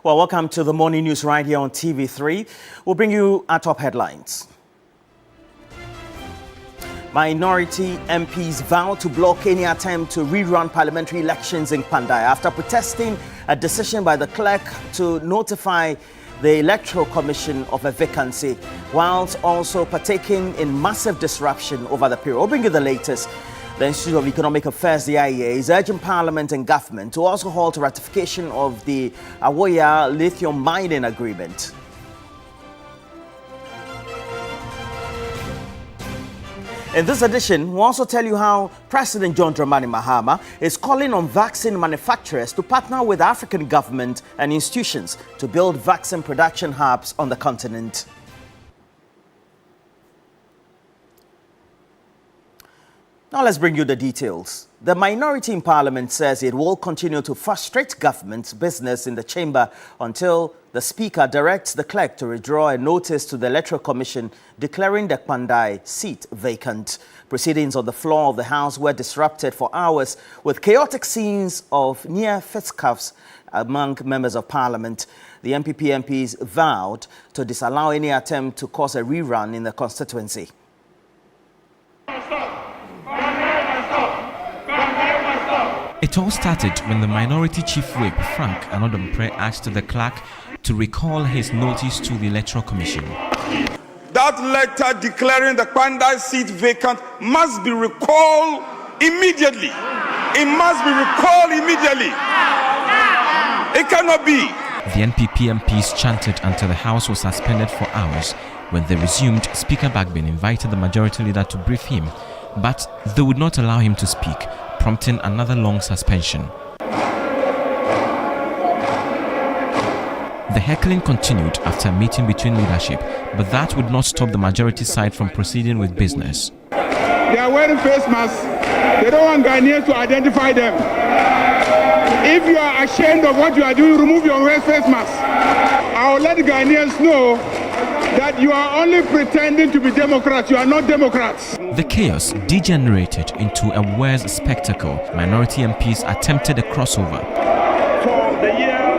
Well, welcome to the morning news right here on TV3. We'll bring you our top headlines. Minority MPs vow to block any attempt to rerun parliamentary elections in Pandai after protesting a decision by the clerk to notify the Electoral Commission of a vacancy, whilst also partaking in massive disruption over the period. We'll bring you the latest. The Institute of Economic Affairs, the IEA, is urging Parliament and government to also halt ratification of the Awoya lithium mining agreement. In this edition, we'll also tell you how President John Dramani Mahama is calling on vaccine manufacturers to partner with African government and institutions to build vaccine production hubs on the continent. Now let's bring you the details. The minority in Parliament says it will continue to frustrate government's business in the chamber until the Speaker directs the clerk to withdraw a notice to the Electoral Commission declaring the Pandai seat vacant. Proceedings on the floor of the House were disrupted for hours with chaotic scenes of near fisticuffs among members of Parliament. The MPP MPs vowed to disallow any attempt to cause a rerun in the constituency. It all started when the Minority Chief Whip, Frank Anodompre, asked the clerk to recall his notice to the Electoral Commission. That letter declaring the Pandai seat vacant must be recalled immediately. It must be recalled immediately. It cannot be. The NPP MPs chanted until the House was suspended for hours. When they resumed, Speaker Bagbin invited the Majority Leader to brief him, but they would not allow him to speak, prompting another long suspension. The heckling continued after a meeting between leadership, but that would not stop the majority side from proceeding with business. They are wearing face masks. They don't want Ghanaians to identify them. If you are ashamed of what you are doing, remove your face mask. I will let the Ghanaians know that you are only pretending to be Democrats. You are not Democrats. The chaos degenerated into a worse spectacle. Minority MPs attempted a crossover. For the year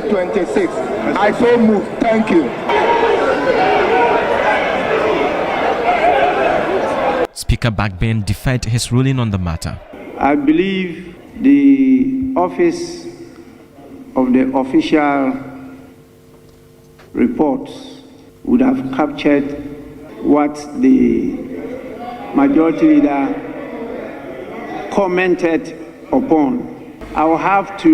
2026, I so move. Thank you. Speaker Bagbin defied his ruling on the matter. I believe the office of the official reports would have captured what the majority leader commented upon. I will have to,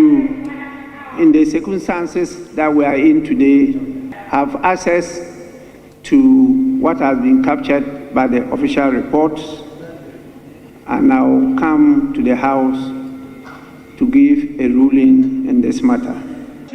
in the circumstances that we are in today, have access to what has been captured by the official reports, and I will come to the House to give a ruling in this matter.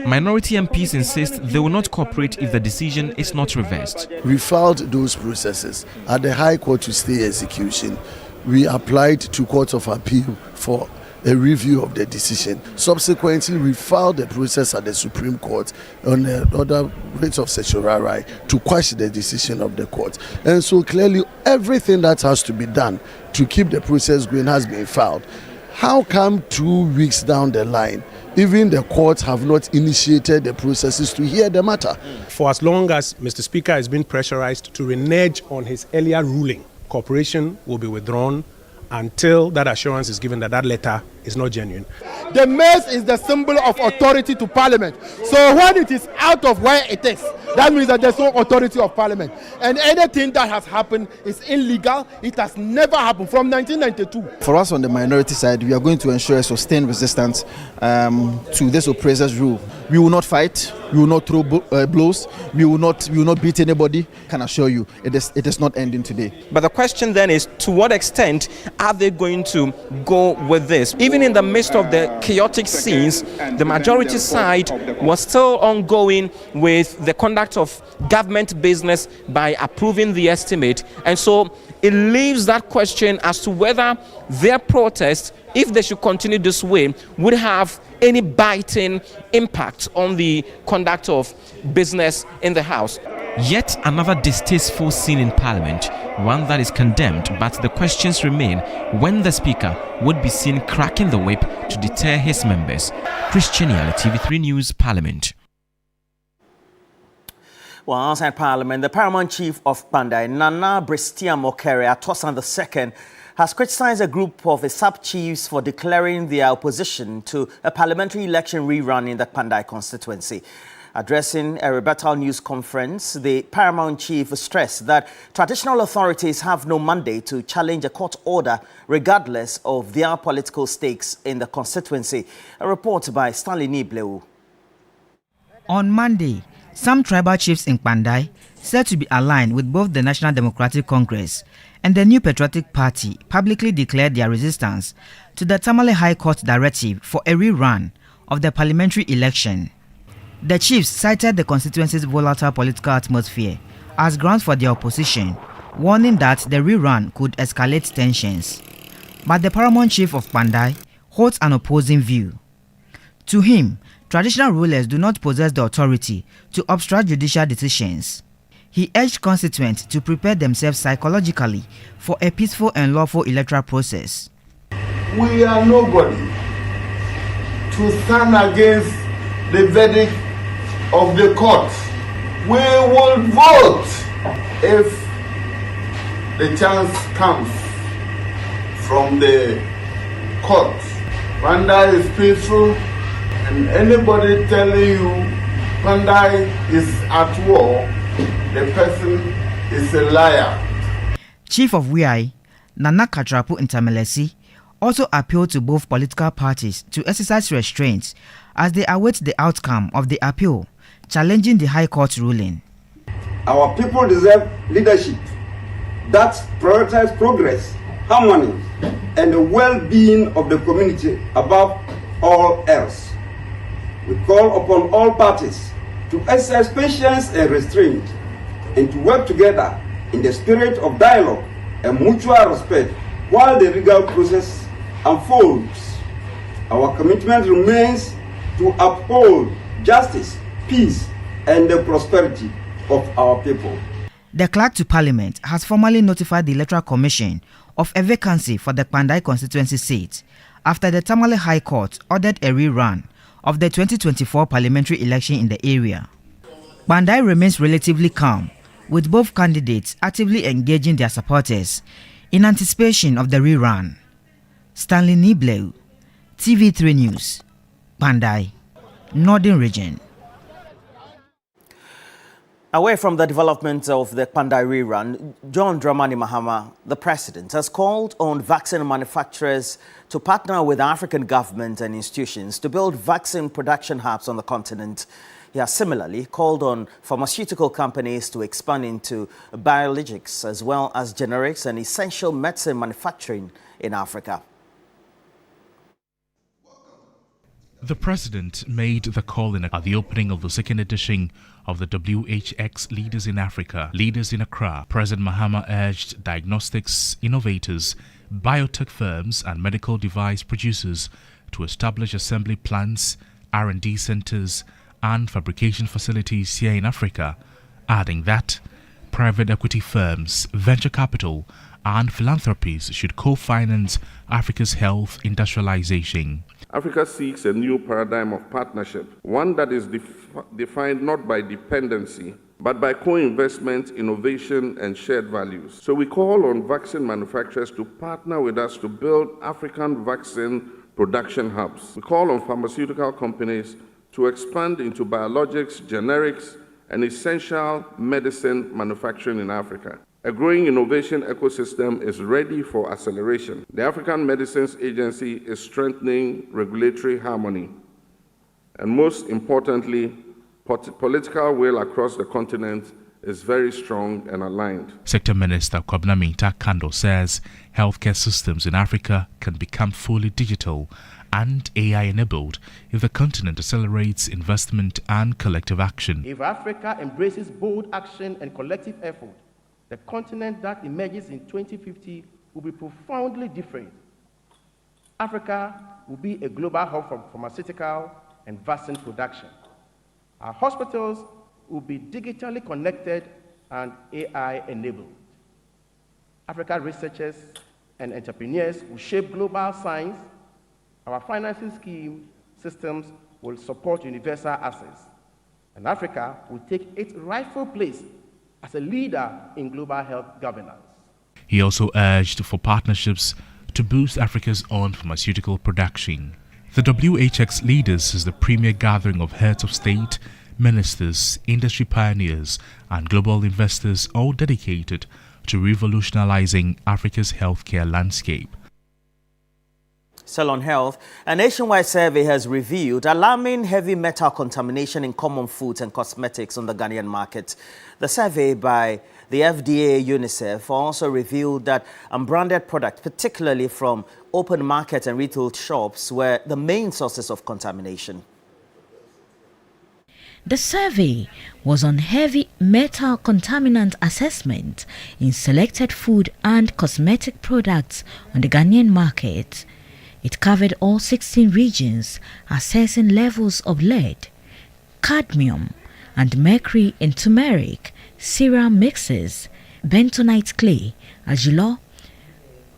Minority MPs insist they will not cooperate if the decision is not reversed. We filed those processes at the High Court to stay execution. We applied to Court of Appeal for a review of the decision. Subsequently, we filed the process at the Supreme Court on other writ of certiorari to quash the decision of the court. And so clearly, everything that has to be done to keep the process going has been filed. How come 2 weeks down the line, even the courts have not initiated the processes to hear the matter? For as long as Mr. Speaker has been pressurized to renege on his earlier ruling, cooperation will be withdrawn until that assurance is given that that letter is not genuine. The mace is the symbol of authority to Parliament. So when it is out of where it is, that means that there's no authority of Parliament. And anything that has happened is illegal. It has never happened from 1992. For us on the minority side, we are going to ensure a sustained resistance to this oppressor's rule. We will not fight. We will not throw blows. We will not beat anybody. I can assure you, it is not ending today. But the question then is, to what extent are they going to go with this? Even in the midst of the chaotic scenes, the majority side was still ongoing with the conduct of government business by approving the estimate. And so it leaves that question as to whether their protest, if they should continue this way, would have any biting impact on the conduct of business in the House. Yet another distasteful scene in Parliament, one that is condemned, but the questions remain when the Speaker would be seen cracking the whip to deter his members. Christian Yale, TV3 News, Parliament. Well, outside Parliament, the Paramount Chief of Pandai, Nana Brestia Mokere Atosan II, has criticized a group of his sub-chiefs for declaring their opposition to a parliamentary election rerun in the Pandai constituency. Addressing a rebuttal news conference, the Paramount Chief stressed that traditional authorities have no mandate to challenge a court order regardless of their political stakes in the constituency. A report by Stanley Nibleu. On Monday, some tribal chiefs in Pandai, said to be aligned with both the National Democratic Congress and the New Patriotic Party, publicly declared their resistance to the Tamale High Court directive for a rerun of the parliamentary election. The chiefs cited the constituency's volatile political atmosphere as grounds for their opposition, warning that the rerun could escalate tensions. But the Paramount Chief of Pandai holds an opposing view. To him, traditional rulers do not possess the authority to obstruct judicial decisions. He urged constituents to prepare themselves psychologically for a peaceful and lawful electoral process. We are nobody to stand against the verdict of the court. We will vote if the chance comes from the court. Pandai is peaceful, and anybody telling you Pandai is at war, the person is a liar. Chief of Wiai, Nana Katrapu Ntamelesi, also appealed to both political parties to exercise restraint as they await the outcome of the appeal, challenging the High Court ruling. Our people deserve leadership that prioritizes progress, harmony, and the well-being of the community above all else. We call upon all parties to exercise patience and restraint, and to work together in the spirit of dialogue and mutual respect while the legal process unfolds. Our commitment remains to uphold justice, peace, and the prosperity of our people. The clerk to Parliament has formally notified the Electoral Commission of a vacancy for the Pandai constituency seat after the Tamale High Court ordered a rerun of the 2024 parliamentary election in the area. Pandai remains relatively calm, with both candidates actively engaging their supporters in anticipation of the rerun. Stanley Nibleu, TV3 News, Pandai, Northern Region. Away from the development of the Pandai rerun, John Dramani Mahama, the president, has called on vaccine manufacturers to partner with African government and institutions to build vaccine production hubs on the continent. He has similarly called on pharmaceutical companies to expand into biologics as well as generics and essential medicine manufacturing in Africa. The president made the call at the opening of the second edition of the WHX Leaders in Africa, Leaders in Accra. President Mahama urged diagnostics innovators, biotech firms and medical device producers to establish assembly plants, R&D centers and fabrication facilities here in Africa, adding that private equity firms, venture capital and philanthropies should co-finance Africa's health industrialization. Africa seeks a new paradigm of partnership, one that is defined not by dependency, but by co-investment, innovation, and shared values. So we call on vaccine manufacturers to partner with us to build African vaccine production hubs. We call on pharmaceutical companies to expand into biologics, generics, and essential medicine manufacturing in Africa. A growing innovation ecosystem is ready for acceleration. The African Medicines Agency is strengthening regulatory harmony, and most importantly, political will across the continent is very strong and aligned. Sector Minister Kwabena Minta Kando says healthcare systems in Africa can become fully digital and AI-enabled if the continent accelerates investment and collective action. If Africa embraces bold action and collective effort, the continent that emerges in 2050 will be profoundly different. Africa will be a global hub for pharmaceutical and vaccine production. Our hospitals will be digitally connected and AI-enabled. African researchers and entrepreneurs will shape global science. Our financing scheme systems will support universal access. And Africa will take its rightful place as a leader in global health governance. He also urged for partnerships to boost Africa's own pharmaceutical production. The WHX Leaders is the premier gathering of heads of state, ministers, industry pioneers, and global investors, all dedicated to revolutionizing Africa's healthcare landscape. Still on health, a nationwide survey has revealed alarming heavy metal contamination in common foods and cosmetics on the Ghanaian market. The survey by the FDA UNICEF also revealed that unbranded products, particularly from open market and retail shops, were the main sources of contamination. The survey was on heavy metal contaminant assessment in selected food and cosmetic products on the Ghanaian market. It covered all 16 regions, assessing levels of lead, cadmium, and mercury in turmeric, cereal mixes, bentonite clay, azulọ,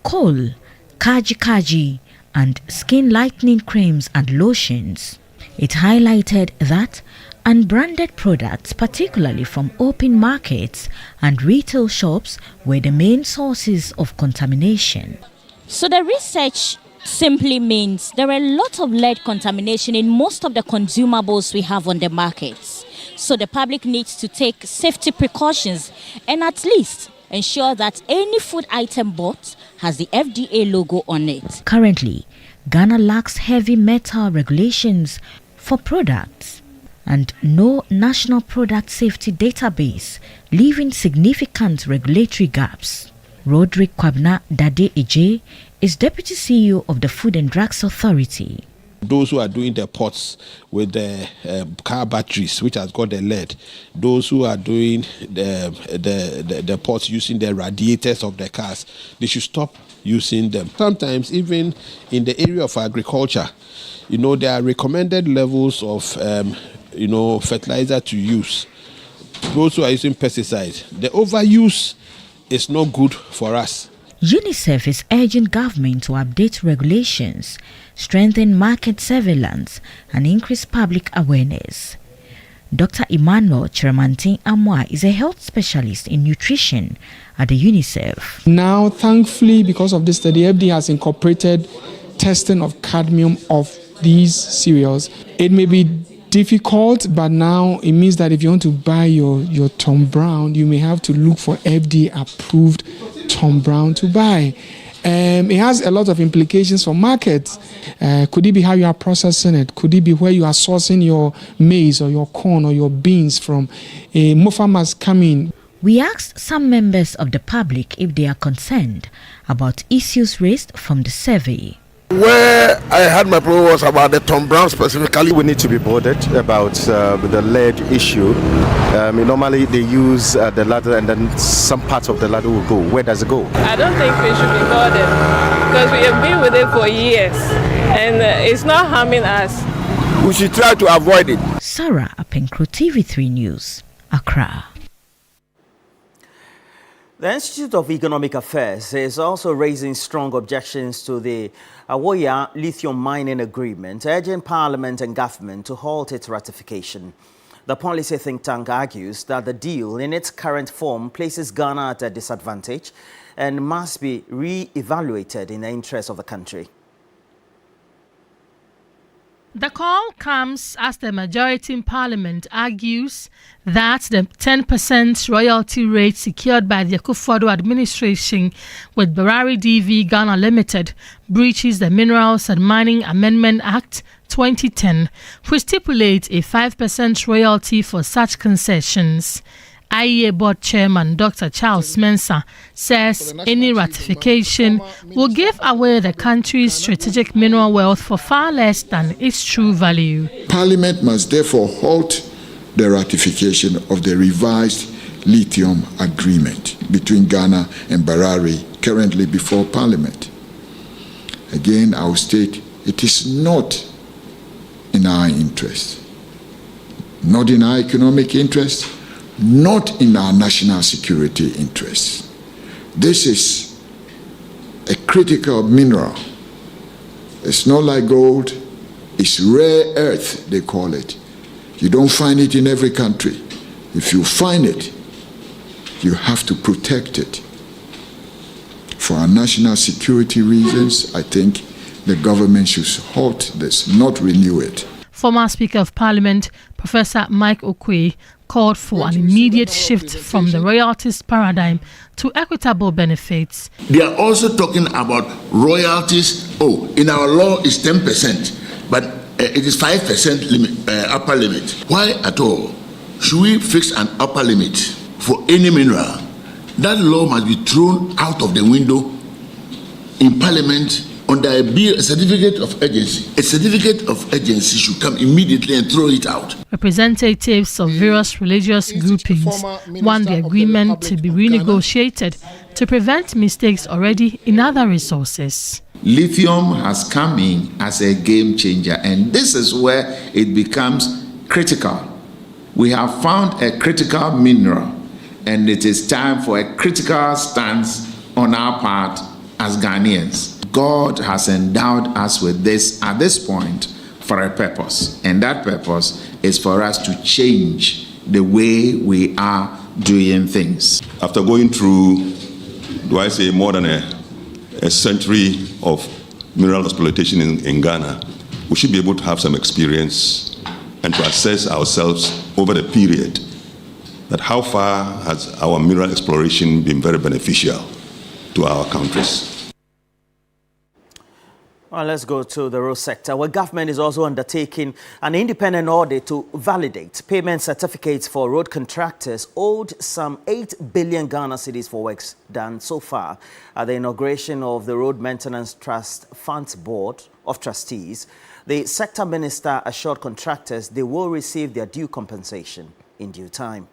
coal, kaji, and skin lightening creams and lotions. It highlighted that unbranded products, particularly from open markets and retail shops, were the main sources of contamination. So the research simply means there are a lot of lead contamination in most of the consumables we have on the markets. So the public needs to take safety precautions and at least ensure that any food item bought has the FDA logo on it. Currently, Ghana lacks heavy metal regulations for products and no national product safety database, leaving significant regulatory gaps. Roderick Kwabena Dade Eje is Deputy CEO of the Food and Drugs Authority. Those who are doing the pots with the car batteries, which has got the lead, those who are doing the pots using the radiators of the cars, they should stop using them. Sometimes even in the area of agriculture, there are recommended levels of fertilizer to use. Those who are using pesticides, the overuse is not good for us. UNICEF is urging government to update regulations, strengthen market surveillance, and increase public awareness. Dr. Emmanuel Chermantin Amwa is a health specialist in nutrition at the UNICEF. Now, thankfully, because of this study, FDA has incorporated testing of cadmium of these cereals. It may be difficult, but now it means that if you want to buy your Tom Brown, you may have to look for FDA-approved Tom Brown to buy. It has a lot of implications for markets. Could it be how you are processing it? Could it be where you are sourcing your maize or your corn or your beans from? More farmers come in. We asked some members of the public if they are concerned about issues raised from the survey. Where I had my problem was about the Tom Brown specifically. We need to be bothered about the lead issue. Normally they use the ladder and then some parts of the ladder will go. Where does it go? I don't think we should be bothered because we have been with it for years and it's not harming us. We should try to avoid it. Sarah Apenkro, TV3 News, Accra. The Institute of Economic Affairs is also raising strong objections to the Awoya lithium mining agreement, urging Parliament and government to halt its ratification. The policy think tank argues that the deal in its current form places Ghana at a disadvantage and must be re-evaluated in the interest of the country. The call comes as the majority in Parliament argues that the 10% royalty rate secured by the Akufo-Addo administration with Barari DV Ghana Limited breaches the Minerals and Mining Amendment Act 2010, which stipulates a 5% royalty for such concessions. IEA Board Chairman Dr. Charles Mensah says any ratification will give away the country's strategic mineral wealth for far less than its true value. Parliament must therefore halt the ratification of the revised lithium agreement between Ghana and Barari currently before Parliament. Again, I will state it is not in our interest, not in our economic interest, not in our national security interests. This is a critical mineral. It's not like gold, it's rare earth, they call it. You don't find it in every country. If you find it, you have to protect it. For our national security reasons, I think the government should halt this, not renew it. Former Speaker of Parliament, Professor Mike Okwe, called for an immediate shift from the royalties paradigm to equitable benefits. They are also talking about royalties. Oh, in our law is 10%, but it is 5% limit, upper limit. Why at all should we fix an upper limit for any mineral? That law must be thrown out of the window in Parliament under a bill, a certificate of urgency. A certificate of urgency should come immediately and throw it out. Representatives of various religious groupings want the agreement to be renegotiated to prevent mistakes already in other resources. Lithium has come in as a game changer, and this is where it becomes critical. We have found a critical mineral, and it is time for a critical stance on our part as Ghanaians. God has endowed us with this at this point for a purpose, and that purpose is for us to change the way we are doing things. After going through, do I say, more than a century of mineral exploitation in Ghana, we should be able to have some experience and to assess ourselves over the period that how far has our mineral exploration been very beneficial to our countries. Well, let's go to the road sector, where government is also undertaking an independent audit to validate payment certificates for road contractors owed some 8 billion Ghana cedis for works done so far. At the inauguration of the Road Maintenance Trust Funds Board of Trustees, the sector minister assured contractors they will receive their due compensation in due time.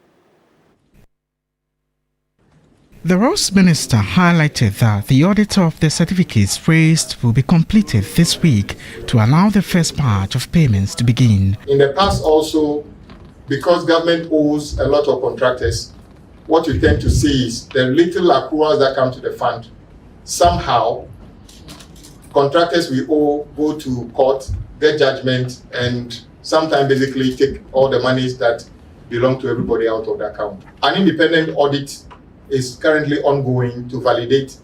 The Roads Minister highlighted that the audit of the certificates raised will be completed this week to allow the first batch of payments to begin. In the past also, because government owes a lot of contractors, what you tend to see is the little accruals that come to the fund. Somehow, contractors we owe go to court, get judgment, and sometimes basically take all the monies that belong to everybody out of the account. An independent audit is currently ongoing to validate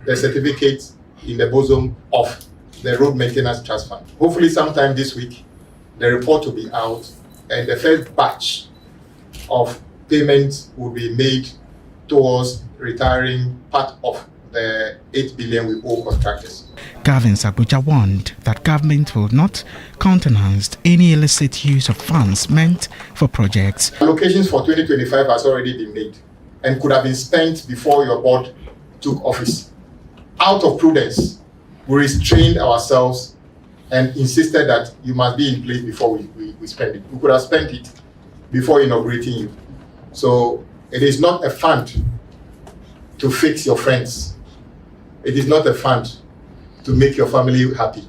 the certificates in the bosom of the Road Maintenance Trust Fund. Hopefully sometime this week, the report will be out and the first batch of payments will be made towards retiring part of the 8 billion we owe contractors. Gavin Sabuja warned that government will not countenance any illicit use of funds meant for projects. Allocations for 2025 has already been made and could have been spent before your board took office. Out of prudence, we restrained ourselves and insisted that you must be in place before we spend it. We could have spent it before inaugurating you. So it is not a fund to fix your friends. It is not a fund to make your family happy.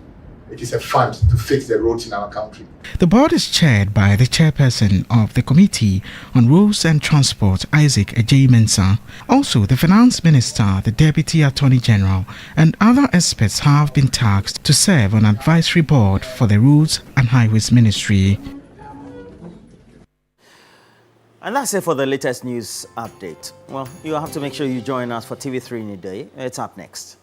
It is a fund to fix the roads in our country. The board is chaired by the chairperson of the Committee on Roads and Transport, Isaac Ejai-Mensah. Also, the Finance Minister, the Deputy Attorney General, and other experts have been tasked to serve on advisory board for the Roads and Highways Ministry. And that's it for the latest news update. Well, you have to make sure you join us for TV3 Newday. It's up next.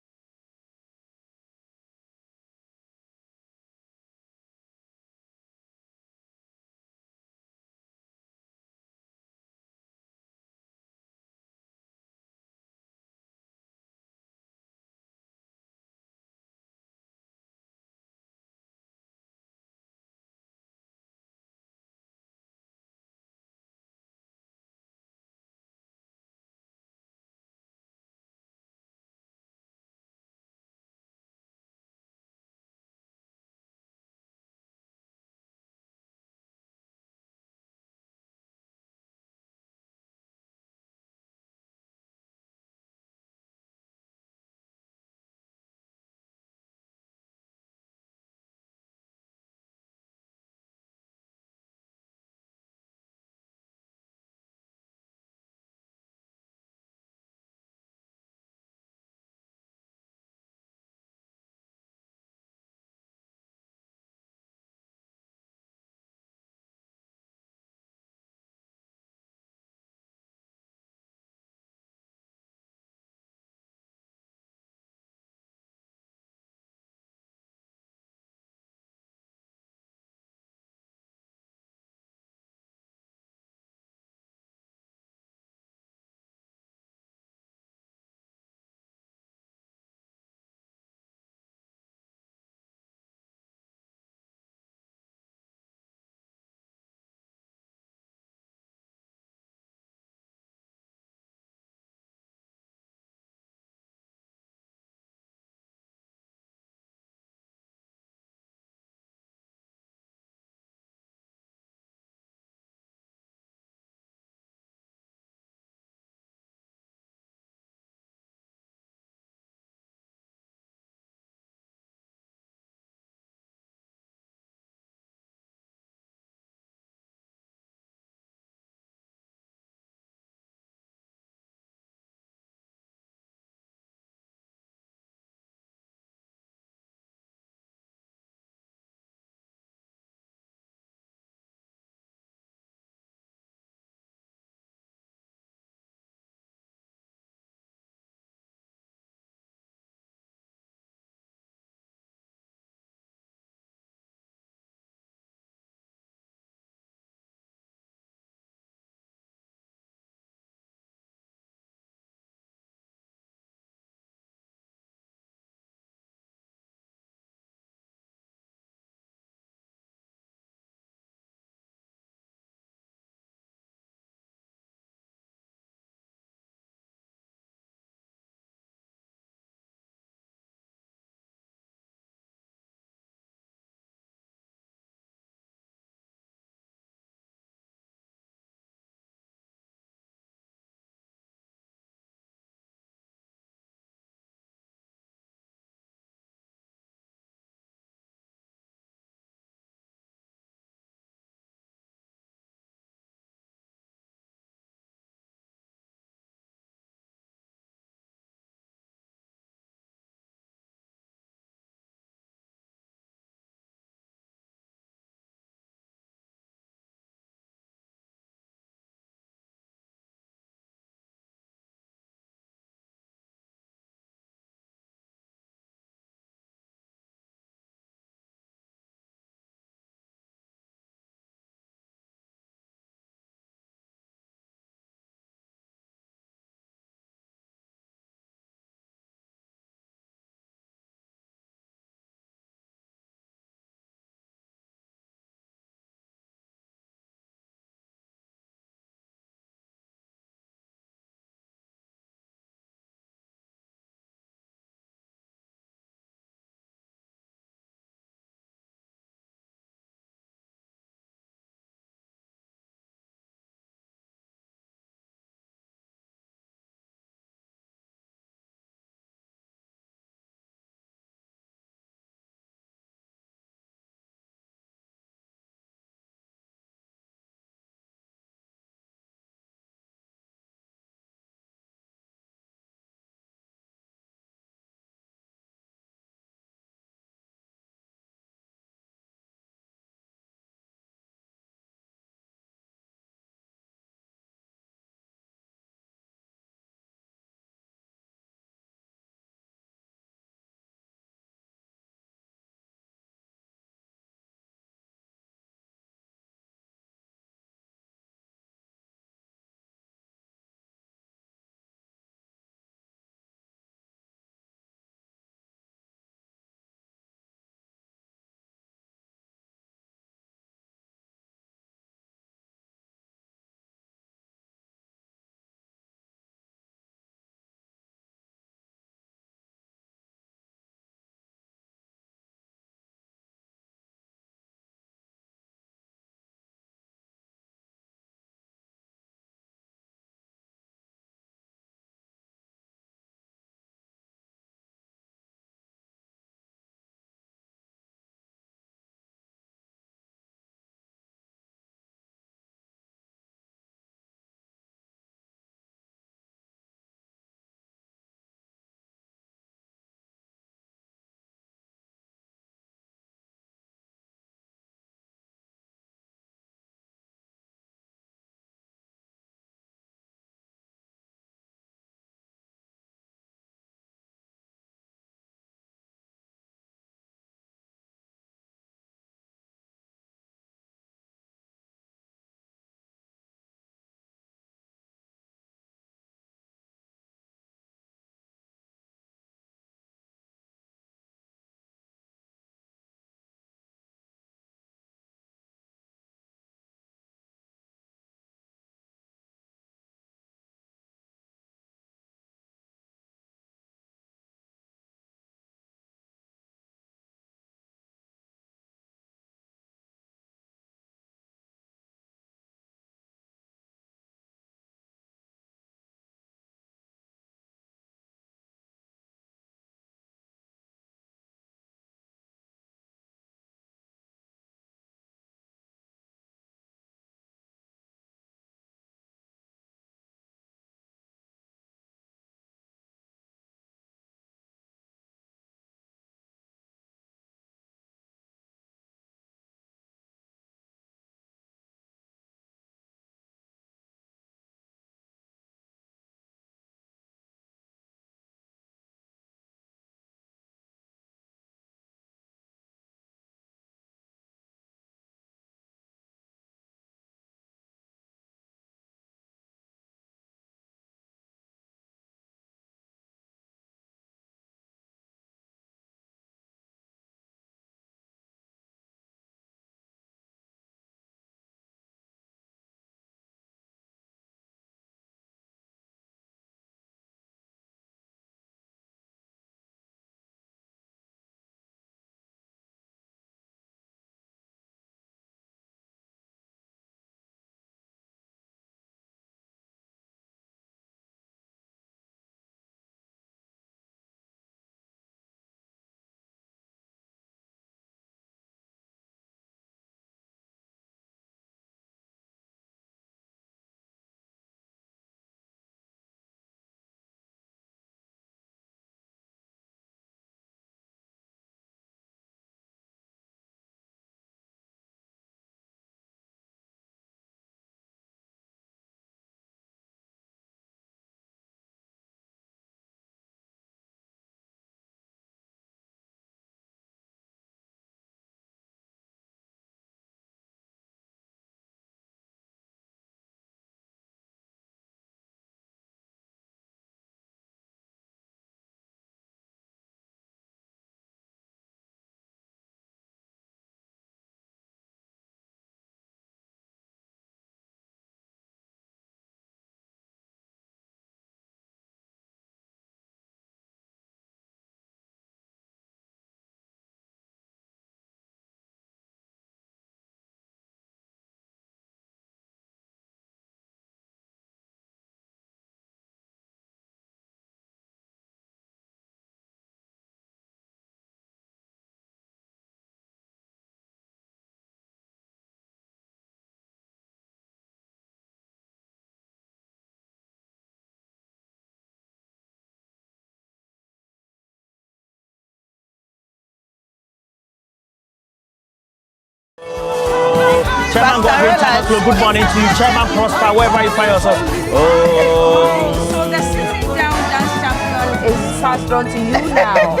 Chairman Godwin Tamaklo, good morning to you. Chairman Prosper, wherever you find yourself. So the sitting down dance champion is passed on to you now.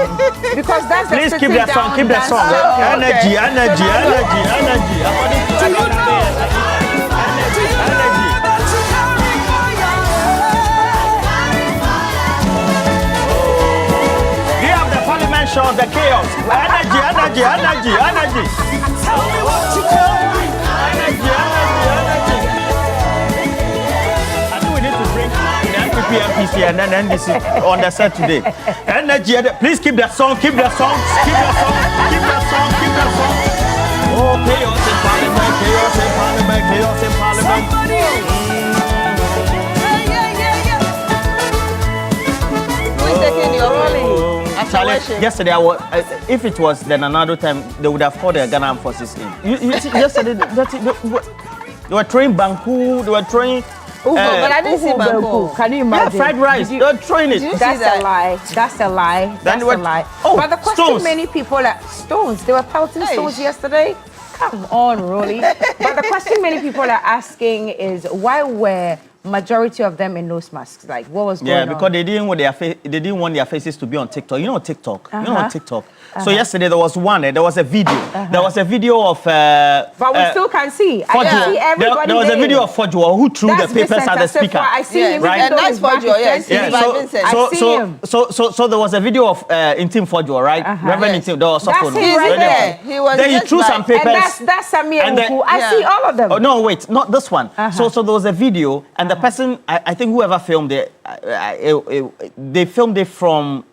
Because that's the Please sitting keep that song, down keep that dance song. champion. Energy, energy, energy, energy. According to Do you know? energy. We have the parliament show of the chaos. Energy, energy, energy, energy. Tell me what you tell me. Energy, energy, energy. I think we need to bring the NPP, MPC, and then NDC on the set today. Energy, please keep that song, keep that song, keep that song, keep that song, keep that song. Oh, chaos in parliament, chaos in parliament, chaos in parliament. Who is taking your role? Charlie, yesterday, if it was then another time, they would have called the Ghana Armed Forces in. You see, yesterday, they were throwing Banku, they were throwing. But I didn't see Banku. Can you imagine? Yeah, fried rice. They were throwing it. That's a lie. That's a lie. That's a lie. Oh, but the question stones. many people are stones. They were pelting stones yesterday. Come on, Rolly. But the question many people are asking is why were majority of them in nose masks? Like, what was going on? Yeah, because they didn't want their faces to be on TikTok. You know TikTok. You know TikTok. So yesterday there was one. There was a video. There was a video of. But we still can see. I can see everybody. There was a video of Fodjo who threw the papers at the speaker. I see him. Right? And that's Fodjo. Yes. So there was a video of Intim Fodjo, right? Reverend Intim. There was that's him right there. He was. Then he threw some papers. And that's Samir Uku. I see all of them. Oh no, wait, not this one. So there was a video, and the person, I think whoever filmed it, they filmed it from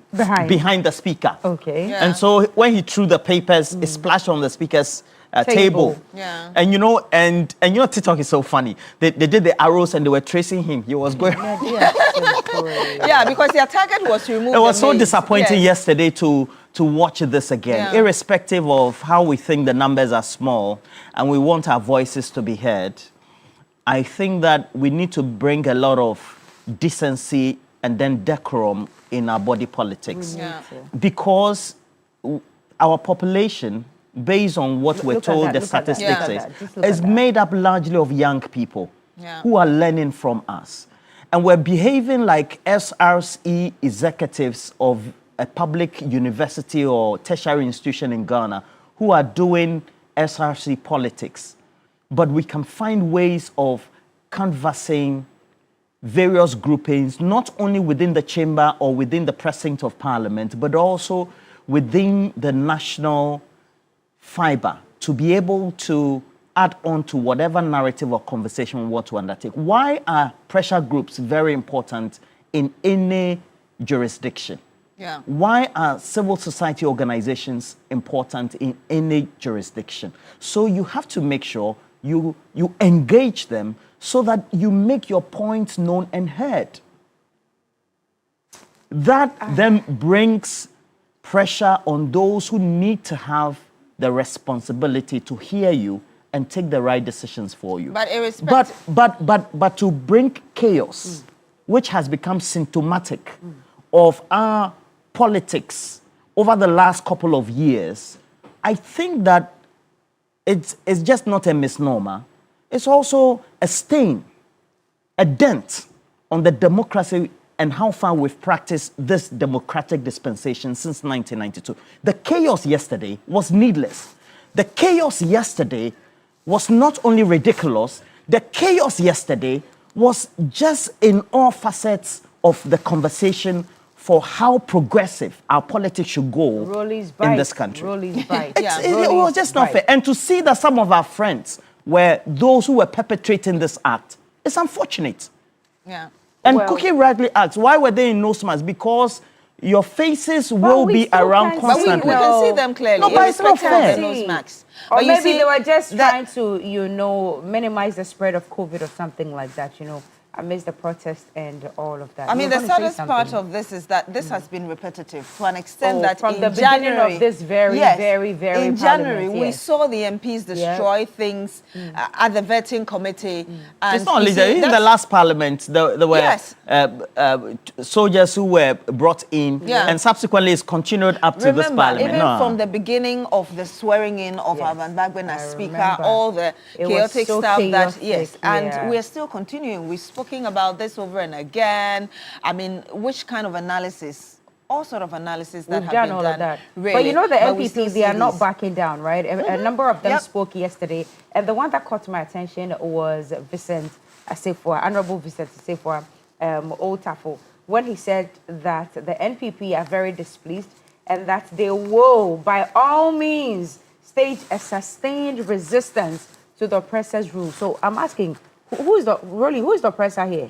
behind the speaker. Okay. Yeah. And so when he threw the papers, it splashed on the speaker's table. Yeah. And you know, TikTok is so funny. They did the arrows and they were tracing him. He was going. Yeah, because their target was removed. It was so disappointing yesterday to watch this again, irrespective of how we think the numbers are small and we want our voices to be heard. I think that we need to bring a lot of decency and then decorum in our body politics. Because our population, based on what we're told the statistics is made up largely of young people who are learning from us. And we're behaving like SRE executives of a public university or tertiary institution in Ghana who are doing SRC politics. But we can find ways of canvassing various groupings, not only within the chamber or within the precinct of parliament, but also within the national fiber to be able to add on to whatever narrative or conversation we want to undertake. Why are pressure groups very important in any jurisdiction? Why are civil society organizations important in any jurisdiction? So you have to make sure you engage them so that you make your points known and heard. That then brings pressure on those who need to have the responsibility to hear you and take the right decisions for you. But to bring chaos, which has become symptomatic of our politics over the last couple of years, I think that it's just not a misnomer. It's also a stain, a dent on the democracy and how far we've practiced this democratic dispensation since 1992. The chaos yesterday was needless. The chaos yesterday was not only ridiculous, the chaos yesterday was just in all facets of the conversation for how progressive our politics should go in this country. It was just not fair. And to see that some of our friends were those who were perpetrating this act, it's unfortunate. And Cookie rightly asked, why were they in nose masks? Because your faces will be around constantly. We can see them clearly. No, but it's not fair. Or maybe they were just trying to, minimize the spread of COVID or something like that, amidst the protest and all of that. I mean, the You're gonna say saddest part something. of this is that this has been repetitive to an extent that from in the beginning January of this very in January, parliament, we yes. saw the MPs destroy things at the vetting committee. And It's not only you that. see, In the that's- last parliament, there were Yes. soldiers who were brought in, Yeah. and subsequently it's continued up to this Remember, parliament. even No. from the beginning of the swearing in of Alban Bagben as speaker, remember. all the It was chaotic so stuff that, chaotic, yes, yeah. and we're still continuing. We're speaking about this over and again. I mean, which kind of analysis? All sort of analysis that We've have done been all done. of that. Really. But you know, the But we NPP, still they see are not these. backing down, right? A number of them Yep. spoke yesterday. And the one that caught my attention was Vincent Assefuwa, Honorable Vincent Assefuwa, Old Tafo, when he said that the NPP are very displeased and that they will, by all means, stage a sustained resistance to the oppressor's rule. So I'm asking, who is the oppressor here?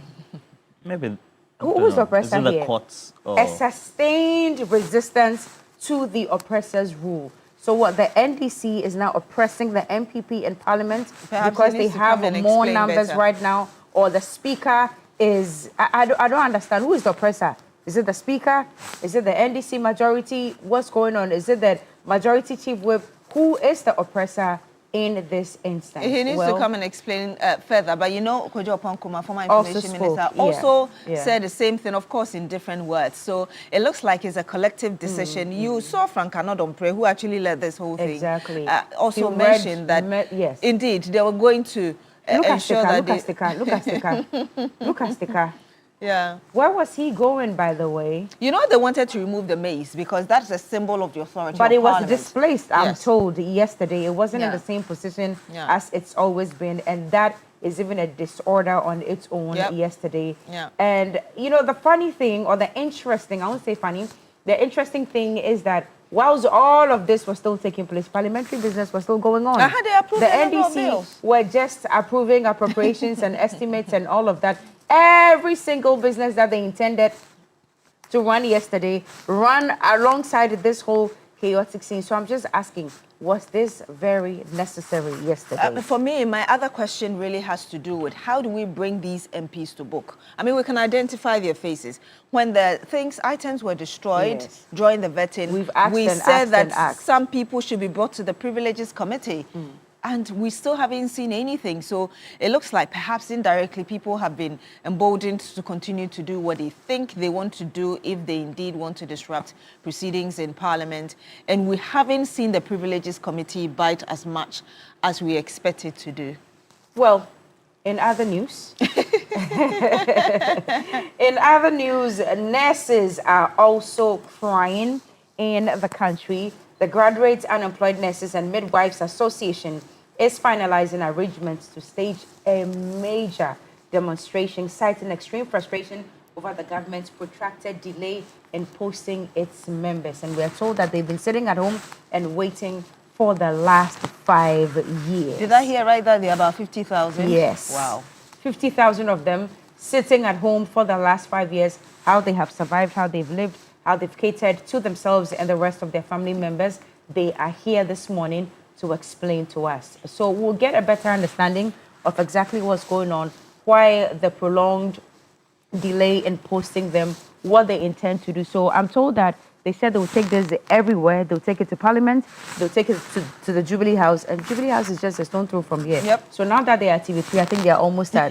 Maybe. Who's the oppressor Is it here? the courts? Or... A sustained resistance to the oppressor's rule. So what, the NDC is now oppressing the MPP in Parliament Perhaps because he they needs to come have and more explain numbers better. right now, or the Speaker is... I don't understand. Who is the oppressor? Is it the Speaker? Is it the NDC majority? What's going on? Is it the Majority Chief Whip? Who is the oppressor in this instance? He needs to come and explain further. But you know, Kojo Opankuma, former Also information spoke, minister, yeah, also yeah. said the same thing, of course, in different words. So it looks like it's a collective decision. You saw Frank Anodompre, who actually led this whole thing, Exactly. also He mentioned read- that, yes. indeed, they were going to Look at ensure Sticker, that look at Sticker, look at Sticker, look at Sticker. Yeah. Where was he going, by the way? You know, they wanted to remove the maize because that's a symbol of the authority But of it was Parliament. displaced, I'm Yes. told, yesterday. It wasn't in Yeah. the same position Yeah. as it's always been. And that is even a disorder on its own Yep. yesterday. Yeah. And, you know, the funny thing, or the interesting, I won't say funny, the interesting thing is that whilst all of this was still taking place, parliamentary business was still going on. They approved The a number of NDC bills. were just approving appropriations and estimates and all of that. Every single business that they intended to run yesterday run alongside this whole chaotic scene. So I'm just asking, was this very necessary yesterday? For me, my other question really has to do with how do we bring these MPs to book? I mean, we can identify their faces. When the items were destroyed Yes. during the vetting, We've asked we and said asked that and asked. some people should be brought to the Privileges Committee. And we still haven't seen anything. So it looks like perhaps indirectly people have been emboldened to continue to do what they think they want to do if they indeed want to disrupt proceedings in Parliament. And we haven't seen the Privileges Committee bite as much as we expected to do. Well, in other news, nurses are also crying in the country. The Graduate Unemployed Nurses and Midwives Association is finalizing arrangements to stage a major demonstration, citing extreme frustration over the government's protracted delay in posting its members. And we are told that they've been sitting at home and waiting for the last 5 years. Did I hear right that there are about 50,000? Yes. Wow. 50,000 of them sitting at home for the last 5 years, how they have survived, how they've lived, how they've catered to themselves and the rest of their family members. They are here this morning to explain to us. So we'll get a better understanding of exactly what's going on, why the prolonged delay in posting them, what they intend to do. So I'm told that they said they will take this everywhere. They'll take it to Parliament. They'll take it to the Jubilee House. And Jubilee House is just a stone throw from here. Yep. So now that they are TV3, I think they are almost at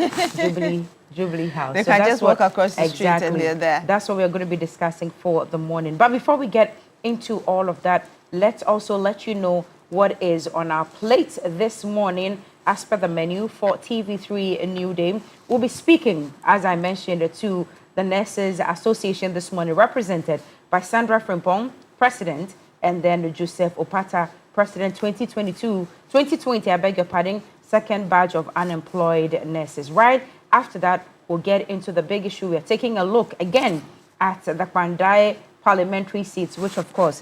Jubilee House. They So can that's just walk across the street and exactly, they're there. That's what we're going to be discussing for the morning. But before we get into all of that, let's also let you know what is on our plate this morning as per the menu for TV3 Newday. We'll be speaking, as I mentioned, to the Nurses Association this morning, represented by Sandra Frimpong, President, and then Joseph Opata, President 2020, I beg your pardon, second batch of unemployed nurses. Right after that, we'll get into the big issue. We're taking a look again at the Pandai parliamentary seats, which of course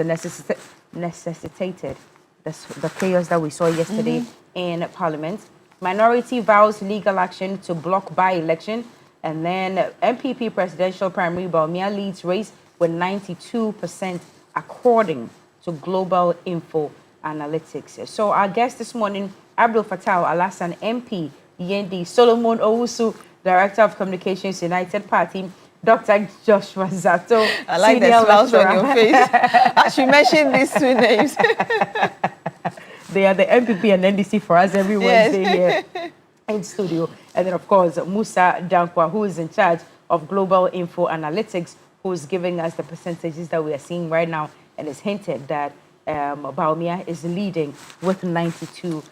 necessitated the chaos that we saw yesterday in Parliament. Minority vows legal action to block by-election. And then MPP presidential primary, Baumia leads race with 92% according to Global Info Analytics. So our guest this morning, Abdul Fattah Alassane MP, Yendi, Solomon Owusu, Director of Communications United Party, Dr. Joshua Zato. I like the smiles on your face. As you mentioned these two names. They are the MPP and NDC for us every Wednesday here in studio. And then, of course, Musa Dankwa, who is in charge of Global Info Analytics, who is giving us the percentages that we are seeing right now, and it's hinted that Baumia is leading with 92%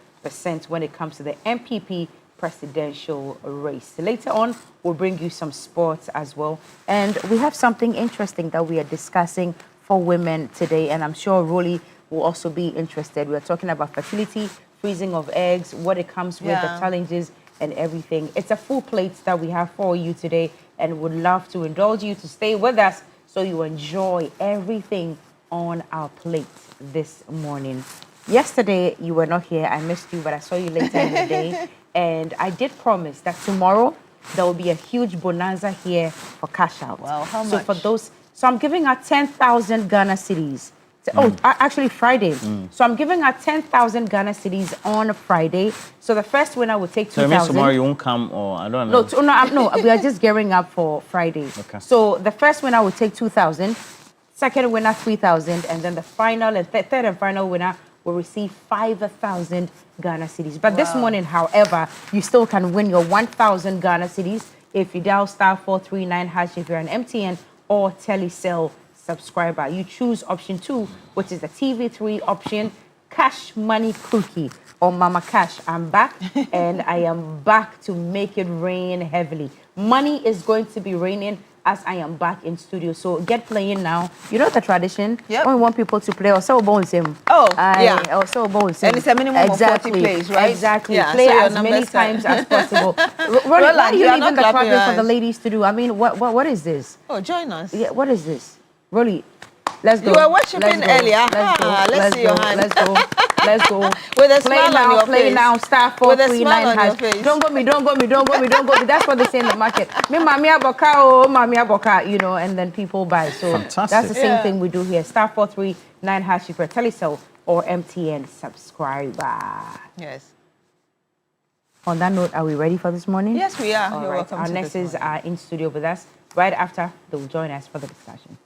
when it comes to the MPP presidential race. Later on, we'll bring you some sports as well. And we have something interesting that we are discussing for women today, and I'm sure Rolly will also be interested. We are talking about fertility, freezing of eggs, what it comes with, the challenges and everything. It's a full plate that we have for you today, and would love to indulge you to stay with us so you enjoy everything on our plate this morning. Yesterday, you were not here. I missed you, but I saw you later in the day. And I did promise that tomorrow there will be a huge bonanza here for cash out. Wow, how much? So I'm giving out 10,000 Ghana cedis. Actually Friday. So I'm giving out 10,000 Ghana cedis on Friday. So the first winner will take 2,000. So it means tomorrow you won't come, or I don't know. No, we are just gearing up for Friday. Okay. So the first winner will take 2,000, second winner 3,000, and then the final and third and final winner will receive 5,000 Ghana cedis. But this morning, however, you still can win your 1,000 Ghana cedis if you dial *439# if you're an MTN or Telecel subscriber. You choose option 2, which is the TV3 option, Cash Money Cookie or Mama Cash. I'm back and I am back to make it rain heavily. Money is going to be raining as I am back in studio. So get playing now. You know the tradition. Yep. When we want people to play, or so bones him. Or so bones him. And it's a minimum of 40 plays, right? Exactly. Yeah, play so as many times as possible. Roland, what are you leaving the clapping for the ladies to do? I mean, what is this? Oh, join us. Yeah, what is this? Rolly, let's go. You were worshipping earlier. Let's see your hand. Let's go. Let's go. With a smile on your play face. now, *439#. Don't go me. That's what they say in the market. Me mami aboka, you know, and then people buy. So fantastic. That's the same thing we do here. *439# if you're a Telecel or MTN subscriber. Yes. On that note, are we ready for this morning? Yes, we are. All You're right. welcome. Our nurses are in studio with us. Right after, they'll join us for the discussion.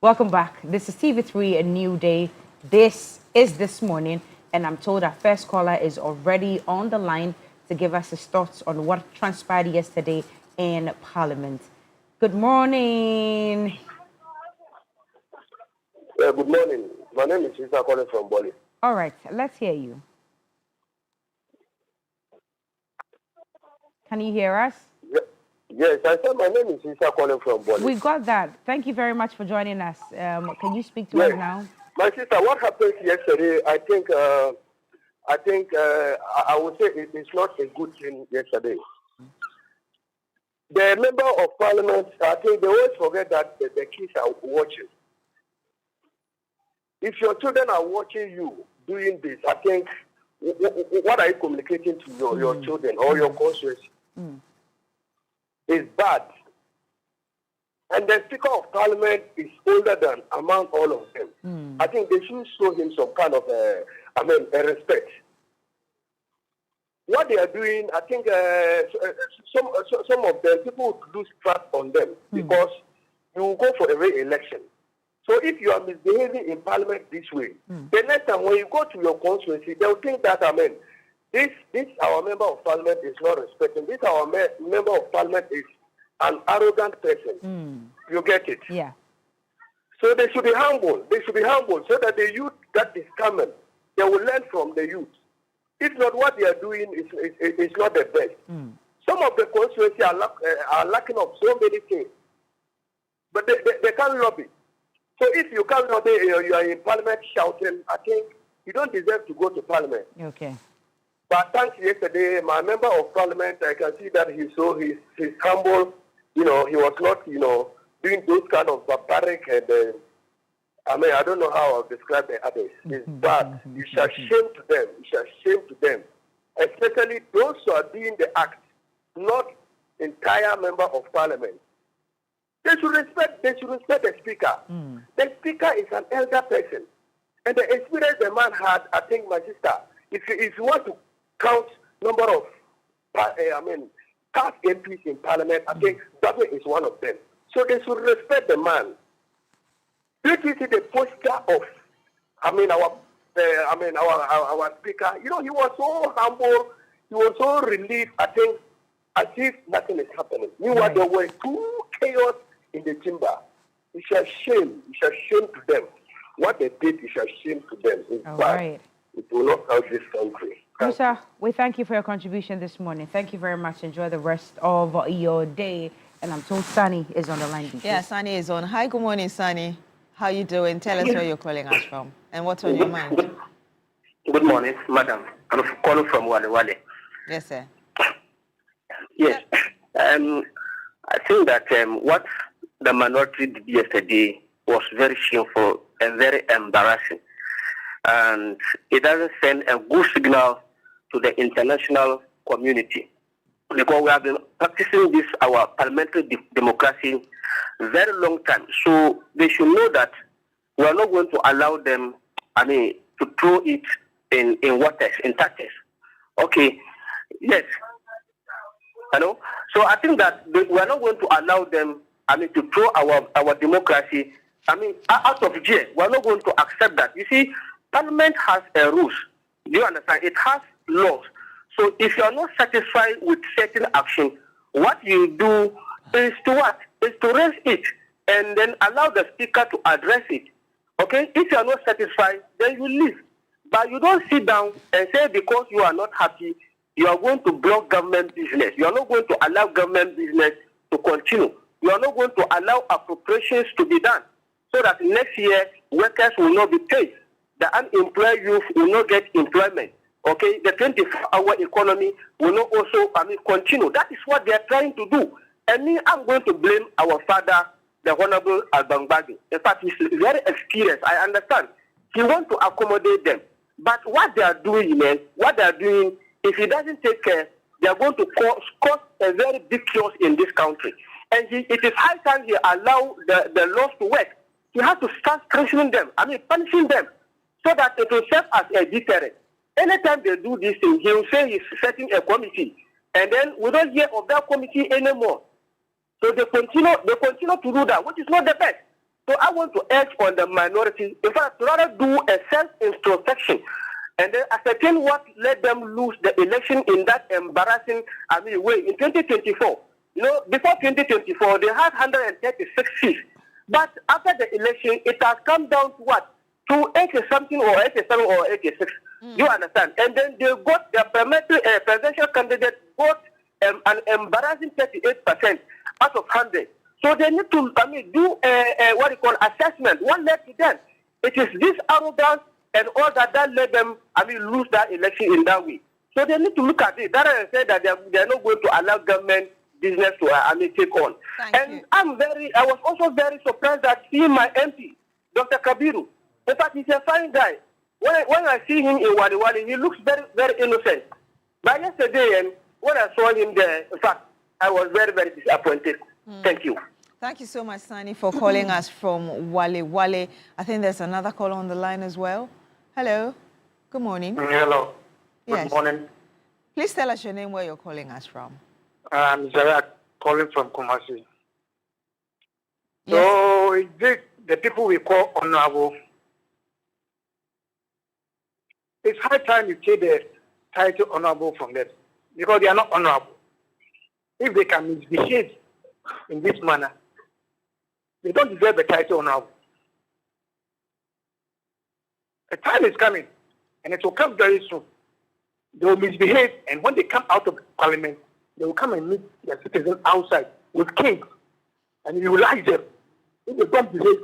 Welcome back. This is TV3 Newday. This is This Morning, and I'm told our first caller is already on the line to give us his thoughts on what transpired yesterday in Parliament. Good morning. Good morning. My name is Isa calling from Bali. All right, let's hear you. Can you hear us? Yes, I said my name is Isa calling from Bali. We got that. Thank you very much for joining us. Can you speak to us now? My sister, what happened yesterday, I would say it's not a good thing yesterday. The member of parliament, I think they always forget that the kids are watching. If your children are watching you doing this, I think, what are you communicating to your children or your conscience? Is bad. And the Speaker of Parliament is older than among all of them. I think they should show him some kind of a respect. What they are doing, I think some of them, people would lose trust on them because you will go for a re-election. So if you are misbehaving in Parliament this way, the next time when you go to your constituency, they'll think that, this our member of parliament is not respecting. This our member of parliament is an arrogant person. You get it? Yeah. So they should be humble. They should be humble so that the youth that is coming, they will learn from the youth. If not, what they are doing is not the best. Some of the constituency are lacking of so many things. but they can't lobby. So if you can't lobby, you are in parliament shouting, I think you don't deserve to go to parliament. Okay. But thanks yesterday, my member of parliament, I can see that he's humble. He was not, doing those kind of barbaric and I don't know how I'll describe the others. It's bad. You shall shame to them. You shall shame to them. Especially those who are doing the act, not entire member of parliament. They should respect the speaker. The speaker is an elder person. And the experience the man had, I think, my sister, if you want to count number of past MPs in parliament, I think that is one of them. So they should respect the man. Did you see the posture of our speaker? He was so humble, he was so relieved, I think, as if nothing is happening. Meanwhile, there were too chaos in the chamber. You shall shame to them. What they did, you shall shame to them. It's bad. Right. It will not help this country. Musa, we thank you for your contribution this morning. Thank you very much. Enjoy the rest of your day. And I'm told Sunny is on the line. Yeah, Sunny is on. Hi, good morning, Sunny. How you doing? Tell us where you're calling us from and what's on your mind. Good morning, madam. I'm calling from Wale. Yes, sir. Yes. I think that what the minority did yesterday was very shameful and very embarrassing. And it doesn't send a good signal to the international community. Because we have been practicing this, our parliamentary democracy, very long time. So they should know that we are not going to allow them, to throw it in waters, in touches. Okay, yes. Hello? So I think that we are not going to allow them, to throw our democracy, out of jail. We are not going to accept that. You see, Parliament has a rules. Do you understand? It has laws. So if you are not satisfied with certain action, what you do is to what? Is to raise it and then allow the speaker to address it. Okay? If you are not satisfied, then you leave. But you don't sit down and say because you are not happy, you are going to block government business. You are not going to allow government business to continue. You are not going to allow appropriations to be done so that next year workers will not be paid. The unemployed youth will not get employment. Okay, the 24-hour economy will not also continue. That is what they are trying to do. And me, I'm going to blame our father, the Honorable Albangbagi. In fact, he's very experienced. I understand. He wants to accommodate them. But what they are doing, if he doesn't take care, they are going to cause a very big chaos in this country. And it is high time he allow the laws to work. He has to start punishing them, punishing them, so that it will serve as a deterrent. Anytime they do this thing, he will say he's setting a committee, and then we don't hear of that committee anymore. So they continue to do that, which is not the best. So I want to urge on the minority, in fact, rather do a self-introspection, and then ascertain what led them lose the election in that embarrassing way in 2024. Before 2024, they had 136 seats, but after the election, it has come down to what? To 80-something or 87 or 86. You understand? And then they got their presidential candidate got an embarrassing 38% out of 100. So they need to do what you call assessment. What led to them? It is this arrogance and all that led them lose that election in that way. So they need to look at it. That I said that they are not going to allow government business to take on. I was also very surprised that seeing my MP, Dr. Kabiru. In fact, he's a fine guy. When I see him in Wali Wali, he looks very, very innocent. But yesterday, when I saw him there, in fact, I was very, very disappointed. Thank you. Thank you so much, Sani, for calling us from Wale Wale. I think there's another call on the line as well. Hello. Good morning. Hello. Yes. Good morning. Please tell us your name, where you're calling us from. I'm Zarak, calling from Kumasi. Yes. So, the people we call honorable, it's high time you take the title honorable from them, because they are not honorable. If they can misbehave in this manner, they don't deserve the title honorable. A time is coming, and it will come very soon. They will misbehave, and when they come out of parliament, they will come and meet their citizens outside with canes, and you will like them. if they don't behave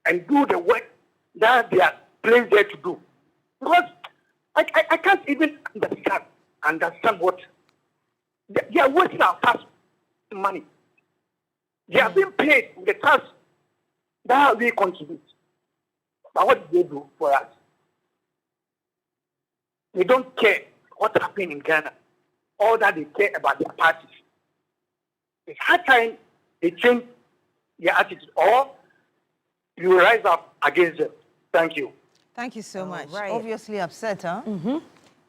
and do the work that they are placed there to do. Because I can't even understand what they are wasting our tax money. They are being paid with the tax that we contribute. But what do they do for us? They don't care what happened in Ghana. All that they care about their parties. It's high time they change their attitude, or you rise up against them. Thank you. Thank you so much. Right. Obviously upset, huh?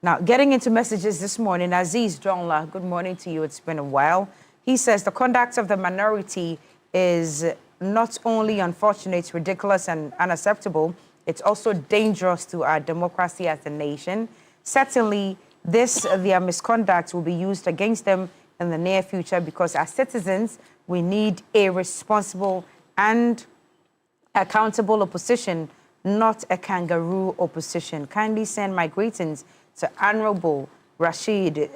Now, getting into messages this morning, Aziz Donla, good morning to you. It's been a while. He says the conduct of the minority is not only unfortunate, ridiculous, and unacceptable, it's also dangerous to our democracy as a nation. Certainly, their misconduct will be used against them in the near future because as citizens, we need a responsible and accountable opposition, not a kangaroo opposition. Kindly send my greetings to Honorable Rashid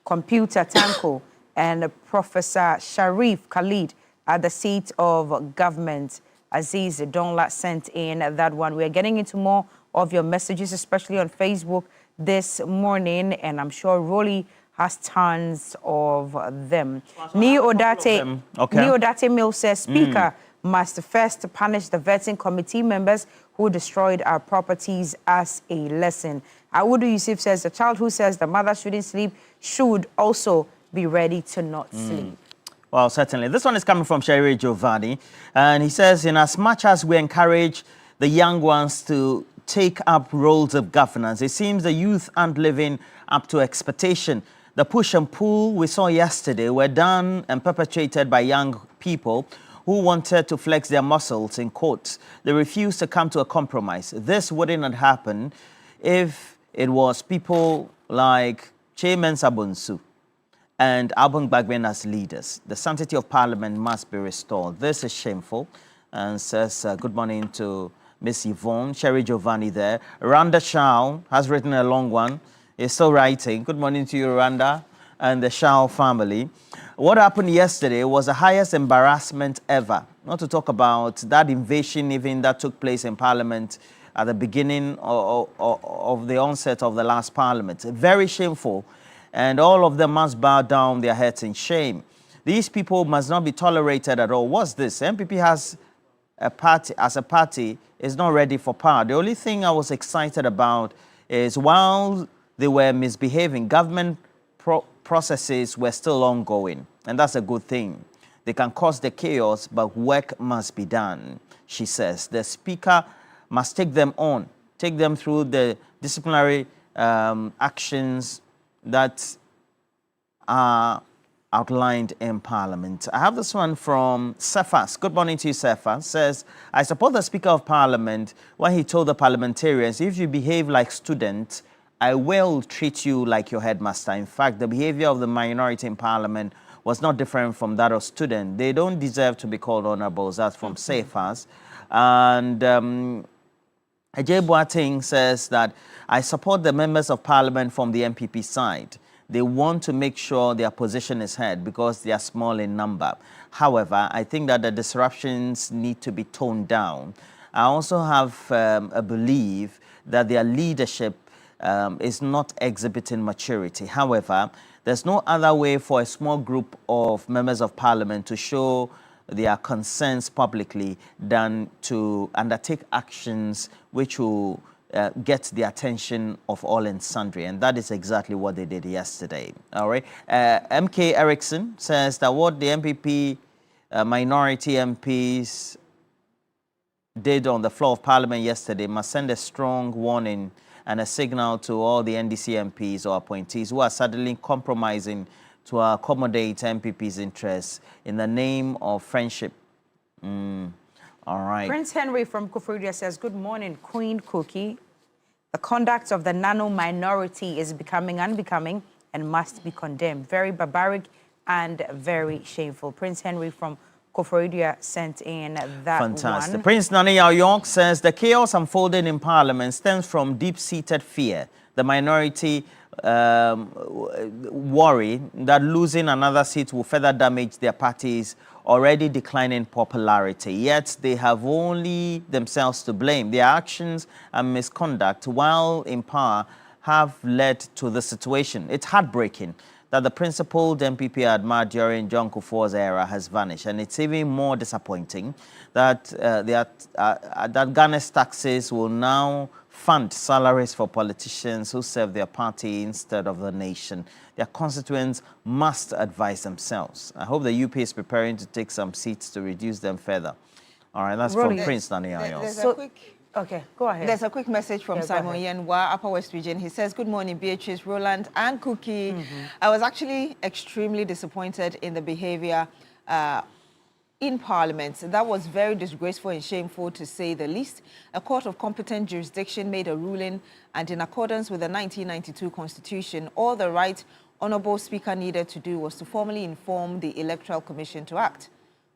Computer Tanko and Professor Sharif Khalid at the seat of government. Aziz Donla sent in that one. We're getting into more of your messages, especially on Facebook this morning, and I'm sure Rolly has tons of them. Neodate Mill says, Speaker must first punish the vetting committee members who destroyed our properties as a lesson. Awudu Yusuf says, the child who says the mother shouldn't sleep should also be ready to not sleep. Well, certainly. This one is coming from Sherry Giovanni, and he says, in as much as we encourage the young ones to take up roles of governance, it seems the youth aren't living up to expectation. The push and pull we saw yesterday were done and perpetrated by young people who wanted to flex their muscles in court. They refused to come to a compromise. This wouldn't have happened if it was people like Chairman Sabonsu and Albon Bagben as leaders. The sanctity of Parliament must be restored. This is shameful. And says, good morning to Miss Yvonne, Sherry Giovanni there. Randa Shao has written a long one. Is still writing. Good morning to you, Randa, and the Shao family. What happened yesterday was the highest embarrassment ever. Not to talk about that invasion even that took place in Parliament at the beginning of the onset of the last Parliament. Very shameful. And all of them must bow down their heads in shame. These people must not be tolerated at all. What's this? MPP has a party, as a party, is not ready for power. The only thing I was excited about is while they were misbehaving, government processes were still ongoing. And that's a good thing. They can cause the chaos, but work must be done, she says. The Speaker must take them on, take them through the disciplinary actions that are outlined in Parliament. I have this one from Cephas. Good morning to you, Cephas. Says, I support the Speaker of Parliament when he told the parliamentarians, if you behave like students, I will treat you like your headmaster. In fact, the behavior of the minority in Parliament was not different from that of students. They don't deserve to be called honorables. That's from Cephas. And Ajay Boateng says that I support the members of Parliament from the MPP side. They want to make sure their position is heard because they are small in number. However, I think that the disruptions need to be toned down. I also have a belief that their leadership is not exhibiting maturity. However, there's no other way for a small group of members of Parliament to show their concerns publicly than to undertake actions which will get the attention of all and sundry. And that is exactly what they did yesterday. All right. MK Erickson says that what the MPP minority MPs did on the floor of Parliament yesterday must send a strong warning and a signal to all the NDC MPs or appointees who are suddenly compromising to accommodate MPP's interests in the name of friendship. All right. Prince Henry from Kufrudia says, good morning, Queen Cookie. The conduct of the nano minority is becoming unbecoming and must be condemned. Very barbaric and very shameful. Prince Henry from Kufrudia sent in that Fantastic. one. Prince Nani Yao York says the chaos unfolding in Parliament stems from deep-seated fear. The minority worry that losing another seat will further damage their party's already declining popularity, yet they have only themselves to blame. Their actions and misconduct while in power have led to the situation. It's heartbreaking that the principled MPP admired during John Kufuor's era has vanished, and it's even more disappointing that that Ghana's taxes will now fund salaries for politicians who serve their party instead of the nation. Their constituents must advise themselves. I hope the UP is preparing to take some seats to reduce them further. All right, that's from Prince Daniel. Okay, go ahead. There's a quick message from Simon Yenwa, Upper West Region. He says, good morning, Beatrice, Roland, and Cookie. I was actually extremely disappointed in the behavior in Parliament. That was very disgraceful and shameful, to say the least. A court of competent jurisdiction made a ruling, and in accordance with the 1992 Constitution, all the right Honourable Speaker needed to do was to formally inform the Electoral Commission to act.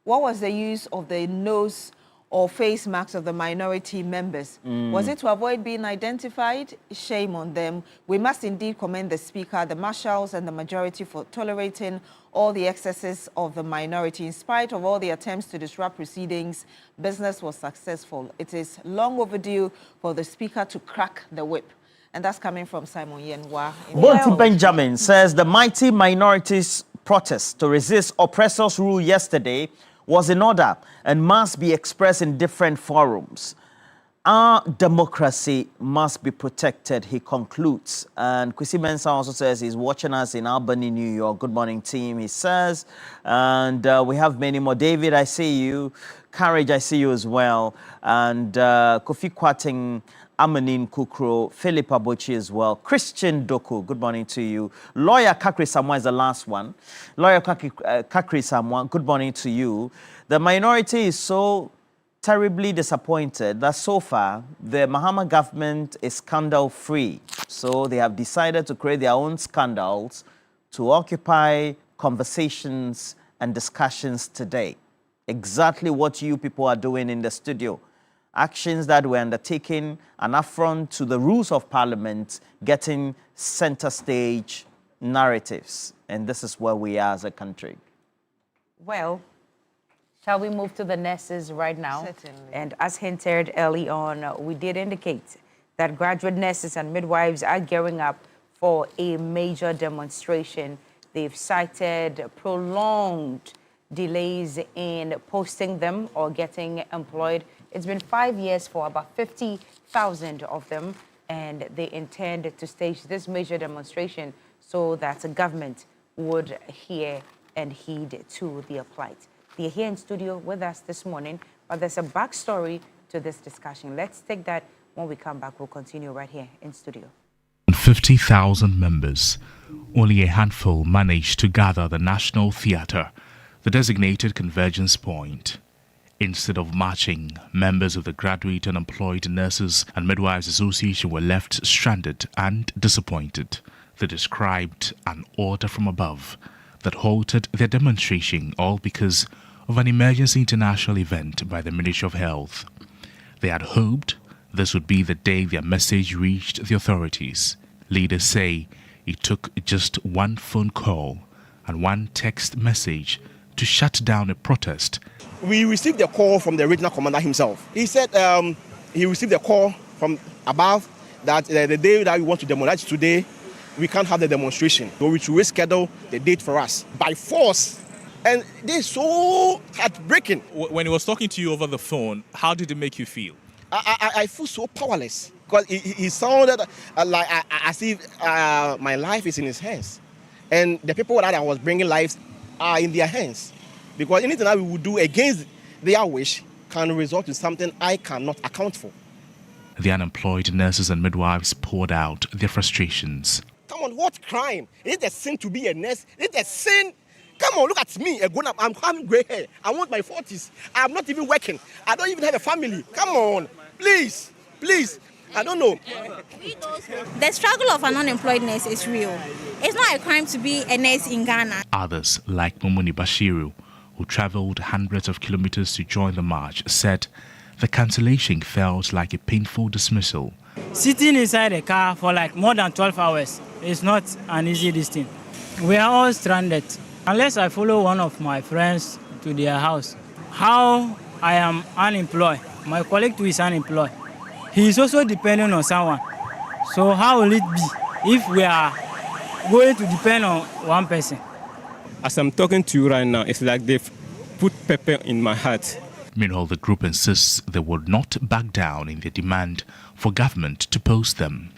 What was the use of the nose or face marks of the minority members? Was it to avoid being identified? Shame on them. We must indeed commend the Speaker, the Marshals, and the majority for tolerating all the excesses of the minority. In spite of all the attempts to disrupt proceedings, business was successful. It is long overdue for the Speaker to crack the whip. And that's coming from Simon Yenwa. Bonti Benjamin says the mighty minorities' protest to resist oppressors' rule yesterday was in order and must be expressed in different forums. Our democracy must be protected, he concludes. And Kwesi Mensah also says he's watching us in Albany, New York. Good morning, team, he says. And we have many more. David, I see you. Courage, I see you as well. And Kofi Kwating, Amanin Kukro, Philip Abuchi as well. Christian Doku, good morning to you. Lawyer Kakri Samwa is the last one. Lawyer Kakri Samwa, good morning to you. The minority is so terribly disappointed that so far the Mahama government is scandal-free. So they have decided to create their own scandals to occupy conversations and discussions today. Exactly what you people are doing in the studio. Actions that were undertaken, an affront to the rules of Parliament, getting center stage narratives. And this is where we are as a country. Well, shall we move to the nurses right now? Certainly. And as hinted early on, we did indicate that graduate nurses and midwives are gearing up for a major demonstration. They've cited prolonged delays in posting them or getting employed. It's been 5 years for about 50,000 of them, and they intend to stage this major demonstration so that the government would hear and heed to their plight. They're here in studio with us this morning, but there's a backstory to this discussion. Let's take that when we come back. We'll continue right here in studio. 50,000 members, only a handful managed to gather the National Theatre, the designated convergence point. Instead of marching, members of the Graduate Unemployed Nurses and Midwives Association were left stranded and disappointed. They described an order from above that halted their demonstration, all because of an emergency international event by the Ministry of Health. They had hoped this would be the day their message reached the authorities. Leaders say it took just one phone call and one text message to shut down a protest. We received a call from the regional commander himself. He said he received a call from above that the day that we want to demonstrate today, we can't have the demonstration. So we should reschedule the date for us by force. And this is so heartbreaking. When he was talking to you over the phone, how did it make you feel? I feel so powerless because he sounded like as if my life is in his hands. And the people that I was bringing lives are in their hands. Because anything that we would do against their wish can result in something I cannot account for. The unemployed nurses and midwives poured out their frustrations. Come on, what crime? Is it a sin to be a nurse? Is it a sin? Come on, look at me, a grown up. I'm having gray hair. I want my 40s. I'm not even working. I don't even have a family. Come on, please, please. I don't know. The struggle of an unemployed nurse is real. It's not a crime to be a nurse in Ghana. Others, like Momoni Bashiru, who traveled hundreds of kilometers to join the march, said the cancellation felt like a painful dismissal. Sitting inside a car for like more than 12 hours is not an easy thing. We are all stranded. Unless I follow one of my friends to their house. How I am unemployed, my colleague too is unemployed. He is also depending on someone. So how will it be if we are going to depend on one person? As I'm talking to you right now, it's like they've put pepper in my heart. Meanwhile, the group insists they will not back down in their demand for government to post them.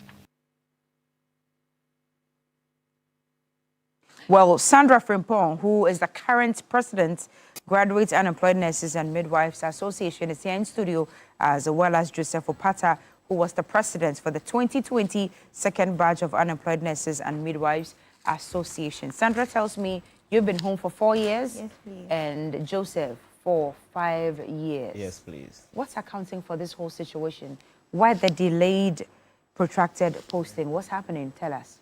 Well, Sandra Frimpong, who is the current president, Graduate Unemployed Nurses and Midwives Association, is here in studio, as well as Joseph Opata, who was the president for the 2020 second batch of Unemployed Nurses and Midwives Association. Sandra tells me you've been home for 4 years. Yes, please. And Joseph for 5 years. Yes, please. What's accounting for this whole situation? Why the delayed, protracted posting? What's happening? Tell us.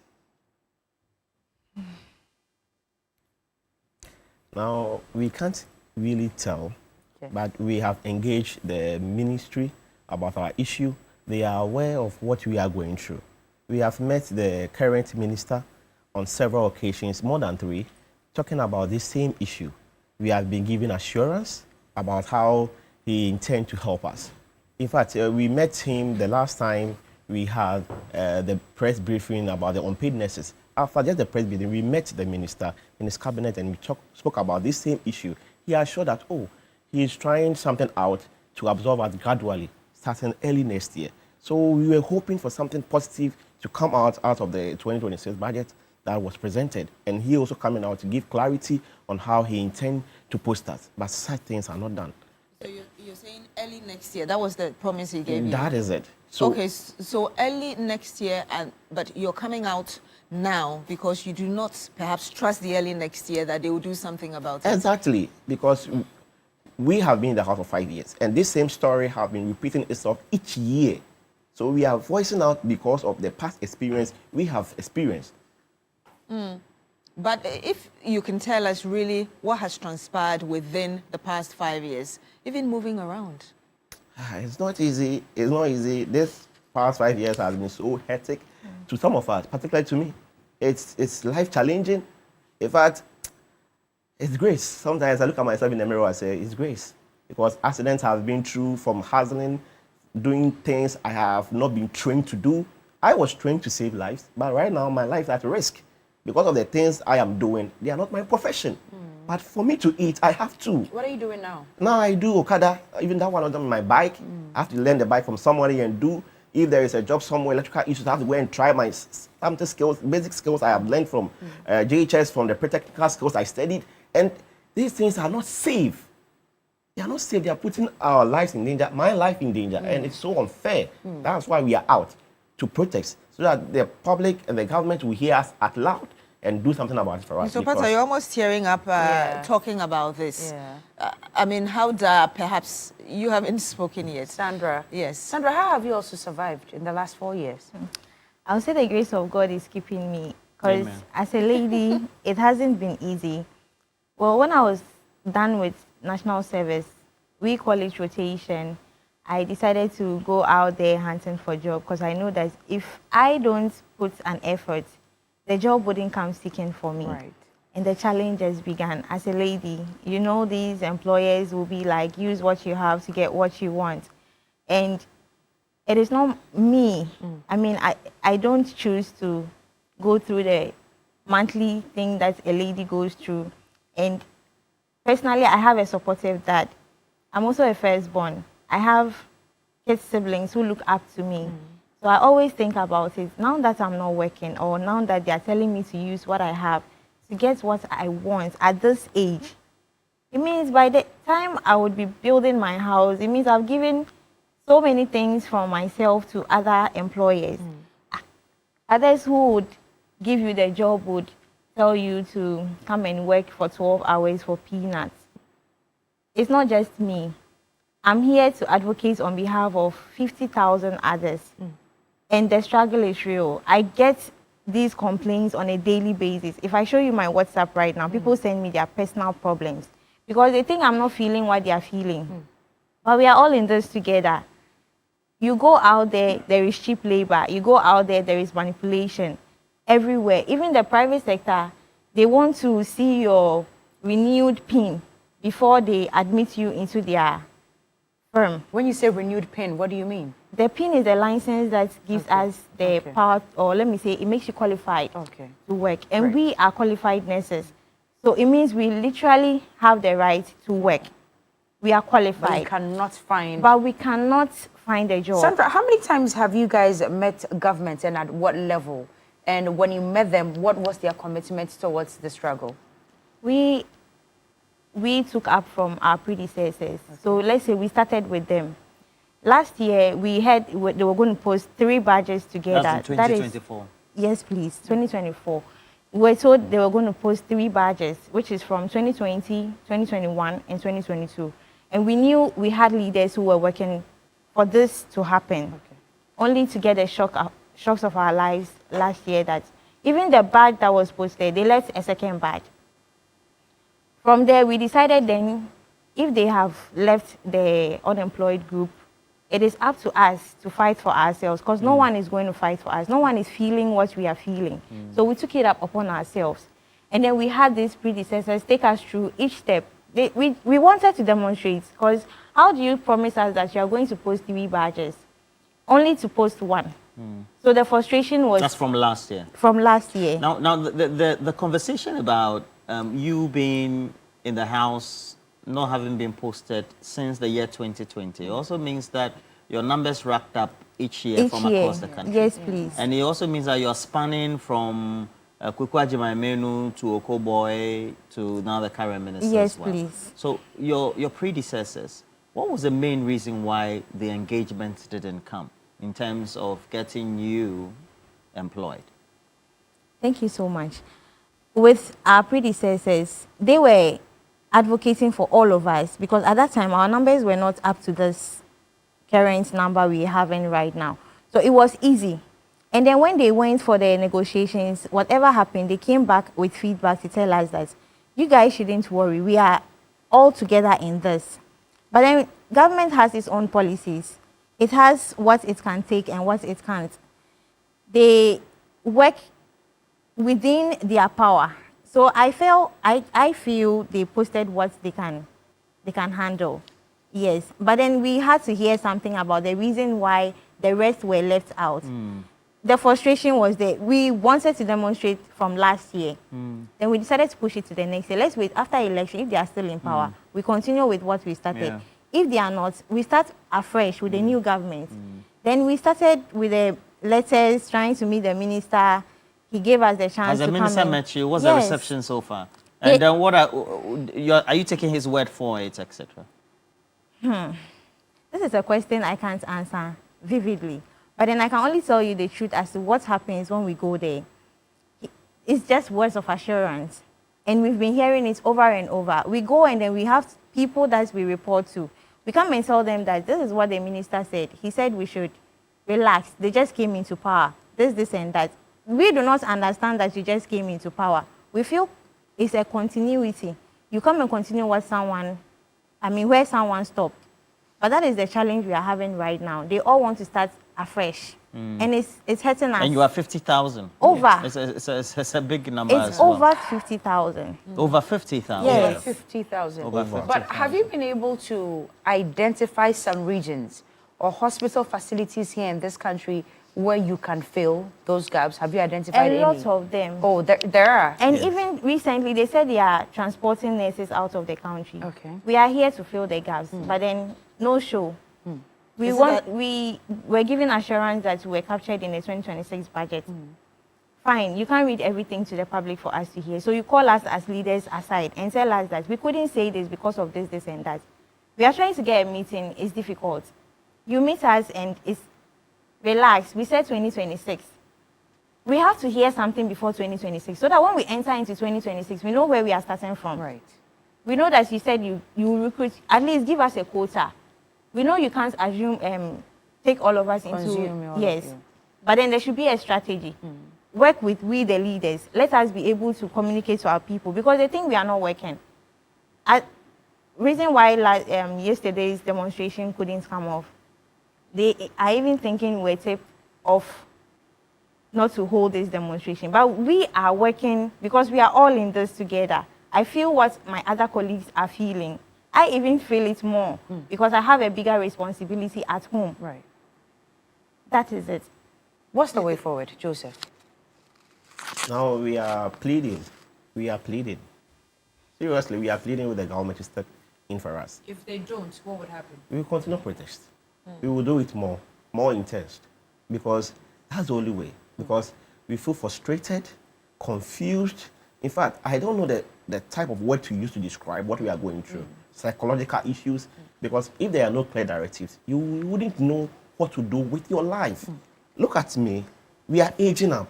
Now, we can't really tell, but we have engaged the ministry about our issue. They are aware of what we are going through. We have met the current minister on several occasions, more than 3, talking about this same issue. We have been given assurance about how he intends to help us. In fact, we met him the last time we had the press briefing about the unpaid nurses. After just the press briefing, we met the minister in his cabinet and we spoke about this same issue. He assured that, he is trying something out to absorb us gradually, starting early next year. So we were hoping for something positive to come out of the 2026 budget that was presented. And he also coming out to give clarity on how he intends to post us. But such things are not done. So you're saying early next year. That was the promise he gave you? That is it. So, okay, so early next year, but you're coming out now because you do not perhaps trust the early next year that they will do something about it. Exactly, because we have been in the house for 5 years, and this same story has been repeating itself each year. So we are voicing out because of the past experience we have experienced. But if you can tell us really what has transpired within the past 5 years, even moving around. It's not easy. It's not easy. This past 5 years has been so hectic to some of us, particularly to me. It's life challenging. In fact, it's grace. Sometimes I look at myself in the mirror and say, it's grace. Because accidents have been through, from hustling, doing things I have not been trained to do. I was trained to save lives, but right now my life is at risk. Because of the things I am doing, they are not my profession. But for me to eat, I have to. What are you doing now? Now I do Okada, even that one of them, my bike. I have to learn the bike from somebody and do. If there is a job somewhere, electrical issues, I have to go and try my something skills, basic skills I have learned from JHS, from the pre-technical skills I studied. And these things are not safe. They are not safe. They are putting our lives in danger, my life in danger. And it's so unfair. That's why we are out to protest, so that the public and the government will hear us out loud and do something about it for us. So, Pata, you're almost tearing up talking about this. I mean, how perhaps you haven't spoken yet. Sandra. Yes. Sandra, how have you also survived in the last 4 years? I'll say the grace of God is keeping me. Because as a lady, it hasn't been easy. Well, when I was done with national service, college rotation, I decided to go out there hunting for a job, because I know that if I don't put an effort, the job wouldn't come seeking for me. Right. And the challenges began. As a lady, you know, these employers will be like, use what you have to get what you want. And it is not me. I mean, I don't choose to go through the monthly thing that a lady goes through. And personally, I have a supportive dad. I'm also a firstborn. I have kids, siblings who look up to me. So I always think about it. Now that I'm not working, or now that they are telling me to use what I have to get what I want at this age, it means by the time I would be building my house, it means I've given so many things from myself to other employers. Others who would give you the job would tell you to come and work for 12 hours for peanuts. It's not just me. I'm here to advocate on behalf of 50,000 others. And the struggle is real. I get these complaints on a daily basis. If I show you my WhatsApp right now, people send me their personal problems because they think I'm not feeling what they are feeling. But we are all in this together. You go out there, there is cheap labor. You go out there, there is manipulation everywhere. Even the private sector, they want to see your renewed PIN before they admit you into their firm. When you say renewed PIN, what do you mean? The PIN is a license that gives us the power, or let me say, it makes you qualified to work. And we are qualified nurses. So it means we literally have the right to work. We are qualified. But we cannot find... But we cannot find a job. Sandra, how many times have you guys met government and at what level? And when you met them, what was their commitment towards the struggle? We took up from our predecessors. So let's say we started with them. Last year, we heard they were going to post 3 badges together. That's in 2024. Yes, please, 2024. We were told they were going to post 3 badges, which is from 2020, 2021, and 2022. And we knew we had leaders who were working for this to happen, only to get the shocks of our lives last year that even the badge that was posted, they left a second badge. From there, we decided then, if they have left the unemployed group, it is up to us to fight for ourselves, because no one is going to fight for us. No one is feeling what we are feeling. So we took it up upon ourselves. And then we had these predecessors take us through each step. We wanted to demonstrate, because how do you promise us that you are going to post 3 badges, only to post 1? So the frustration was... That's from last year? From last year. Now the conversation about you being in the house, not having been posted since the year 2020, also means that your numbers racked up each year from across the country. Yes, please. And it also means that you're spanning from Kwekwa Jimaimenu to Okoboy to now the current minister yes, as well. Please. So your predecessors, what was the main reason why the engagement didn't come in terms of getting you employed? Thank you so much. With our predecessors, they were advocating for all of us, because at that time our numbers were not up to this current number we're having right now. So it was easy. And then when they went for the negotiations, whatever happened, they came back with feedback to tell us that you guys shouldn't worry, we are all together in this. But then government has its own policies. It has what it can take and what it can't. They work within their power. So I feel they posted what they can handle. Yes. But then we had to hear something about the reason why the rest were left out. The frustration was that we wanted to demonstrate from last year. Then we decided to push it to the next year. Let's wait after election. If they are still in power, we continue with what we started. Yeah. If they are not, we start afresh with the new government. Then we started with the letters trying to meet the minister. He gave us the chance to come in. Has the minister met you? What's the reception so far? And then what are you taking his word for it, etc.? This is a question I can't answer vividly. But then I can only tell you the truth as to what happens when we go there. It's just words of assurance. And we've been hearing it over and over. We go and then we have people that we report to. We come and tell them that this is what the minister said. He said we should relax. They just came into power. This and that. We do not understand that you just came into power. We feel it's a continuity. You come and continue where someone stopped. But that is the challenge we are having right now. They all want to start afresh. And it's hurting us. And you are 50,000. Over. It's a big number as well. It's over 50,000. Over 50,000? Yes. Over 50,000. Over 50,000. But have you been able to identify some regions or hospital facilities here in this country where you can fill those gaps? Have you identified any? A lot of them. Oh, there are. And even recently, they said they are transporting nurses out of the country. Okay. We are here to fill the gaps, but then no show. We were given assurance that we were captured in the 2026 budget. Fine, you can't read everything to the public for us to hear. So you call us as leaders aside and tell us that we couldn't say this because of this, and that. We are trying to get a meeting. It's difficult. You meet us and it's relax. We said 2026. We have to hear something before 2026 so that when we enter into 2026, we know where we are starting from. Right. We know that you said you recruit, at least give us a quota. We know you can't assume, take all of us into, yes. But then there should be a strategy. Work with we, the leaders. Let us be able to communicate to our people because they think we are not working. Reason why yesterday's demonstration couldn't come off, they are even thinking we're tipped off not to hold this demonstration. But we are working because we are all in this together. I feel what my other colleagues are feeling. I even feel it more because I have a bigger responsibility at home. Right. That is it. What's the way forward, Joseph? Now we are pleading. We are pleading. Seriously, we are pleading with the government to step in for us. If they don't, what would happen? We will continue to protest. We will do it more intense, because that's the only way. Because we feel frustrated, confused. In fact, I don't know the type of word to use to describe what we are going through. Psychological issues, because if there are no clear directives, you wouldn't know what to do with your life. Look at me. We are aging up.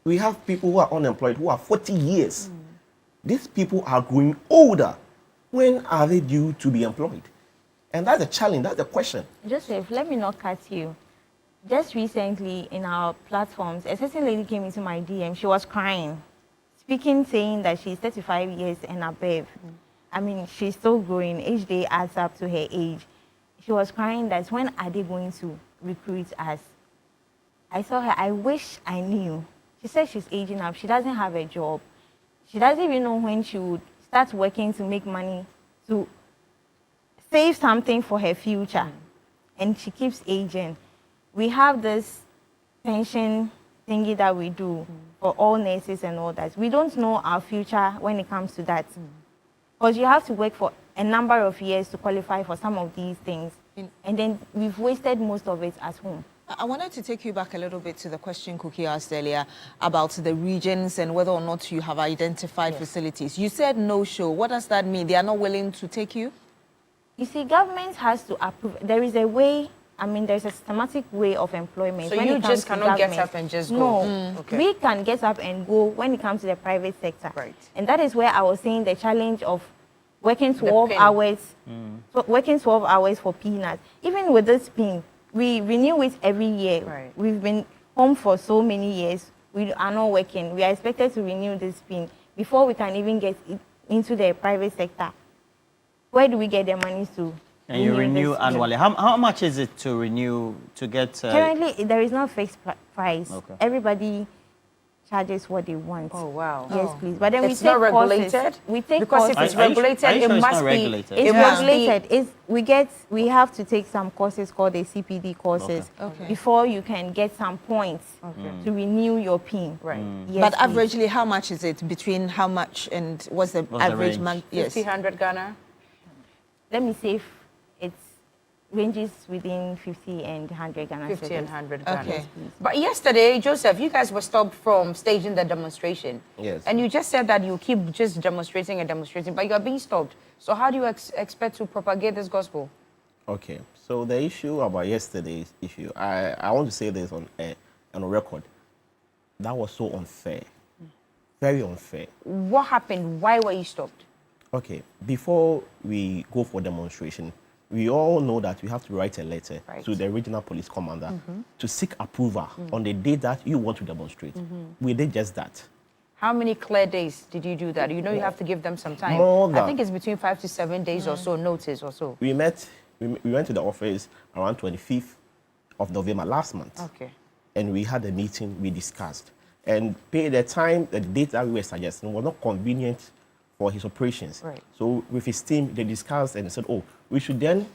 We have people who are unemployed who are 40 years. These people are growing older. When are they due to be employed? And that's a challenge, that's the question. Joseph, let me not cut you. Just recently in our platforms, a certain lady came into my DM. She was crying, speaking, saying that she's 35 years and above. I mean, she's still growing. Each day adds up to her age. She was crying that when are they going to recruit us? I saw her, I wish I knew. She said she's aging up. She doesn't have a job. She doesn't even know when she would start working to make money, to save something for her future. And she keeps aging. We have this pension thingy that we do for all nurses and all that. We don't know our future when it comes to that. Because you have to work for a number of years to qualify for some of these things. And then we've wasted most of it at home. I wanted to take you back a little bit to the question Cookie asked earlier about the regions and whether or not you have identified facilities. You said no show. What does that mean? They are not willing to take you? You see, government has to approve. There is a way, I mean, there's a systematic way of employment. So when you it comes just to cannot get government. up and just go? No, Okay. we can get up and go when it comes to the private sector. Right. And that is where I was saying the challenge of working The 12 pin. hours, working 12 hours for peanuts. Even with this pin, we renew it every year. Right. We've been home for so many years. We are not working. We are expected to renew this pin before we can even get into the private sector. Where do we get the money to? And you renew this pin? annually. How much is it to renew, to get... Currently, there is no fixed price. Okay. Everybody charges what they want. Oh, wow. Yes, Oh. please. But then It's we take not regulated? courses. We take Because courses. if it's regulated, are you it sure it's must not be... regulated? It's It must be- regulated. We have to take some courses called the CPD courses Okay. before you can get some points to renew your PIN. Right. Yes, But please. averagely, how much is it? Between how much and what's the What's the average range? month? Yes. 1,500 Ghana? Let me see if it ranges within 50 and 100 Ghana 50 and cedis. 100 Ghana. Okay. But yesterday, Joseph, you guys were stopped from staging the demonstration. Yes. And you just said that you keep just demonstrating and demonstrating, but you are being stopped. So how do you expect to propagate this gospel? Okay, so the issue about yesterday's issue, I want to say this on a record. That was so unfair. Very unfair. What happened? Why were you stopped? Okay, before we go for demonstration, we all know that we have to write a letter to the regional police commander to seek approval on the day that you want to demonstrate. We did just that. How many clear days did you do that? You know you have to give them some time. More than- I think it's between 5 to 7 days or so, notice or so. We went to the office around 25th of November last month. Okay. And we had a meeting, we discussed. And the date that we were suggesting was not convenient for his operations. Right. So with his team, they discussed and said, oh, we should then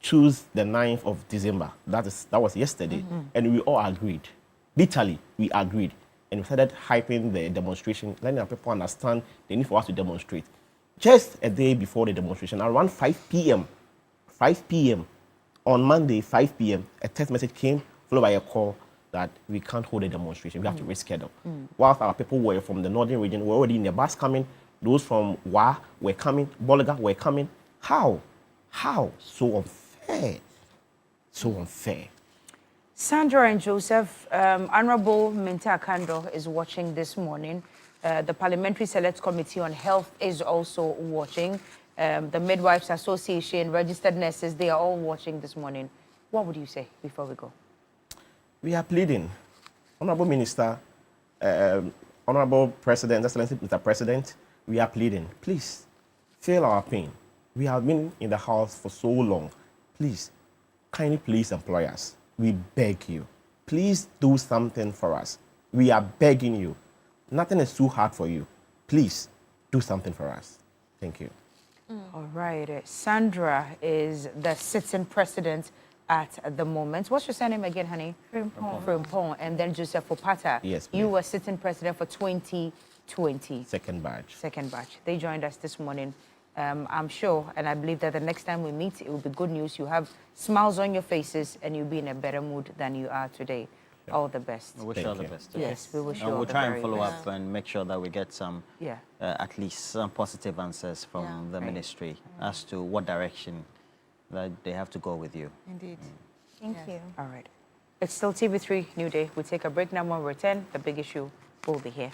choose the 9th of December. That was yesterday. And we all agreed. Literally, we agreed. And we started hyping the demonstration, letting our people understand the need for us to demonstrate. Just a day before the demonstration, around 5 p.m., on Monday, 5 p.m., a text message came, followed by a call that we can't hold a demonstration. We have to reschedule. Whilst our people were from the northern region, were already in the bus coming. Those from Wa were coming, Bolaga were coming. How? So unfair. So unfair. Sandra and Joseph, Honorable Minta Akando is watching this morning. The Parliamentary Select Committee on Health is also watching. The Midwives Association, registered nurses, they are all watching this morning. What would you say before we go? We are pleading. Honorable Minister, Honorable President, Excellency Mr. President, we are pleading. Please, feel our pain. We have been in the house for so long. Please, kindly please employ us. We beg you. Please do something for us. We are begging you. Nothing is too hard for you. Please, do something for us. Thank you. All right. Sandra is the sitting president at the moment. What's your surname again, honey? Frimpong. And then Joseph Opata. Yes, You please. were sitting president for 2020. Second batch. Second batch. They joined us this morning. I'm sure, and I believe that the next time we meet, it will be good news. You have smiles on your faces, and you'll be in a better mood than you are today. All the best. We wish you all the best. Yes, we wish you And all we'll the try and very follow best. up and make sure that we get some, at least some positive answers from the ministry as to what direction that they have to go with you. Indeed. Thank you. All right. It's still TV3 New Day. We take a break now. When we return, the big issue will be here.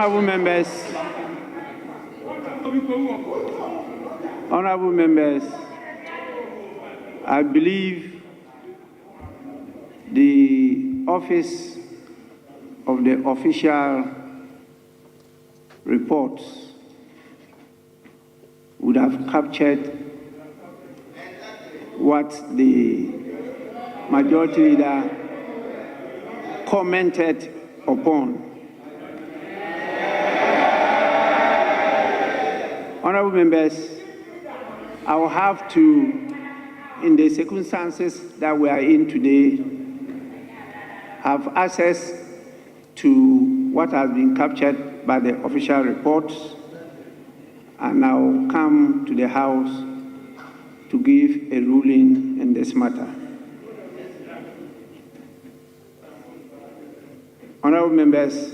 Honorable members, I believe the office of the official reports would have captured what the majority leader commented upon. Honorable members, I will have to, in the circumstances that we are in today, have access to what has been captured by the official reports, and I will come to the House to give a ruling in this matter. Honorable members,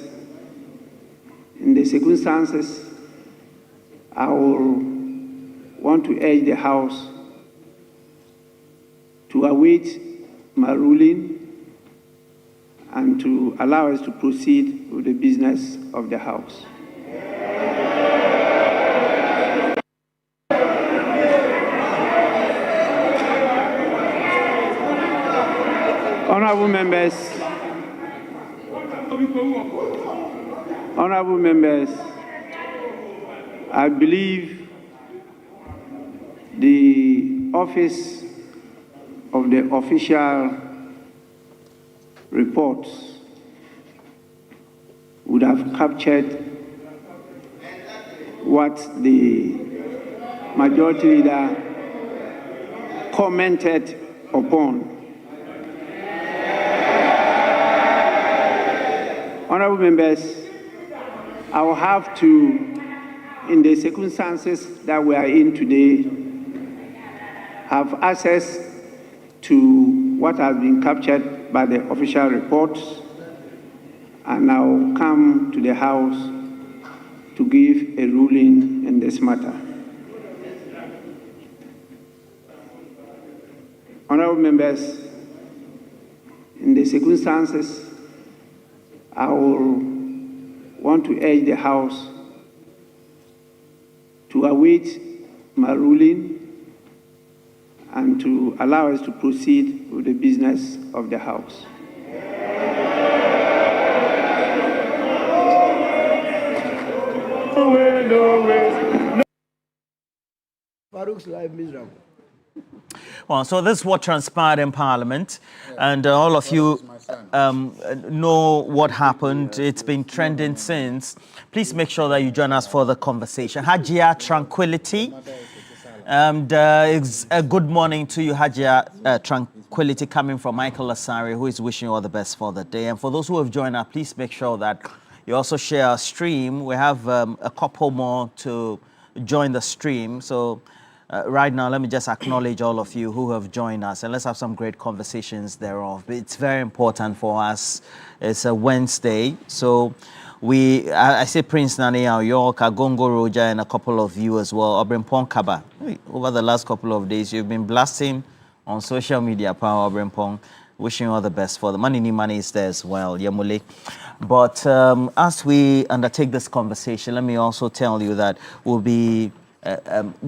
in the circumstances, I will want to urge the House to await my ruling and to allow us to proceed with the business of the House. Honorable members, I believe the office of the official reports would have captured what the majority leader commented upon. Honorable members, I will have to, in the circumstances that we are in today, have access to what has been captured by the official reports, and I will come to the House to give a ruling in this matter. Honorable members, in the circumstances, I will want to urge the House to await my ruling and to allow us to proceed with the business of the House. Farouk's life miserable. Well, so this is what transpired in Parliament, and all of you know what happened. It's been trending since. Please make sure that you join us for the conversation. Hajia Tranquility, and it's a good morning to you, Hajia Tranquility, coming from Michael Asari, who is wishing you all the best for the day. And for those who have joined us, please make sure that you also share our stream. We have a couple more to join the stream, so right now, let me just acknowledge all of you who have joined us, and let's have some great conversations thereof. It's very important for us. It's a Wednesday, so I say Prince Nani, York, Agongo Roja, and a couple of you as well. Obrimpong Kaba. Over the last couple of days, you've been blasting on social media, Power Obrimpong. Wishing you all the best for the money is there as well, Yamule. But as we undertake this conversation, let me also tell you that we'll be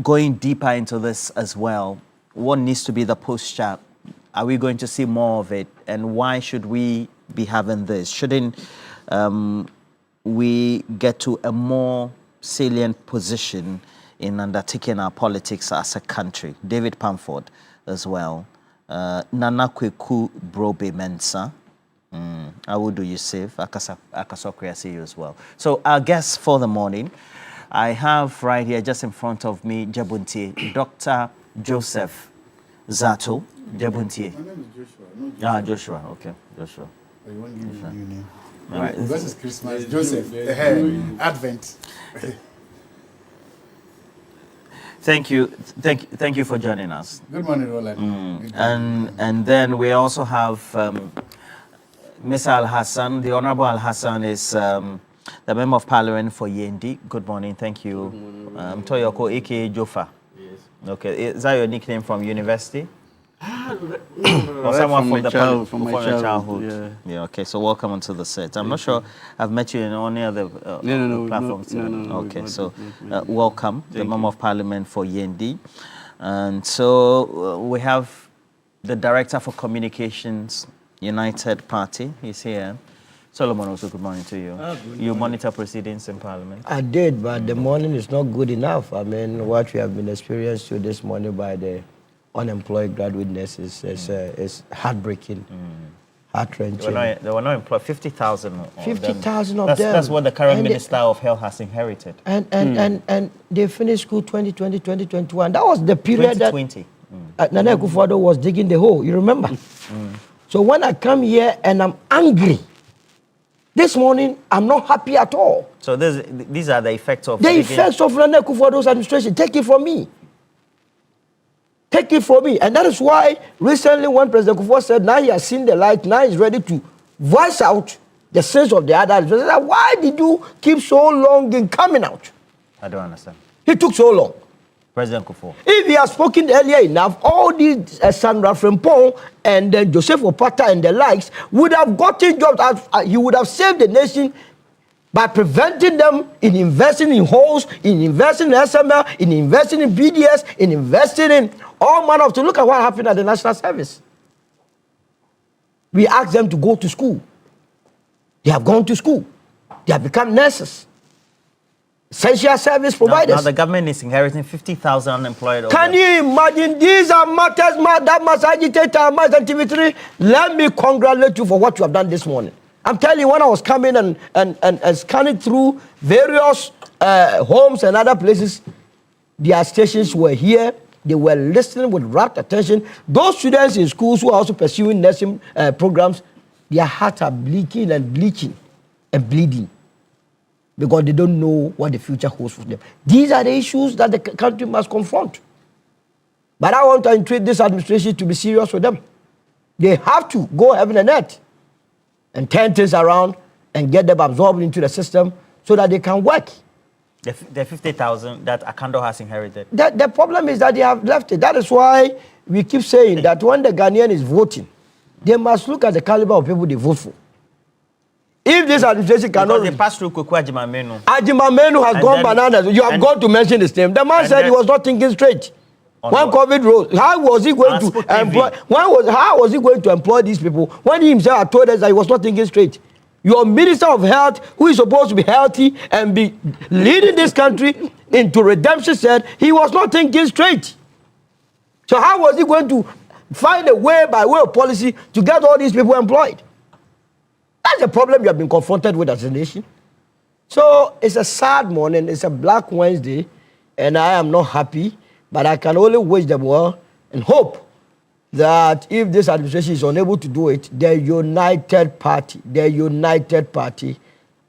going deeper into this as well. What needs to be the posture? Are we going to see more of it? And why should we be having this? Shouldn't we get to a more salient position in undertaking our politics as a country? David Pamford as well. Nana Kweku Brobe Mensa. How would do you save? Akasokri, I see you as well. So our guests for the morning, I have right here, just in front of me, Jabuntie, Dr. Joseph Zato. Jabuntie. My name is Joshua. Joshua. Okay, Joshua. I won't give you a new name. All right. Because it's Christmas. Joseph. Advent. Thank you for joining us. Good morning, Roland. And then we also have Mr. Al Hassan. The Honorable Al Hassan is the Member of Parliament for Yendi. Good morning, thank you. Toyoko, aka Jofa. Yes. Okay, is that your nickname from university? Or someone from from my childhood. Yeah. Okay. So welcome onto the set. I'm not sure I've met you in any other platforms. No. Okay. So welcome, the Member of Parliament for Yendi, and so we have the Director for Communications, United Party. He's here. Solomon, also good morning to you. You monitor proceedings in Parliament? I did, but the morning is not good enough. I mean, what we have been experienced to this morning by the unemployed graduate nurses is heartbreaking, heart-wrenching. They were not employed, 50,000 of 50,000 of them. them. That's what the current Minister of Health has inherited. And they finished school 2020, 2021. That was the period 2020. that Nana Akufo-Addo was digging the hole, you remember? So when I come here and I'm angry, this morning, I'm not happy at all. So these are the effects of... The effects of Nana Akufo-Addo's administration. Take it from me. Take it from me. And that is why recently when President Akufo said now he has seen the light, now he's ready to voice out the sins of the other administration. Why did you keep so long in coming out? I don't understand. He took so long. President Akufo. If he had spoken earlier enough, all these Sandra Frimpong and then Joseph Opata and the likes would have gotten jobs. He would have saved the nation by preventing them in investing in homes, in investing in SML, in investing in BDS, in investing in all manner of... To look at what happened at the National Service. We asked them to go to school. They have gone to school. They have become nurses. Essential service providers. Now the government is inheriting 50,000 unemployed. Can you imagine? These are matters that must agitate our minds on TV3. Let me congratulate you for what you have done this morning. I'm telling you, when I was coming and scanning through various homes and other places, their stations were here. They were listening with rapt attention. Those students in schools who are also pursuing nursing programs, their hearts are bleaking and bleaching and bleeding because they don't know what the future holds for them. These are the issues that the country must confront. But I want to entreat this administration to be serious with them. They have to go heaven and earth and turn things around and get them absorbed into the system so that they can work. The 50,000 that Akando has inherited. The problem is that they have left it. That is why we keep saying that when the Ghanaian is voting, they must look at the caliber of people they vote for. If this administration cannot... Because they passed through Kwaku Agyeman-Menu. Agyeman-Menu has gone bananas. You have gone to mention his name. The man said he was not thinking straight. When COVID rose, how was he going to employ? How was he going to employ these people when he himself had told us that he was not thinking straight? Your Minister of Health, who is supposed to be healthy and be leading this country into redemption, said he was not thinking straight. So how was he going to find a way by way of policy to get all these people employed? That's the problem you have been confronted with as a nation. So it's a sad morning. It's a Black Wednesday, and I am not happy. But I can only wish them well and hope that if this administration is unable to do it, the United Party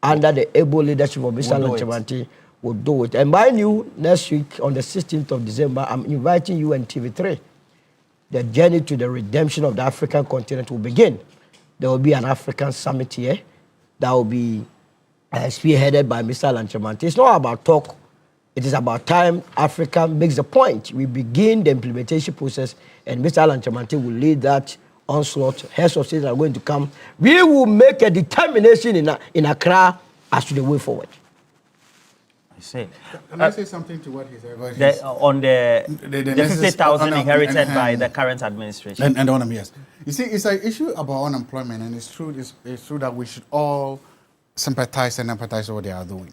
under the able leadership of Mr. Lanchemanti will do it. And mind you, next week on the 16th of December, I'm inviting you and TV3. The journey to the redemption of the African continent will begin. There will be an African summit here that will be spearheaded by Mr. Lanchemanti. It's not about talk. It is about time Africa makes the point. We begin the implementation process, and Mr. Lanchemanti will lead that onslaught. Heads of states are going to come. We will make a determination in Accra as to the way forward. I see. Can I say something to what he said? On the 50,000 inherited by the current administration. And yes. You see, it's an issue about unemployment, and it's true that we should all sympathize and empathize with what they are doing.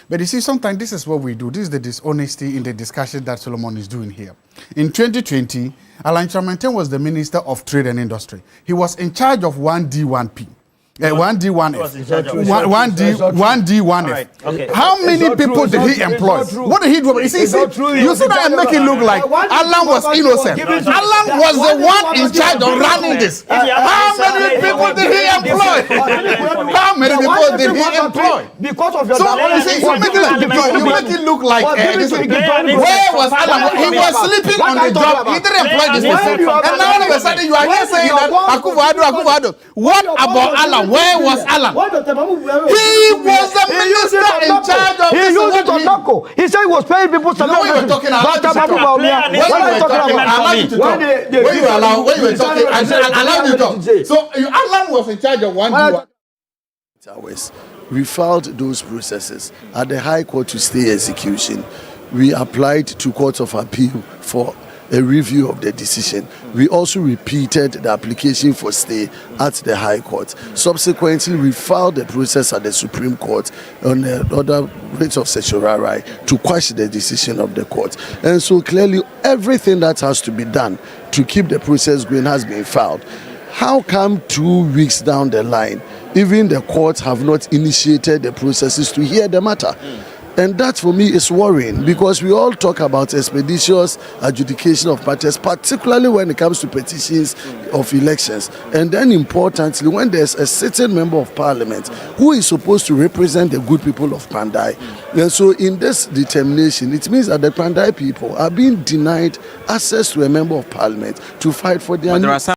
But you see, sometimes this is what we do. This is the dishonesty in the discussion that Solomon is doing here. In 2020, Alan Chamanten was the Minister of Trade and Industry. He was in charge of 1D1P. 1D1F. 1D1F. Okay. How many people did he employ? What did he do? You see that I make it look like Alan was innocent. Alan was the one in charge of running this. How many people did he employ? How many people did he employ? Because of your you make it look like where was Alan? He was sleeping on the job. He didn't employ this person. And now all of a sudden you are here saying that Akufo-Addo. What about Alan? Alan? Where was Alan? He was the minister in charge of this. He used it on Nako. He said he was paying people some money. When you were talking about so Alan was in charge of 1 hours. We filed those processes at the High Court to stay execution. We applied to Court of Appeal for a review of the decision. We also repeated the application for stay at the High Court. Subsequently, we filed the process at the Supreme Court on the other writ of certiorari to quash the decision of the court. And so clearly, everything that has to be done to keep the process going has been filed. How come 2 weeks down the line, even the courts have not initiated the processes to hear the matter? And that for me is worrying, because we all talk about expeditious adjudication of matters, particularly when it comes to petitions of elections. And then importantly, when there's a sitting member of parliament who is supposed to represent the good people of Pandai. And so in this determination, it means that the Pandai people are being denied access to a member of parliament to fight for their needs.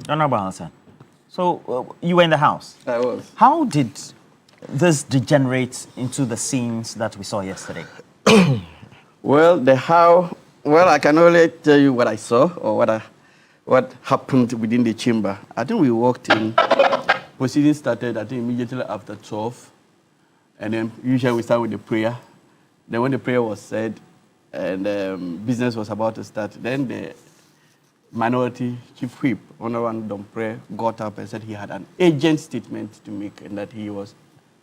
Honorable Hassan, so you were in the House. I was. How did this degenerates into the scenes that we saw yesterday? Well, I can only tell you what I saw or what happened within the chamber. I think we walked in, proceedings started, I think, immediately after 12. And then usually we start with the prayer. Then when the prayer was said and business was about to start, then the Minority Chief Whip, Honorable Dompre, got up and said he had an urgent statement to make and that he was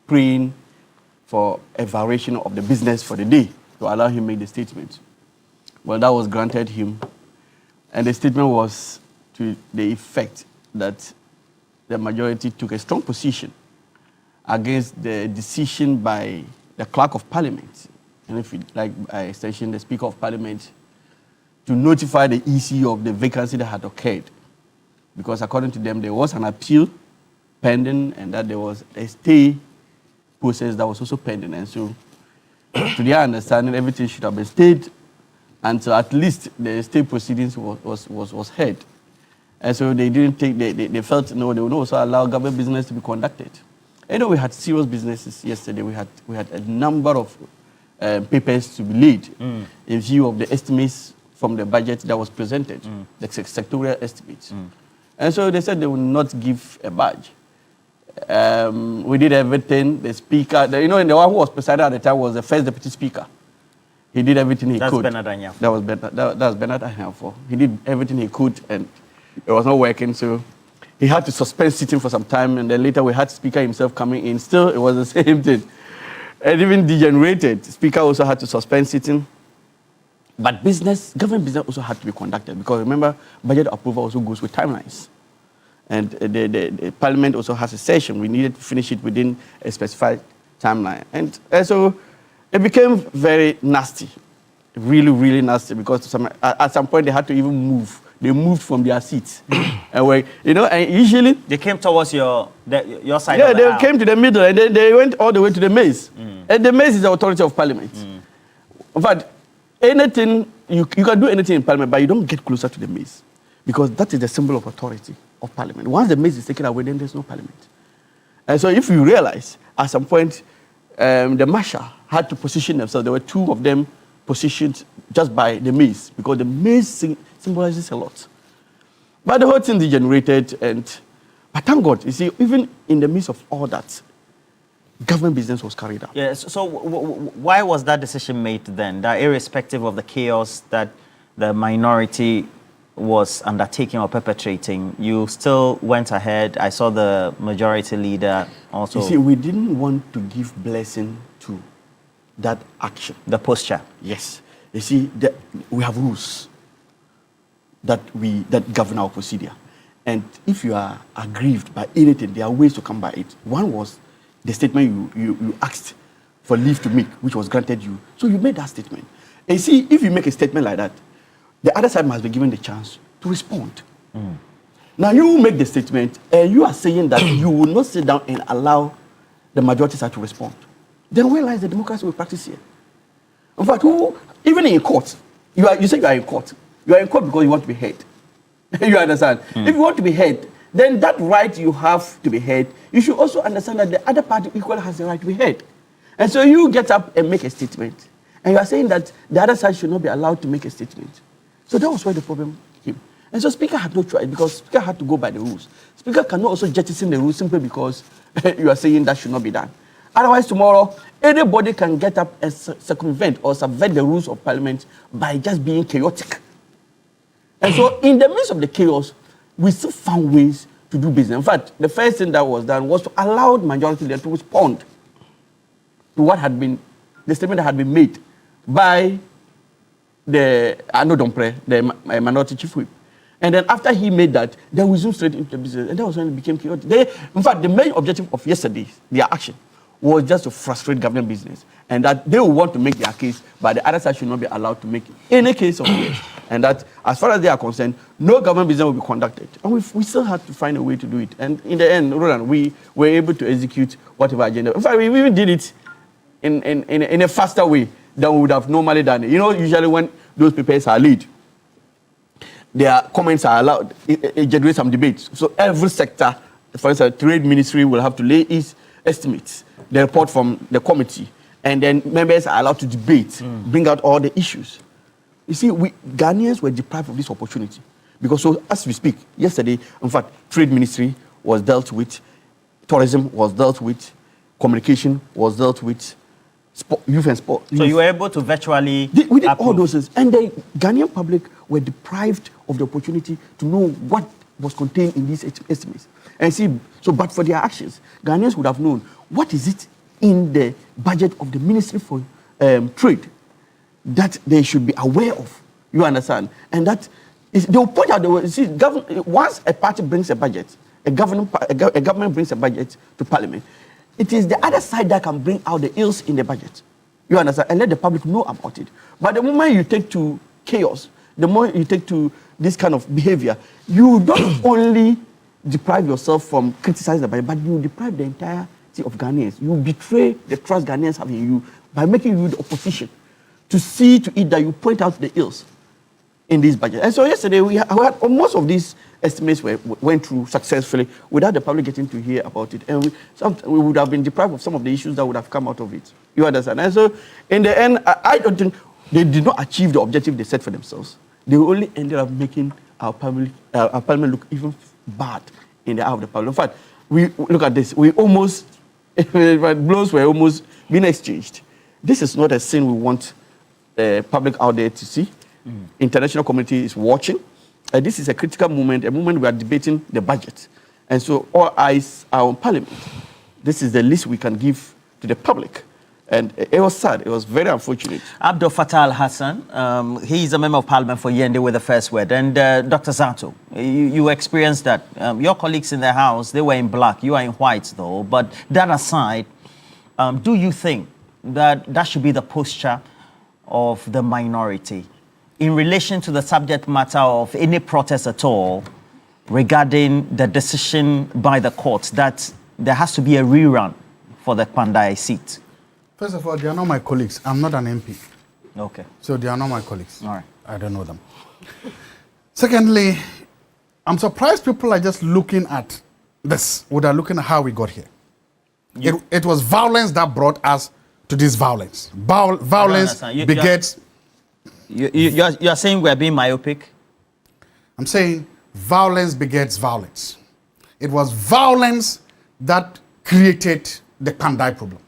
praying for a variation of the business for the day to allow him to make the statement. Well, that was granted him. And the statement was to the effect that the majority took a strong position against the decision by the Clerk of Parliament, and if you like, by extension, the Speaker of Parliament, to notify the EC of the vacancy that had occurred. Because according to them, there was an appeal pending and that there was a stay process that was also pending. And so, to their understanding, everything should have been stayed until at least the stay proceedings was heard. And so they didn't take, they felt, no, they would also allow government business to be conducted. You know, we had serious businesses yesterday. We had a number of papers to be laid in view of the estimates from the budget that was presented, the sectorial estimates. And so they said they would not give a badge. We did everything. The speaker, the one who was presiding at the time was the first deputy speaker. He did everything he could. That was Bernard Anyafo. He did everything he could, and it was not working. So he had to suspend sitting for some time, and then later we had speaker himself coming in. Still, it was the same thing. And even degenerated. Speaker also had to suspend sitting. But government business also had to be conducted, because remember, budget approval also goes with timelines. And the Parliament also has a session. We needed to finish it within a specified timeline. And so it became very nasty, really, really nasty, because at some point they had to even move. They moved from their seats. And and usually... They came towards your side of the aisle. They came to the middle, and then they went all the way to the maze. And the maze is the authority of Parliament. In fact, anything, you can do anything in Parliament, but you don't get closer to the maze, because that is the symbol of authority of Parliament. Once the maze is taken away, then there's no Parliament. And so if you realize, at some point, the marshal had to position themselves. There were two of them positioned just by the maze, because the maze symbolizes a lot. But the whole thing degenerated, but thank God, you see, even in the midst of all that, government business was carried out. Yes. So why was that decision made then? That irrespective of the chaos that the minority was undertaking or perpetrating, you still went ahead. I saw the majority leader also. You see, we didn't want to give blessing to that action. The posture. Yes. You see, we have rules that govern our procedure. And if you are aggrieved by anything, there are ways to come by it. One was the statement you asked for leave to make, which was granted you. So you made that statement. And you see, if you make a statement like that, the other side must be given the chance to respond. Now you make the statement, and you are saying that you will not sit down and allow the majority side to respond. Then where lies the democracy we practice here? In fact, even in court, you say you are in court. You are in court because you want to be heard. You understand? If you want to be heard, then that right you have to be heard, you should also understand that the other party equally has the right to be heard. And so you get up and make a statement. And you are saying that the other side should not be allowed to make a statement. So that was where the problem came. And so Speaker had no choice because Speaker had to go by the rules. Speaker cannot also jettison the rules simply because you are saying that should not be done. Otherwise, tomorrow, anybody can get up and circumvent or subvert the rules of Parliament by just being chaotic. And so in the midst of the chaos, we still found ways to do business. In fact, the first thing that was done was to allow the majority leader to respond to what had been, the statement that had been made by the minority chief whip. And then after he made that, they resumed straight into the business. And that was when it became chaotic. In fact, the main objective of yesterday, their action, was just to frustrate government business. And that they will want to make their case, but the other side should not be allowed to make any case of theirs. And that, as far as they are concerned, no government business will be conducted. And we still had to find a way to do it. And in the end, Roland, we were able to execute whatever agenda. In fact, we even did it in a faster way than we would have normally done it. You know, usually when those papers are laid, their comments are allowed. It generates some debates. So every sector, for instance, Trade Ministry will have to lay its estimates, the report from the committee, and then members are allowed to debate, bring out all the issues. You see, Ghanaians were deprived of this opportunity. Because so as we speak, yesterday, in fact, Trade Ministry was dealt with, tourism was dealt with, communication was dealt with, youth and sport. So you were able to virtually... We did all those things. And the Ghanaian public were deprived of the opportunity to know what was contained in these estimates. And see, so but for their actions, Ghanaians would have known what is it in the budget of the Ministry for Trade that they should be aware of. You understand? And that is, they will point out, once a party brings a budget, a government brings a budget to Parliament, it is the other side that can bring out the ills in the budget. You understand? And let the public know about it. But the moment you take to chaos, the more you take to this kind of behavior, you don't only deprive yourself from criticizing the budget, but you deprive the entirety of Ghanaians. You betray the trust Ghanaians have in you by making you the opposition to see to it that you point out the ills in this budget. And so yesterday, we had most of these estimates went through successfully without the public getting to hear about it. And we would have been deprived of some of the issues that would have come out of it. You understand? And so in the end, I don't think they did not achieve the objective they set for themselves. They only ended up making our parliament look even bad in the eye of the public. In fact, we look at this. We almost, blows were almost being exchanged. This is not a scene we want the public out there to see. International community is watching. This is a critical moment, a moment we are debating the budget. And so all eyes are on Parliament. This is the least we can give to the public. And it was sad. It was very unfortunate. Abdul Fattah Al-Hassan, he is a member of Parliament for Yende with the first word. And Dr. Zato, you experienced that. Your colleagues in the House, they were in black. You are in white, though. But that aside, do you think that that should be the posture of the minority in relation to the subject matter of any protest at all regarding the decision by the court that there has to be a rerun for the Pandai seat? First of all, they are not my colleagues. I'm not an MP. Okay. So they are not my colleagues. All right. I don't know them. Secondly, I'm surprised people are just looking at this without looking at how we got here. It was violence that brought us to this violence. Violence begets... You are saying we're being myopic? I'm saying violence begets violence. It was violence that created the Pandai problem.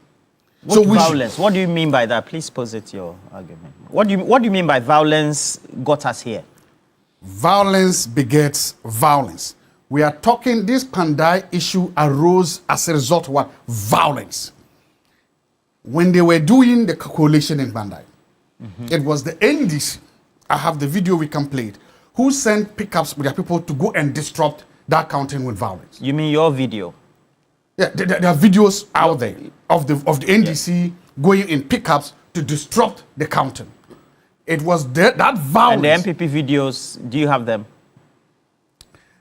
What violence? What do you mean by that? Please posit your argument. What do you mean by violence got us here? Violence begets violence. We are talking, this Pandai issue arose as a result of what? Violence. When they were doing the coalition in Pandai, it was the NDC, I have the video we can play it, who sent pickups with their people to go and disrupt that counting with violence. You mean your video? Yeah, there are videos out there of the NDC going in pickups to disrupt the counting. It was that violence. And the MPP videos, do you have them?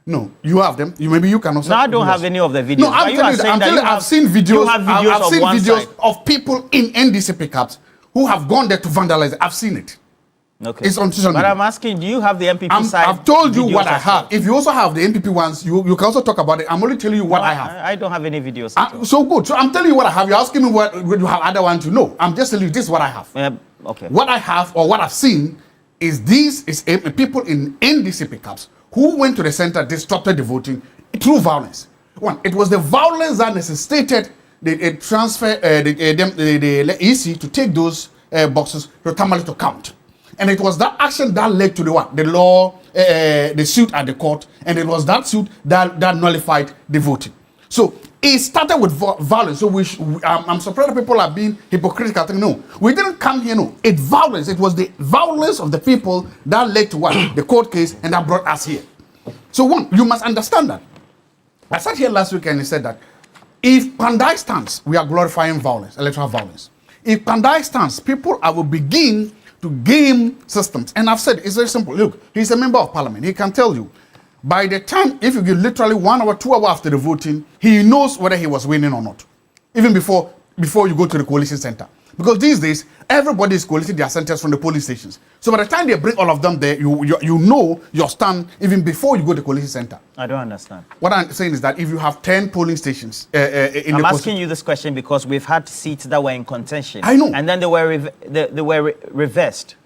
No, you have them. Maybe you can also. No, I don't have any of the videos. No, I'm telling you, I've seen videos. I've seen videos of people in NDC pickups who have gone there to vandalize it. I've seen it. Okay. It's on social media. But I'm asking, do you have the MPP side? I've told you what I videos have. If you also have the MPP ones, you can also talk about it. I'm only telling you what I have. I don't have any videos. at all. So good. So I'm telling you what I have. You're asking me what you have other one to know. I'm just telling you this is what I have. Okay. What I have or what I've seen is people in NDC pickups who went to the center, disrupted the voting through violence. One, it was the violence that necessitated the EC to take those boxes to Tamale to count. And it was that action that led to the law, the suit at the court, and it was that suit that nullified the voting. So it started with violence. So I'm surprised that people are being hypocritical. No, we didn't come here. No, it's violence. It was the violence of the people that led to the court case, and that brought us here. So one, you must understand that. I sat here last week and he said that if Pandai stands, we are glorifying violence, electoral violence. If Pandai stands, people will begin to game systems. And I've said it's very simple. Look, he's a member of parliament. He can tell you, by the time, if you give literally 1 hour, 2 hours after the voting, he knows whether he was winning or not. Even before you go to the coalition center. Because these days, everybody is collating their centers from the polling stations. So by the time they bring all of them there, you know your stand even before you go to the coalition center. I don't understand. What I'm saying is that if you have 10 polling stations I'm asking you this question because we've had seats that were in contention. I know. And then they were reversed.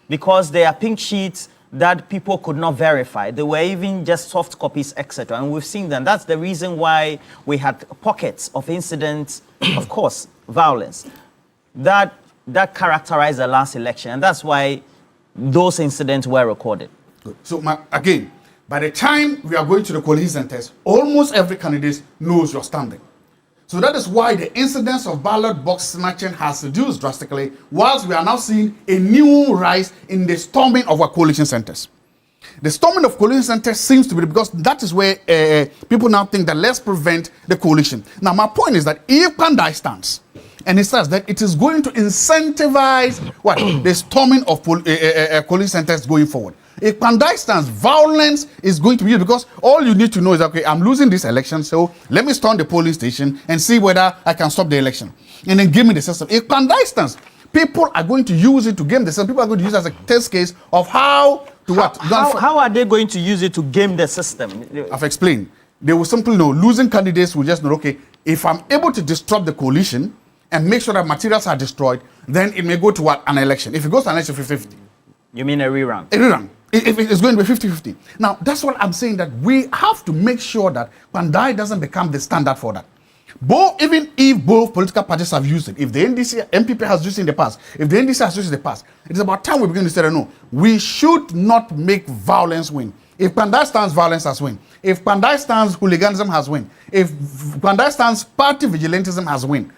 Because they are pink sheets that people could not verify. They were even just soft copies, etc. And we've seen them. That's the reason why we had pockets of incidents, of course, violence, that characterized the last election. And that's why those incidents were recorded. Good. So, again, by the time we are going to the coalition centers, almost every candidate knows your standing. So that is why the incidence of ballot box snatching has reduced drastically, whilst we are now seeing a new rise in the storming of our coalition centers. The storming of coalition centers seems to be because that is where people now think that let's prevent the coalition. Now, my point is that if Pandai stands, and it says that it is going to incentivize the storming of coalition centers going forward. If Pandai stands, violence is going to be used because all you need to know is, okay, I'm losing this election, so let me storm the polling station and see whether I can stop the election. And then give me the system. If Pandai stands, people are going to use it to game the system. People are going to use it as a test case of how to How are they going to use it to game the system? I've explained. They will simply know, losing candidates will just know, okay, if I'm able to disrupt the coalition and make sure that materials are destroyed, then it may go to an election. If it goes to an election 50-50. You mean a rerun? A rerun. If it's going to be 50-50. Now, that's what I'm saying, that we have to make sure that Pandai doesn't become the standard for that. Even if both political parties have used it, if the MPP has used it in the past, if the NDC has used it in the past, it's about time we begin to say, no, we should not make violence win. If Pandai stands, violence has win. If Pandai stands, hooliganism has win. If Pandai stands, party vigilantism has won.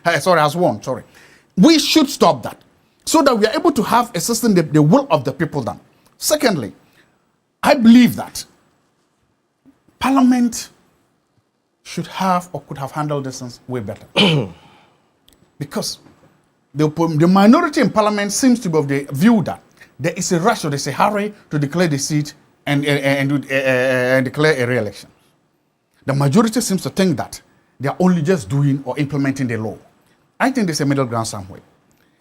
We should stop that so that we are able to have a system, the will of the people done. Secondly, I believe that Parliament should have or could have handled this way better. Because the minority in Parliament seems to be of the view that there is a rush or there's a hurry to declare the seat and declare a re-election. The majority seems to think that they are only just doing or implementing the law. I think there's a middle ground somewhere.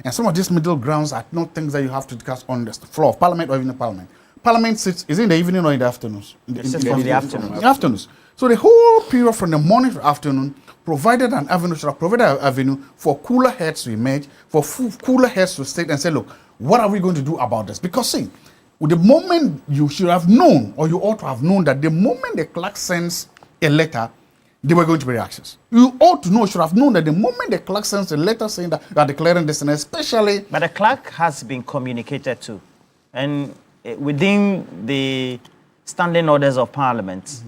And some of these middle grounds are not things that you have to discuss on the floor of Parliament or even the Parliament. Parliament sits, is it in the evening or in the afternoons? In the afternoons. So the whole period from the morning to afternoon provided an avenue for cooler heads to emerge, for cooler heads to state and say, look, what are we going to do about this? Because see, the moment you should have known, or you ought to have known, that the moment the clerk sends a letter, there were going to be reactions. You ought to know, should have known that the moment the clerk sends a letter saying that you are declaring this, and especially... But the clerk has been communicated to. And within the standing orders of Parliament,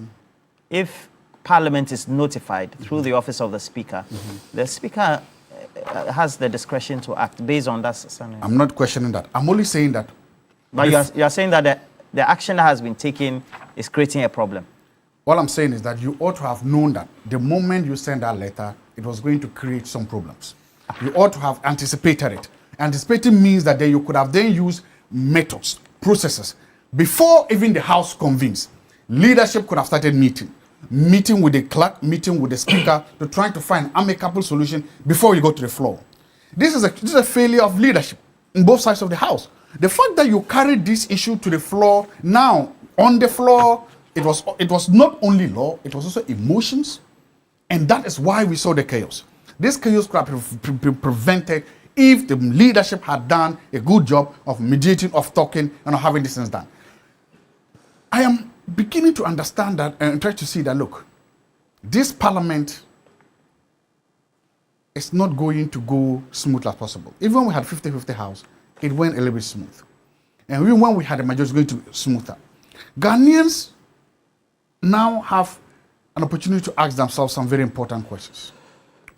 if Parliament is notified through the office of the Speaker, the Speaker has the discretion to act based on that standing. I'm not questioning that. I'm only saying that... But you are saying that the action that has been taken is creating a problem. All I'm saying is that you ought to have known that the moment you send that letter, it was going to create some problems. You ought to have anticipated it. Anticipating means that you could have then used methods, processes. Before even the House convenes, leadership could have started meeting with the clerk, meeting with the Speaker to try to find an amicable solution before you go to the floor. This is a failure of leadership in both sides of the House. The fact that you carried this issue to the floor, now on the floor, it was not only law, it was also emotions, and that is why we saw the chaos. This chaos could have been prevented if the leadership had done a good job of mediating, of talking, and of having these things done. I am beginning to understand that and try to see that, look, this parliament is not going to go smooth as possible. Even when we had 50-50 house, it went a little bit smooth. And even when we had a majority, it's going to be smoother. Ghanaians now have an opportunity to ask themselves some very important questions.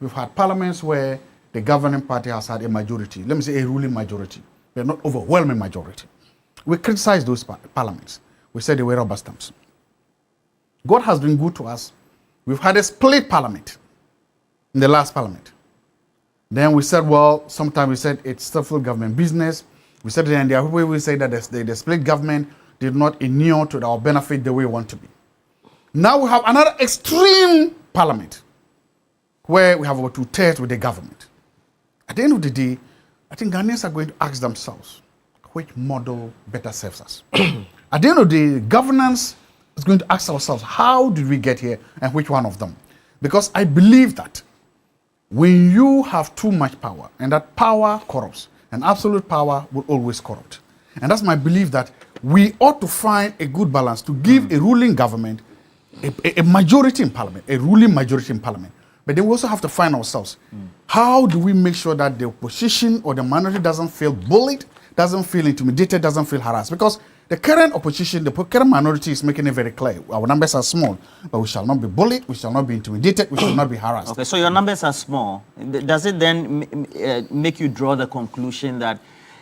We've had parliaments where the governing party has had a majority, let me say a ruling majority, but not overwhelming majority. We criticized those parliaments. We said they were rubber stamps. God has been good to us. We've had a split parliament in the last parliament. Then we said, well, sometimes we said it's still government business. We said, and there are people who say that the split government did not inure to our benefit the way we want to be. Now we have another extreme parliament where we have over 2/3 with the government. At the end of the day, I think Ghanaians are going to ask themselves, which model better serves us? At the end of the day, governance is going to ask ourselves, how did we get here and which one of them? Because I believe that when you have too much power, and that power corrupts, and absolute power will always corrupt. And that's my belief that we ought to find a good balance to give a ruling government a majority in parliament, a ruling majority in parliament. But then we also have to find ourselves, how do we make sure that the opposition or the minority doesn't feel bullied, doesn't feel intimidated, doesn't feel harassed? Because the current opposition, the current minority is making it very clear. Our numbers are small, but we shall not be bullied, we shall not be intimidated, we shall not be harassed. Okay, so your numbers are small. Does it then make you draw the conclusion that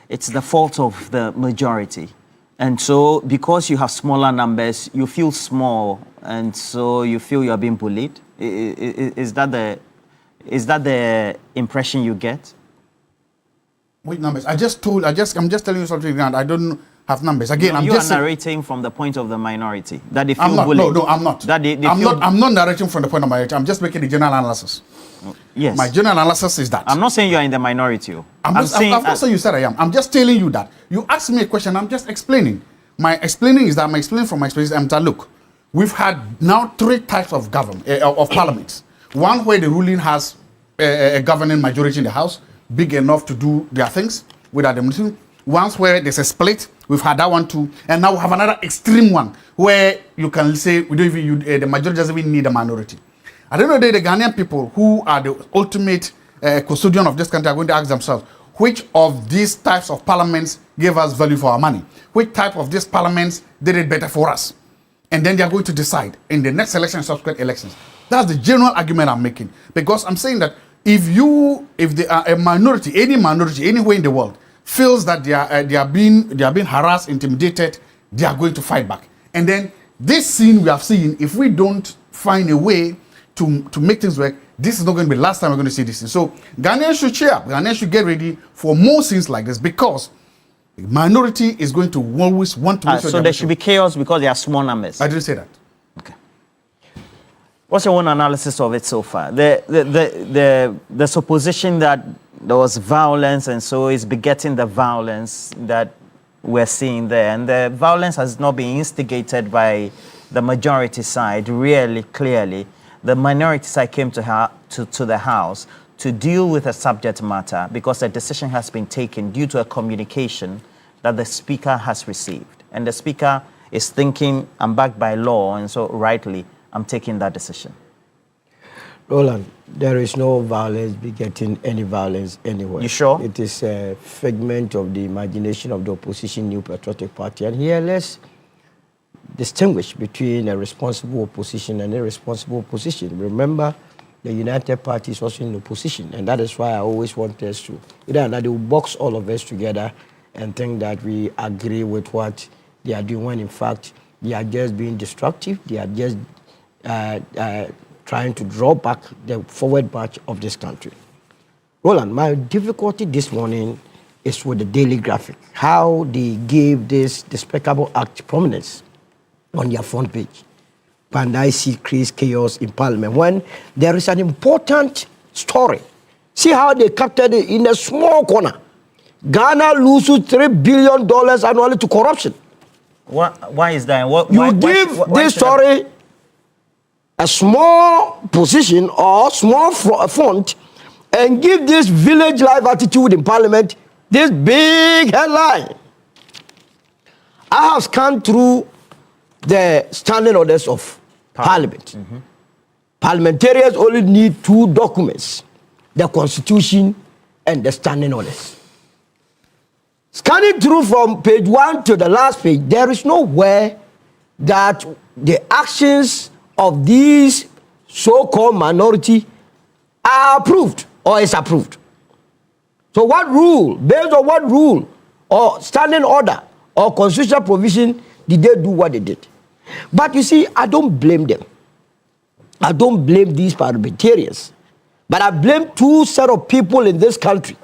it's the fault of the majority? And so because you have smaller numbers, you feel small, and so you feel you're being bullied? Is that the impression you get? Which numbers? I'm just telling you something, and I don't have numbers. Again, you are narrating from the point of the minority that they feel I'm not. bullied. No, I'm not. That I'm not narrating from the point of minority. I'm just making the general analysis. Yes. My general analysis is that. I'm not saying you are in the minority. I'm not saying you said I am. I'm just telling you that. You asked me a question, I'm just explaining. My explaining is that I'm explaining from my experience. I'm that, look, we've had now 3 types of government, of parliaments. One where the ruling has a governing majority in the House, big enough to do their things without them listening. Once where there's a split, we've had that one too, and now we have another extreme one where you can say we don't even the majority doesn't even need a minority. At the end of the day, the Ghanaian people who are the ultimate custodian of this country are going to ask themselves, which of these types of parliaments gave us value for our money? Which type of these parliaments did it better for us? And then they are going to decide in the next election and subsequent elections. That's the general argument I'm making, because I'm saying that if they are a minority, any minority anywhere in the world feels that they are being harassed, intimidated, they are going to fight back. And then this scene we have seen, if we don't find a way to make things work, this is not going to be the last time we're going to see this thing. So Ghanaians should cheer up. Ghanaians should get ready for more scenes like this, because the minority is going to always want to make sure. So there should be chaos because there are small numbers. I didn't say that. Okay. What's your own analysis of it so far? The supposition that there was violence, and so it's begetting the violence that we're seeing there. And the violence has not been instigated by the majority side, really clearly. The minority side came to the House to deal with a subject matter because a decision has been taken due to a communication that the Speaker has received. And the Speaker is thinking, I'm backed by law, and so rightly, I'm taking that decision. Roland, there is no violence begetting any violence anywhere. You sure? It is a figment of the imagination of the opposition New Patriotic Party. And here, let's distinguish between a responsible opposition and a irresponsible opposition. Remember, the United Party is also in opposition, and that is why I always want us to, that they will box all of us together and think that we agree with what they are doing, when in fact they are just being destructive. They are just trying to draw back the forward march of this country. Roland, my difficulty this morning is with the Daily Graphic, how they gave this despicable act prominence on their front page. And I see creates chaos in Parliament when there is an important story. See how they captured it in a small corner. Ghana loses $3 billion annually to corruption. Why is that? You give this story a small position or small font and give this village life attitude in parliament this big headline. I have scanned through the standing orders of parliament. Parliamentarians only need 2 documents, the constitution and the standing orders. Scanning through from page 1 to the last page, there is nowhere that the actions of these so-called minority are approved or is approved. So what rule, based on what rule or standing order or constitutional provision did they do what they did? But you see, I don't blame them. I don't blame these parliamentarians. But I blame 2 set of people in this country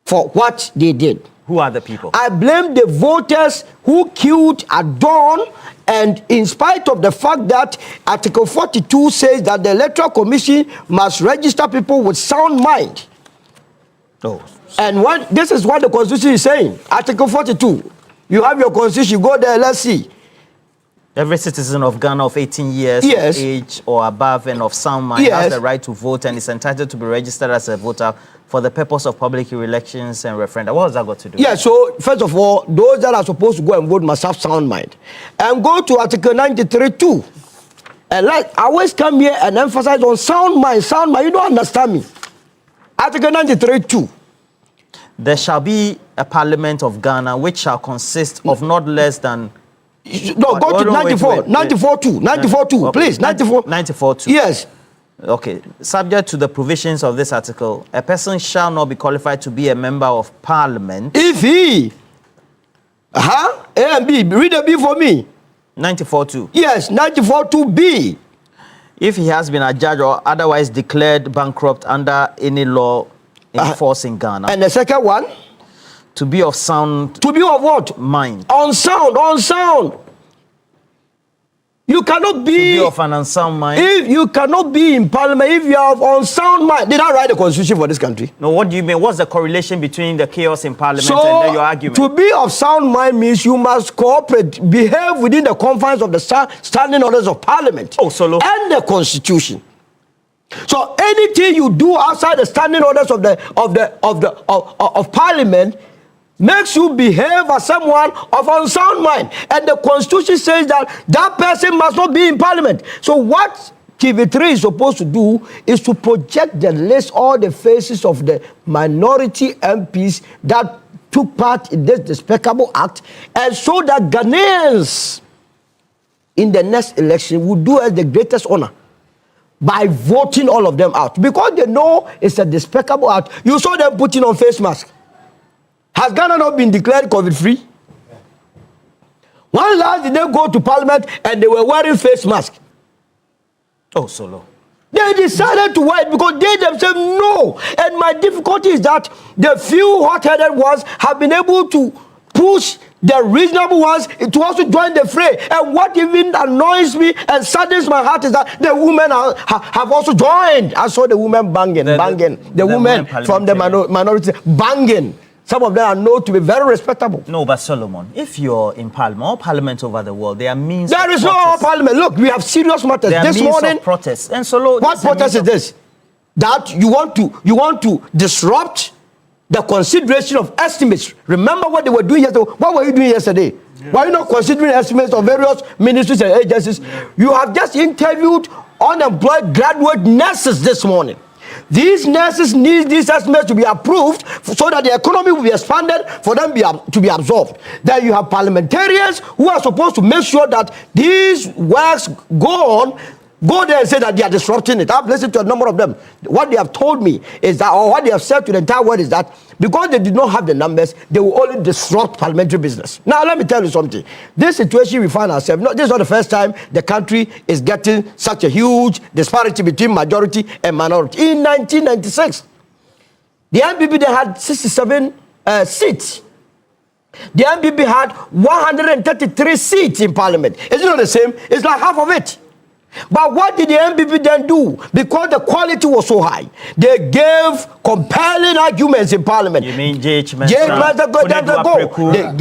for what they did. Who are the people? I blame the voters who queued at dawn, and in spite of the fact that Article 42 says that the Electoral Commission must register people with sound mind. And this is what the Constitution is saying. Article 42. You have your Constitution, go there, let's see. Every citizen of Ghana of 18 years of age or above and of sound mind has the right to vote and is entitled to be registered as a voter for the purpose of public elections and referenda. What has that got to do? Yeah, so first of all, those that are supposed to go and vote must have sound mind. And go to Article 93(2). And I always come here and emphasize on sound mind. Sound mind, you don't understand me. Article 93(2). There shall be a parliament of Ghana which shall consist of not less than... No, go to 94, 94(2), 94(2), please, 94. 94(2). Yes. Okay. Subject to the provisions of this article, a person shall not be qualified to be a member of parliament if he... A and B. Read the B for me. 94(2). Yes, 94(2)B. If he has been adjudged or otherwise declared bankrupt under any law in force in Ghana. And the second one? To be of sound... To be of what? Mind. On sound. You cannot be... To be of an unsound mind. If you cannot be in parliament, if you have unsound mind. Did I write the constitution for this country? No, what do you mean? What's the correlation between the chaos in parliament and your argument? To be of sound mind means you must cooperate, behave within the confines of the standing orders of parliament. Oh, Solo. And the constitution. So anything you do outside the standing orders of parliament makes you behave as someone of unsound mind. And the constitution says that that person must not be in parliament. So what TV3 is supposed to do is to project the list, all the faces of the minority MPs that took part in this despicable act, and so that Ghanaians in the next election will do us the greatest honor by voting all of them out. Because they know it's a despicable act. You saw them putting on face masks. Has Ghana not been declared COVID-free? When last did they go to parliament and they were wearing face masks? Oh, Solo. They decided to wear it because they themselves know. And my difficulty is that the few hot-headed ones have been able to push the reasonable ones to also join the fray. And what even annoys me and saddens my heart is that the women have also joined. I saw the women banging. The women from the minority banging. Some of them are known to be very respectable. No, but Solomon, if you're in parliament, all parliaments over the world, there are means There is no parliament. Look, we have serious matters. There are this means morning, of protests. And so, what protest is this? That you want to disrupt the consideration of estimates. Remember what they were doing yesterday? What were you doing yesterday? Yeah. Were you not considering estimates of various ministries and agencies? Yeah. You have just interviewed unemployed graduate nurses this morning. These nurses need these estimates to be approved so that the economy will be expanded for them to be absorbed. Then you have parliamentarians who are supposed to make sure that these works go there and say that they are disrupting it. I've listened to a number of them. What they have told me is that, or what they have said to the entire world is that because they did not have the numbers, they will only disrupt parliamentary business. Now, let me tell you something. This situation we find ourselves, this is not the first time the country is getting such a huge disparity between majority and minority. In 1996, the NPP, they had 67 seats. The NPP had 133 seats in parliament. It's not the same. It's like half of it. But what did the MPP then do? Because the quality was so high, they gave compelling arguments in Parliament. You mean JH Mensa?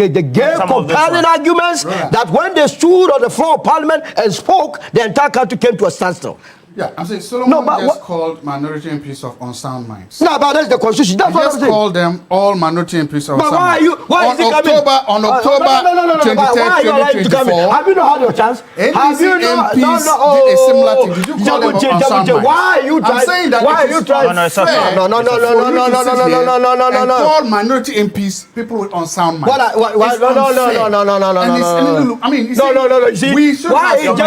They gave compelling arguments that when they stood on the floor of Parliament and spoke, the entire country came to a standstill. Yeah, I'm saying Solomon just called minority MPs of unsound minds. No, but that's the constitution. That's what I'm saying. Just called them all minority MPs of unsound minds. Why is it coming? On October 23rd, 2024, have you not had your chance? Have you not? did a similar thing. Did you call them unsound minds? Why are you trying? I'm saying that why are you trying? No. Call minority MPs people with unsound minds. No. I mean, no. You see, we should why have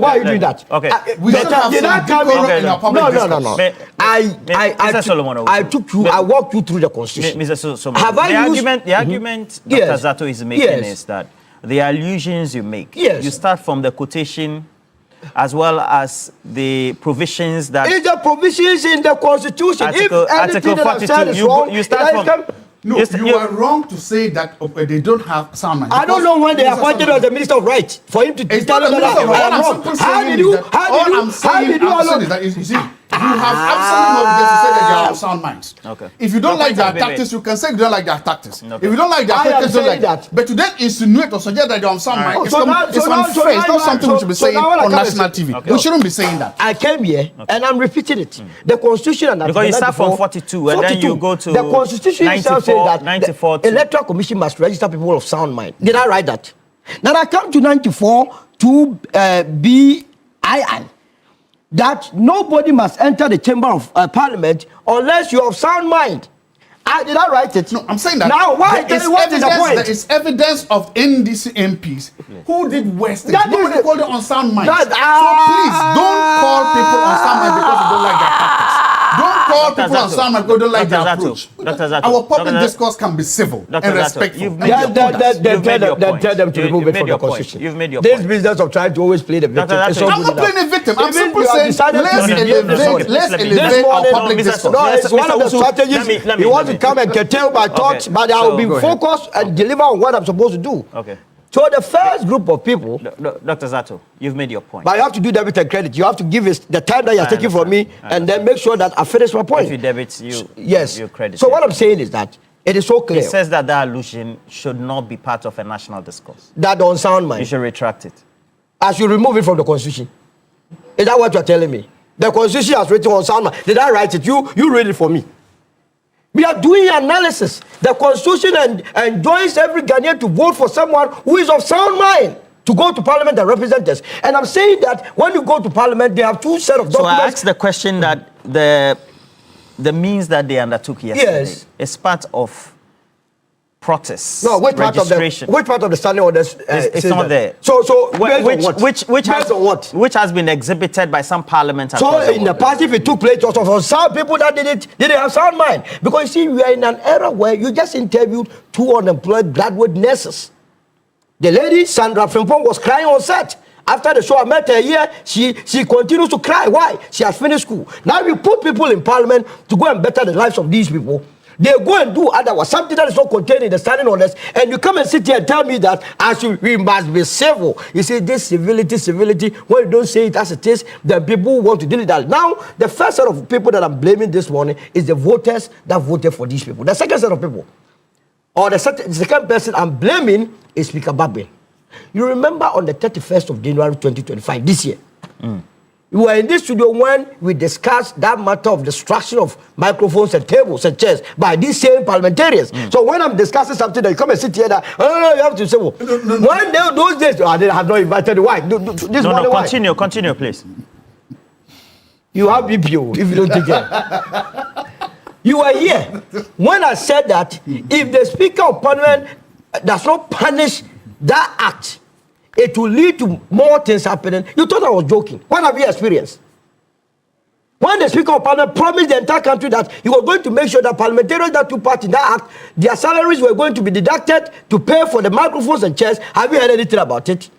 why are you doing that? Okay. We should have some decorum in our public discourse. No. I took you. I walked you through the constitution. Mr. Solomon, the argument Dr. Zato is making is that the allusions you make, you start from the quotation as well as the provisions that... It's the provisions in the constitution. Article 42, you start from... No, you are wrong to say that they don't have sound mind. I don't know when they appointed as the Minister of Rights for him to tell them that I am wrong. How did you you have absolutely no evidence to say that they are sound minds. Okay. If you don't like their tactics, you can say you don't like their tactics. Okay. If you don't like their tactics, you don't like that. But to then insinuate or suggest that they are sound minds, it's unfair. It's not something we should be saying on national TV. Okay. We shouldn't be saying that. I came here and I'm repeating it. The Constitution and because you start from 42 and then you go to the Constitution itself says that 94. The Electoral Commission must register people of sound mind. Did I write that? Now I come to 94 to BII. That nobody must enter the chamber of Parliament unless you have sound mind. Did I write it? No, I'm saying that. Now, what is the point? There is evidence of NDC MPs who did worse things. Nobody called it unsound minds. So please, don't call people unsound minds because you don't like their tactics. Don't call people unsound minds because you don't like their approach. Our public discourse can be civil and respectful. Tell them to remove it from the Constitution. You've made your point. This business of trying to always play the victim. I'm not playing a victim. I'm simply saying let's elevate our public discourse. No, it's one of the strategies. He wants to come and curtail my thoughts, but I will be focused and deliver on what I'm supposed to do. Okay. So the first group of people... Dr. Zato, you've made your point. But you have to do debit and credit. You have to give the time that you're taking from me and then make sure that I finish my point. If you debit, you credit. So what I'm saying is that it is so clear. It says that allusion should not be part of a national discourse. That don't sound mind. You should retract it. I should remove it from the Constitution. Is that what you're telling me? The Constitution has written on sound mind. Did I write it? You read it for me. We are doing analysis. The Constitution enjoins every Ghanaian to vote for someone who is of sound mind to go to Parliament and represent us. And I'm saying that when you go to Parliament, they have two set of documents. So I asked the question that the means that they undertook yesterday is part of protest. No, which part of the standing orders? It's not there. So which has been exhibited by some parliament. So in the past, if it took place, also for some people that didn't have sound mind, because you see, we are in an era where you just interviewed 2 unemployed graduate nurses. The lady Sandra Frimpong was crying on set. After the show, I met her here. She continues to cry. Why? She has finished school. Now we put people in Parliament to go and better the lives of these people. They go and do otherwise, something that is not contained in the standing orders, and you come and sit here and tell me that we must be civil. You say this civility, when you don't say it as it is, the people want to deal with that. Now, the first set of people that I'm blaming this morning is the voters that voted for these people. The second set of people, or the second person I'm blaming is Speaker Babin. You remember on the 31st of January 2025, this year, we were in this studio when we discussed that matter of destruction of microphones and tables and chairs by these same parliamentarians. So when I'm discussing something, you come and sit here that, you have to say, well, when those days, they have not invited the wife. Continue, please. You have BPO if you don't take care. You were here when I said that if the Speaker of Parliament does not punish that act, it will lead to more things happening. You thought I was joking. What have you experienced? When the Speaker of Parliament promised the entire country that he was going to make sure that parliamentarians that took part in that act, their salaries were going to be deducted to pay for the microphones and chairs. Have you heard anything about it?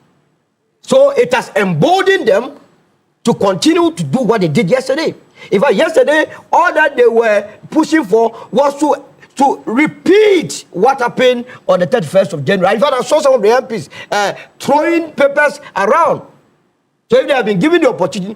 So it has emboldened them to continue to do what they did yesterday. In fact, yesterday, all that they were pushing for was to repeat what happened on the 31st of January. In fact, I saw some of the MPs throwing papers around So if they have been given the opportunity,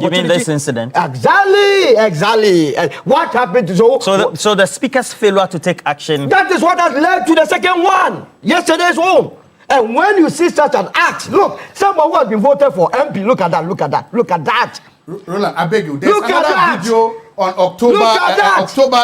You mean this incident? Exactly. And what happened to so the speaker's failure to take action? That is what has led to the second one, yesterday's one. And when you see such an act, look, someone who has been voted for MP, look at that. Roland, I beg you. There's Look at another that. video on October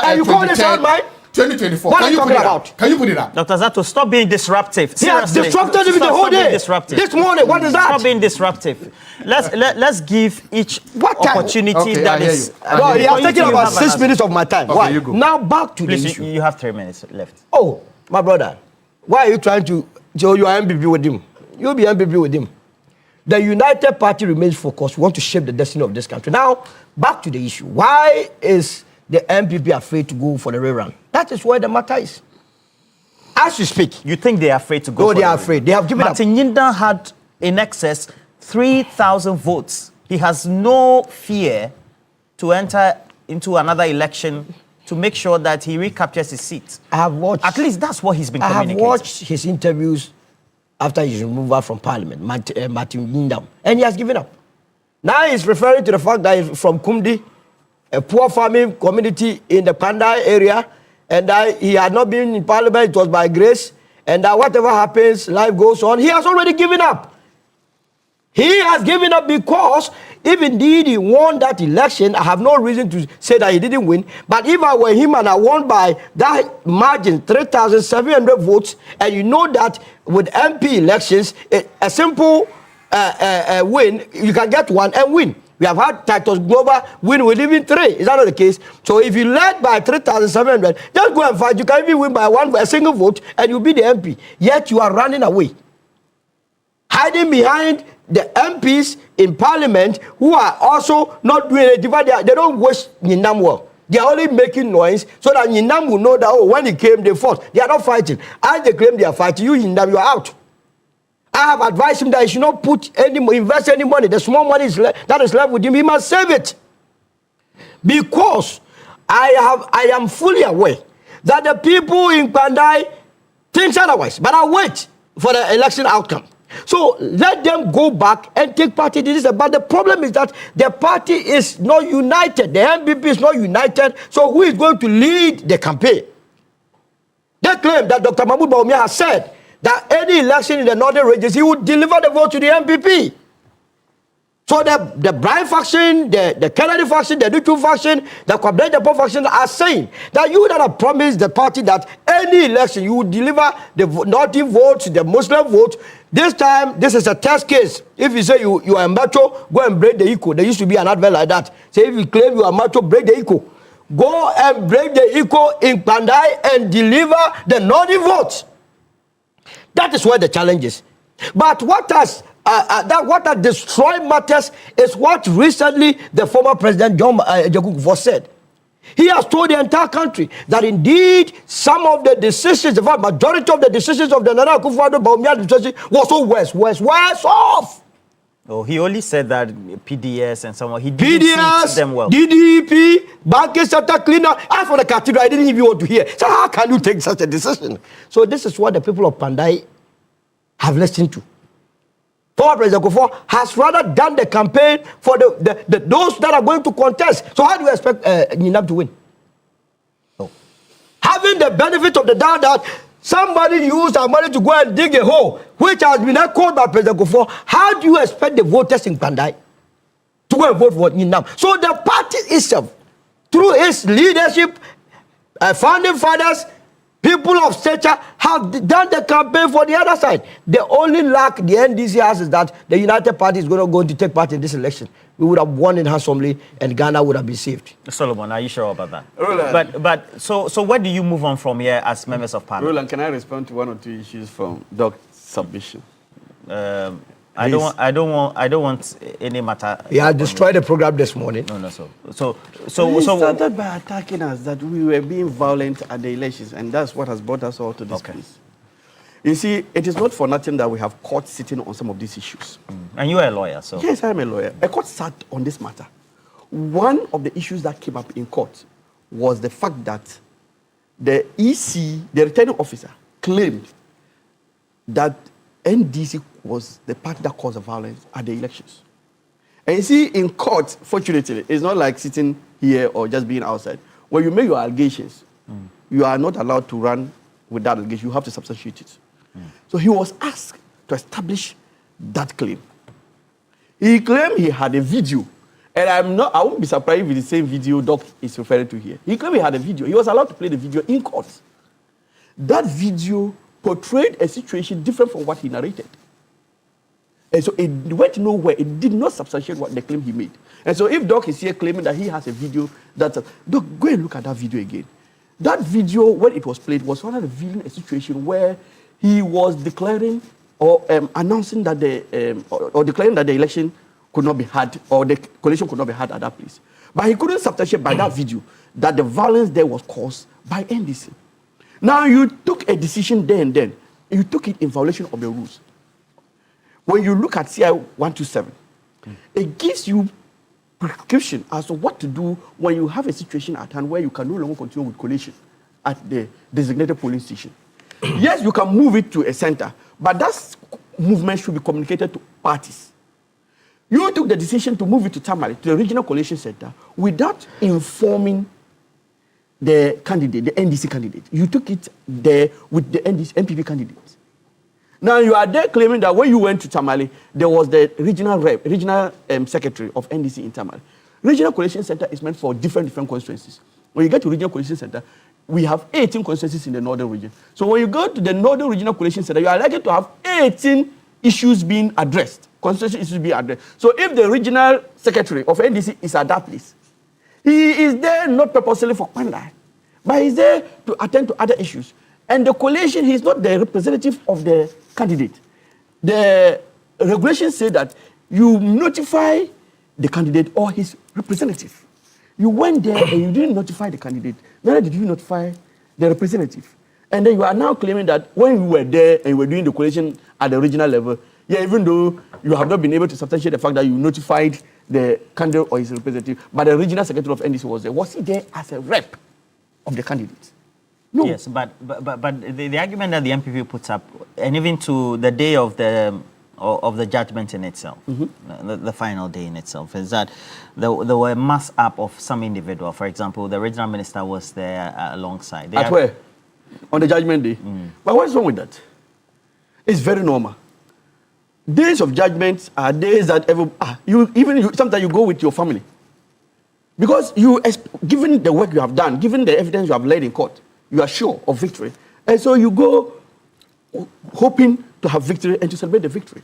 and you call this out, mine? 2024. What are you talking about? Can you put it up? Dr. Zato, stop being disruptive. He has disrupted me the whole day. This morning, what is that? Stop being disruptive. Let's give each opportunity Okay, that is. No, he has taken about 6 minutes of my time. Okay, Why? you go. Now back to Please, the issue. you have 3 minutes left. Oh, my brother, why are you trying to show you are MPP with him? You'll be MPP with him. The United Party remains focused. We want to shape the destiny of this country. Now, back to the issue. Why is the MPP afraid to go for the rerun? That is where the matter is. As you speak. You think they are afraid to go? No, they are afraid. They have given up. Martin Yinda had in excess 3,000 votes. He has no fear to enter into another election to make sure that he recaptures his seat. I have watched. At least that's what he's been communicating. I have watched his interviews after his removal from Parliament, Martin Yinda, and he has given up. Now he's referring to the fact that he's from Kumdi, a poor farming community in the Pandai area, and that he had not been in Parliament, it was by grace, and that whatever happens, life goes on. He has already given up. He has given up because if indeed he won that election, I have no reason to say that he didn't win. But if I were him and I won by that margin, 3,700 votes, and you know that with MP elections, a simple win, you can get one and win. We have had Titus Glover win with even 3. Is that not the case? So if you led by 3,700, just go and fight. You can even win by a single vote, and you'll be the MP. Yet you are running away, hiding behind the MPs in Parliament who are also not doing anything. They don't wish Yinam well. They are only making noise so that Yinam will know that, oh, when he came, they fought. They are not fighting. As they claim they are fighting, you Yinam, you are out. I have advised him that he should not invest any money. The small money that is left with him, he must save it. Because I am fully aware that the people in Pandai think otherwise. But I'll wait for the election outcome. So let them go back and take part in this. But the problem is that the party is not united. The MPP is not united. So who is going to lead the campaign? They claim that Dr. Mahmoud Bawumia has said that any election in the northern regions, he would deliver the vote to the MPP. So the Brian faction, the Kennedy faction, the Duku faction, the Kwabena Japan faction are saying that you that have promised the party that any election you would deliver the Northern votes, the Muslim votes. This time, this is a test case. If you say you are macho, go and break the equal. There used to be an advert like that. Say if you claim you are macho, break the equal. Go and break the equal in Pandai and deliver the Northern votes. That is where the challenge is. But what has destroyed matters is what recently the former President John Jacob said. He has told the entire country that indeed some of the decisions, in fact, majority of the decisions of the Nana Akufo-Addo Bawumia administration was so worse off. Oh, he only said that PDS and someone he didn't treat them well. DDP, banking sector cleaner. As for the cathedral, I didn't even want to hear. So how can you take such a decision? So this is what the people of Pandai have listened to. Former President Akufo has rather done the campaign for those that are going to contest. So how do you expect Yinam to win? No. Having the benefit of the doubt that somebody used our money to go and dig a hole, which has been echoed by President Akufo, how do you expect the voters in Pandai to go and vote for Yinam? So the party itself, through its leadership, founding fathers, people of stature have done the campaign for the other side. The only lack the NDC has is that the United Party is going to take part in this election. We would have won in handsomely and Ghana would have been saved. Solomon, are you sure about that? Roland. So where do you move on from here as members of Parliament? Roland, can I respond to one or two issues from Doc's submission? I don't want any matter. He had destroyed the program this morning. He started by attacking us that we were being violent at the elections, and that's what has brought us all to this place. You see, it is not for nothing that we have courts sitting on some of these issues. And you are a lawyer, so? Yes, I am a lawyer. A court sat on this matter. One of the issues that came up in court was the fact that the EC, the returning officer, claimed that NDC was the party that caused the violence at the elections. And you see, in court, fortunately, it's not like sitting here or just being outside. When you make your allegations, you are not allowed to run with that allegation. You have to substantiate it. So he was asked to establish that claim. He claimed he had a video. And I won't be surprised if it's the same video Doc is referring to here. He claimed he had a video. He was allowed to play the video in court. That video portrayed a situation different from what he narrated. And so it went nowhere. It did not substantiate what the claim he made. And so if Doc is here claiming that he has a video, Doc, go and look at that video again. That video, when it was played, was rather revealing a situation where he was declaring or announcing that or declaring that the election could not be had, or the coalition could not be had at that place. But he couldn't substantiate by that video that the violence there was caused by NDC. Now, you took a decision there and then. You took it in violation of the rules. When you look at CI 127, it gives you prescription as to what to do when you have a situation at hand where you can no longer continue with coalition at the designated polling station. Yes, you can move it to a center, but that movement should be communicated to parties. You took the decision to move it to Tamale, to the regional coalition center, without informing the candidate, the NDC candidate. You took it there with the NPP candidate. Now you are there claiming that when you went to Tamale, there was the regional secretary of NDC in Tamale. Regional coalition center is meant for different constituencies. When you get to regional coalition center, we have 18 constituencies in the northern region. So when you go to the northern regional coalition center, you are likely to have 18 issues being addressed, constitutional issues being addressed. So if the regional secretary of NDC is at that place, he is there not purposely for Kwanda, but he's there to attend to other issues. And the coalition, he's not the representative of the candidate. The regulations say that you notify the candidate or his representative. You went there and you didn't notify the candidate, neither did you notify the representative. And then you are now claiming that when you were there and you were doing the coalition at the regional level, yeah, even though you have not been able to substantiate the fact that you notified the candidate or his representative, but the regional secretary of NDC was there. Was he there as a rep of the candidate? No. Yes, but the argument that the MPP puts up, and even to the day of the judgment in itself, the final day in itself, is that there were mass up of some individual. For example, the regional minister was there alongside. At where? On the judgment day. But what's wrong with that? It's very normal. Days of judgment are days that sometimes you go with your family. Because given the work you have done, given the evidence you have laid in court, you are sure of victory. And so you go hoping to have victory and to celebrate the victory.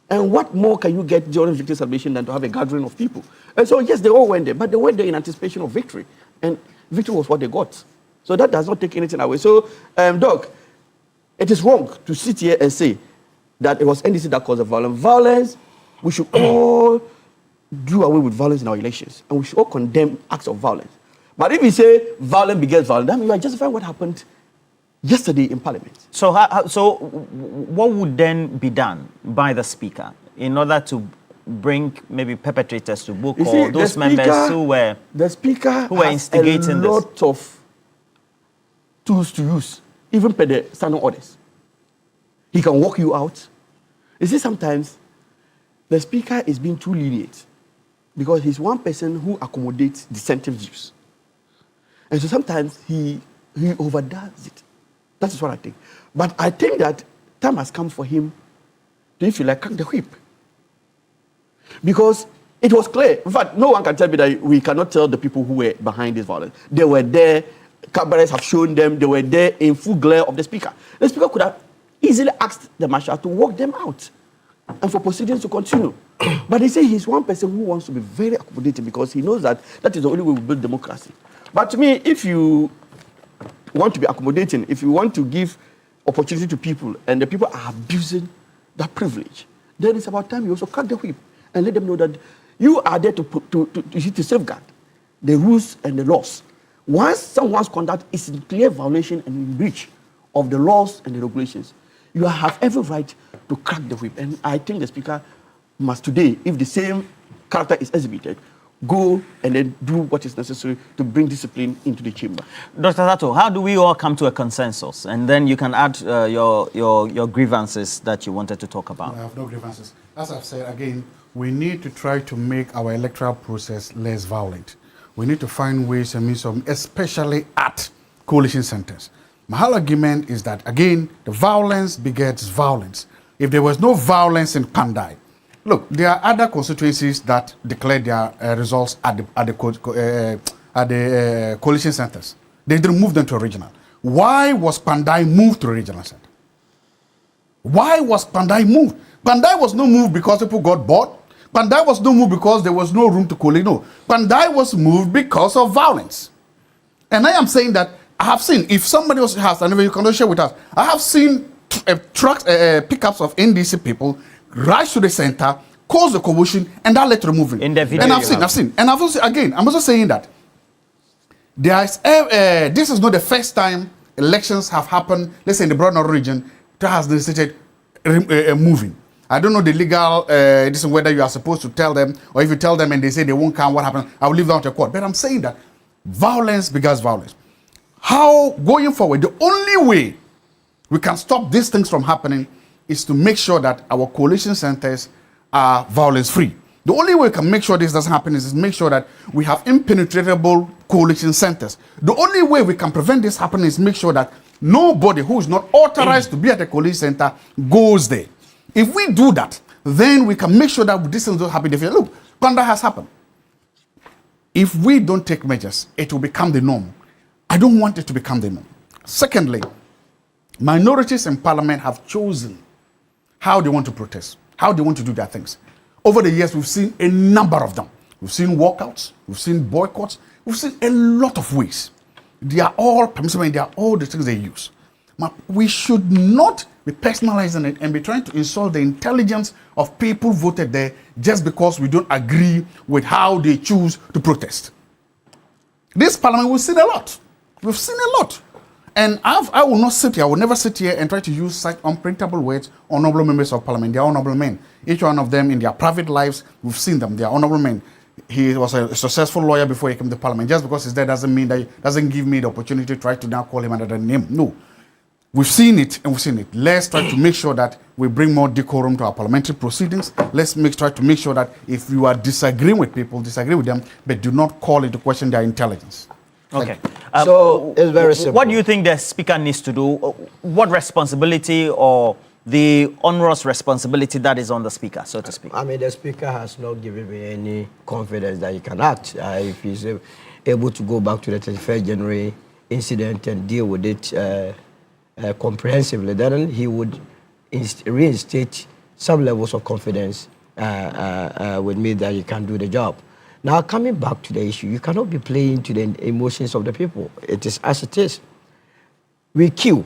And what more can you get during victory celebration than to have a gathering of people? And so, yes, they all went there, but they went there in anticipation of victory. And victory was what they got. So that does not take anything away. So, Doc, it is wrong to sit here and say that it was NDC that caused the violence. Violence, we should all do away with violence in our elections. And we should all condemn acts of violence. But if we say violence begets violence, then you are justifying what happened yesterday in Parliament. So, what would then be done by the Speaker in order to bring maybe perpetrators to book, or those members who were instigating a lot of tools to use, even per the standing orders. He can walk you out. You see, sometimes the Speaker is being too lenient because he's one person who accommodates dissenting views. And so sometimes he overdoes it. That is what I think. But I think that time has come for him to, if you like, crack the whip. Because it was clear. In fact, no one can tell me that we cannot tell the people who were behind this violence. They were there. Cabarets have shown them. They were there in full glare of the Speaker. The Speaker could have easily asked the marshal to walk them out and for proceedings to continue. But they say he's one person who wants to be very accommodating because he knows that that is the only way we build democracy. But to me, if you want to be accommodating, if you want to give opportunity to people and the people are abusing that privilege, then it's about time you also crack the whip and let them know that you are there to safeguard the rules and the laws. Once someone's conduct is in clear violation and in breach of the laws and the regulations, you have every right to crack the whip. And I think the Speaker must today, if the same character is exhibited, go and then do what is necessary to bring discipline into the chamber. Dr. Sato, how do we all come to a consensus? And then you can add your grievances that you wanted to talk about. I have no grievances. As I've said, again, we need to try to make our electoral process less violent. We need to find ways and means of, especially at coalition centers. My whole argument is that, again, the violence begets violence. If there was no violence in Pandai, look, there are other constituencies that declared their results at the coalition centers. They didn't move them to a regional. Why was Pandai moved to a regional center? Why was Pandai moved? Pandai was not moved because people got bored. Pandai was not moved because there was no room to collate. No, Pandai was moved because of violence. And I am saying that I have seen, if somebody else has, and you can share with us, I have seen trucks, pickups of NDC people rush to the center, cause the commotion, and that led to removing. In the video, and I've seen. And I've also, again, I'm also saying that there is, this is not the first time elections have happened, let's say in the broad northern region, that has necessitated moving. I don't know the legal, this is whether you are supposed to tell them, or if you tell them and they say they won't come, what happens? I will leave that to court. But I'm saying that violence begets violence. How, going forward, the only way we can stop these things from happening is to make sure that our coalition centers are violence-free. The only way we can make sure this doesn't happen is make sure that we have impenetrable coalition centers. The only way we can prevent this happening is make sure that nobody who is not authorized to be at a coalition center goes there. If we do that, then we can make sure that this things don't happen. Look, Panda has happened. If we don't take measures, it will become the norm. I don't want it to become the norm. Secondly, minorities in parliament have chosen how they want to protest, how they want to do their things. Over the years, we've seen a number of them. We've seen walkouts, we've seen boycotts, we've seen a lot of ways. They are all permissible and they are all the things they use. But we should not be personalizing it and be trying to insult the intelligence of people voted there just because we don't agree with how they choose to protest. This parliament, we've seen a lot. We've seen a lot. And I will not sit here, I will never sit here and try to use such unprintable words on honorable members of parliament. They are honorable men. Each one of them in their private lives, we've seen them. They are honorable men. He was a successful lawyer before he came to parliament. Just because he's there doesn't mean that doesn't give me the opportunity to try to now call him another name. No. We've seen it and we've seen it. Let's try to make sure that we bring more decorum to our parliamentary proceedings. Let's try to make sure that if you are disagreeing with people, disagree with them, but do not call into question their intelligence. Okay. So it's very simple. What do you think the speaker needs to do? What responsibility or the onerous responsibility that is on the speaker, so to speak? I mean, the speaker has not given me any confidence that he can act. If he's able to go back to the 31st January incident and deal with it comprehensively, then he would reinstate some levels of confidence with me that he can do the job. Now, coming back to the issue, you cannot be playing to the emotions of the people. It is as it is. We queue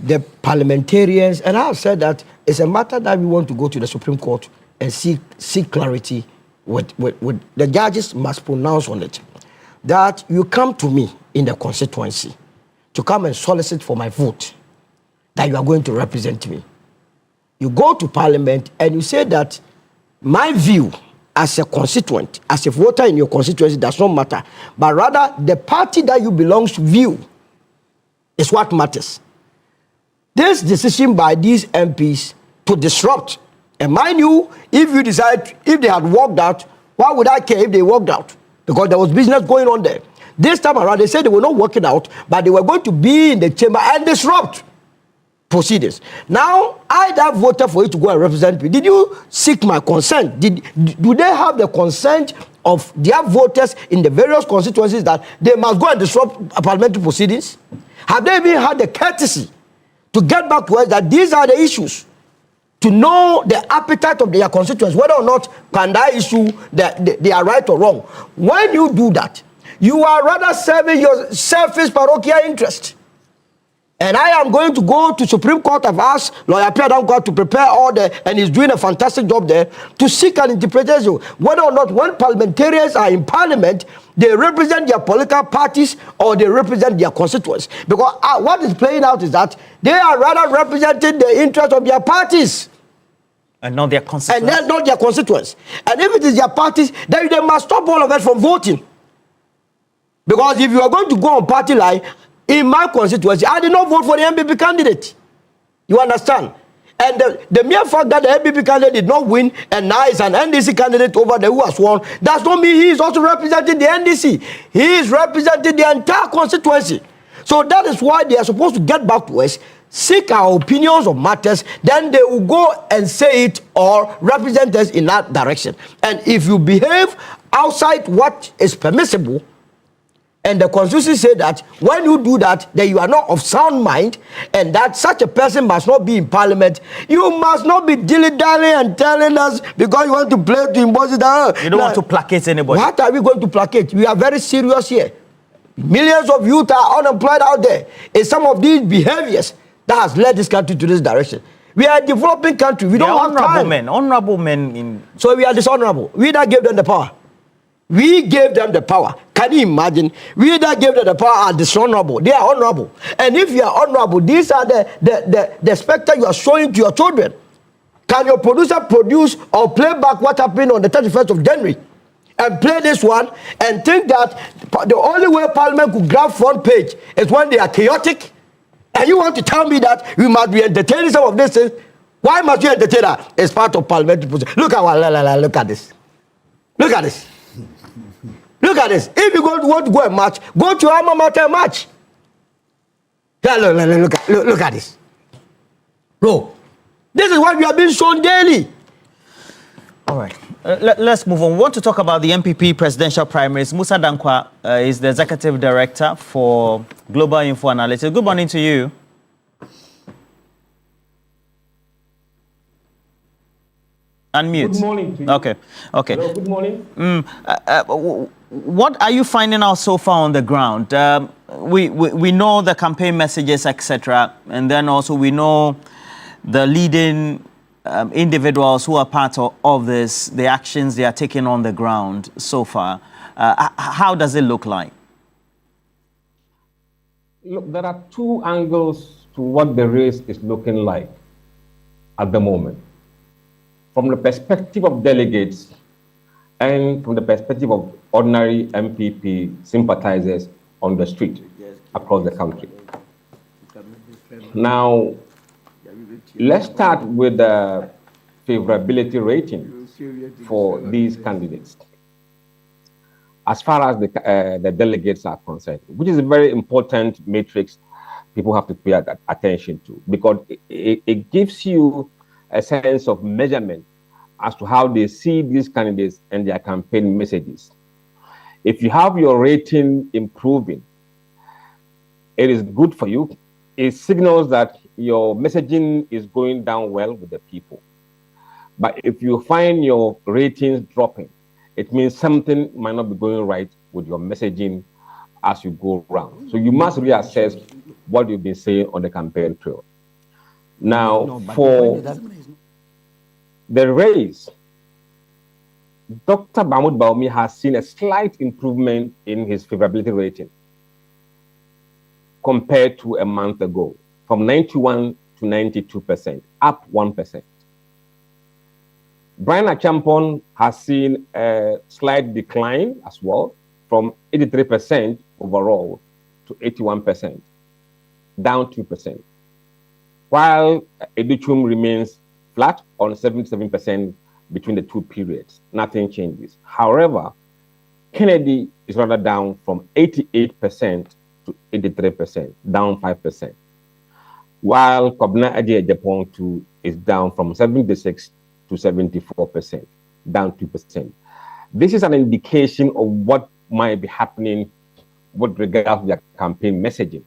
the parliamentarians, and I have said that it's a matter that we want to go to the Supreme Court and seek clarity with the judges must pronounce on it. That you come to me in the constituency to come and solicit for my vote, that you are going to represent me. You go to parliament and you say that my view as a constituent, as a voter in your constituency does not matter, but rather the party that you belong to view is what matters. This decision by these MPs to disrupt, and mind you, if they had walked out, why would I care if they walked out? Because there was business going on there. This time around, they said they were not working out, but they were going to be in the chamber and disrupt proceedings. Now, I that voted for you to go and represent me. Did you seek my consent? Do they have the consent of their voters in the various constituencies that they must go and disrupt parliamentary proceedings? Have they even had the courtesy to get back to us that these are the issues? To know the appetite of their constituents, whether or not Panda issue they are right or wrong. When you do that, you are rather serving your selfish parochial interest. And I am going to go to Supreme Court. I've asked Lawyer Pierre Dankwa to prepare all and he's doing a fantastic job there, to seek an interpretation whether or not when parliamentarians are in parliament, they represent their political parties or they represent their constituents. Because what is playing out is that they are rather representing the interests of their parties. And not their constituents. And not their constituents. And if it is their parties, then they must stop all of us from voting. Because if you are going to go on party line, in my constituency, I did not vote for the MPP candidate. You understand? And the mere fact that the MPP candidate did not win and now is an NDC candidate over there who has won, does not mean he is also representing the NDC. He is representing the entire constituency. So that is why they are supposed to get back to us, seek our opinions on matters, then they will go and say it or represent us in that direction. And if you behave outside what is permissible, and the Constitution said that when you do that, then you are not of sound mind, and that such a person must not be in Parliament. You must not be dilly-dally and telling us because you want to play to impose it. You don't want to placate anybody. What are we going to placate? We are very serious here. Millions of youth are unemployed out there. It's some of these behaviors that has led this country to this direction. We are a developing country. We don't have time. Honorable men. So we are dishonorable. We that gave them the power. We gave them the power. Can you imagine? We that gave them the power are dishonorable. They are honorable. And if you are honorable, these are the spectre you are showing to your children. Can your producer produce or play back what happened on the 31st of January? And play this one and think that the only way Parliament could grab front page is when they are chaotic? And you want to tell me that we must be entertaining some of these things? Why must you entertain that? It's part of parliamentary process. Look at this. Look at this. Look at this. If you want to go and match, go to alma mater and match. Look at this. Bro, this is what we are being shown daily. All right. Let's move on. We want to talk about the MPP presidential primaries. Musa Dankwa is the executive director for Global Info Analytics. Good morning to you. Unmute. Good morning to you. Okay. Hello, good morning. What are you finding out so far on the ground? We know the campaign messages, etc., and then also we know the leading individuals who are part of this, the actions they are taking on the ground so far. How does it look like? Look, there are two angles to what the race is looking like at the moment. From the perspective of delegates and from the perspective of ordinary MPP sympathizers on the street across the country. Now, let's start with the favorability rating for these candidates as far as the delegates are concerned, which is a very important matrix people have to pay attention to, because it gives you a sense of measurement as to how they see these candidates and their campaign messages. If you have your rating improving, it is good for you. It signals that your messaging is going down well with the people. But if you find your ratings dropping, it means something might not be going right with your messaging as you go around. So you must reassess what you've been saying on the campaign trail. Now, for the race, Dr. Mahmoud Baoumi has seen a slight improvement in his favorability rating compared to a month ago, from 91 to 92%, up 1%. Brian Achampon has seen a slight decline as well, from 83% overall to 81%, down 2%. While Educhum remains flat on 77% between the two periods. Nothing changes. However, Kennedy is rather down from 88% to 83%, down 5%. While Kobna Adi-Ejapong too is down from 76 to 74%, down 2%. This is an indication of what might be happening with regard to their campaign messaging.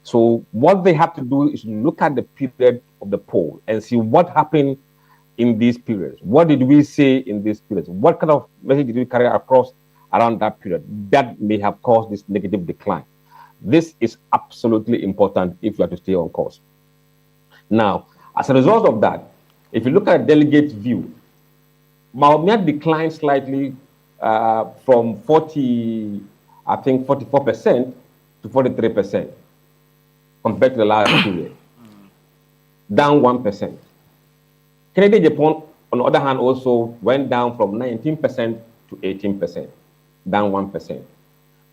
So what they have to do is look at the period of the poll and see what happened in these periods. What did we say in these periods? What kind of message did we carry across around that period that may have caused this negative decline? This is absolutely important if you are to stay on course. Now, as a result of that, if you look at delegate view, Mahomia declined slightly from 44% to 43% compared to the last period, down 1%. Kennedy Japan, on the other hand, also went down from 19% to 18%, down 1%.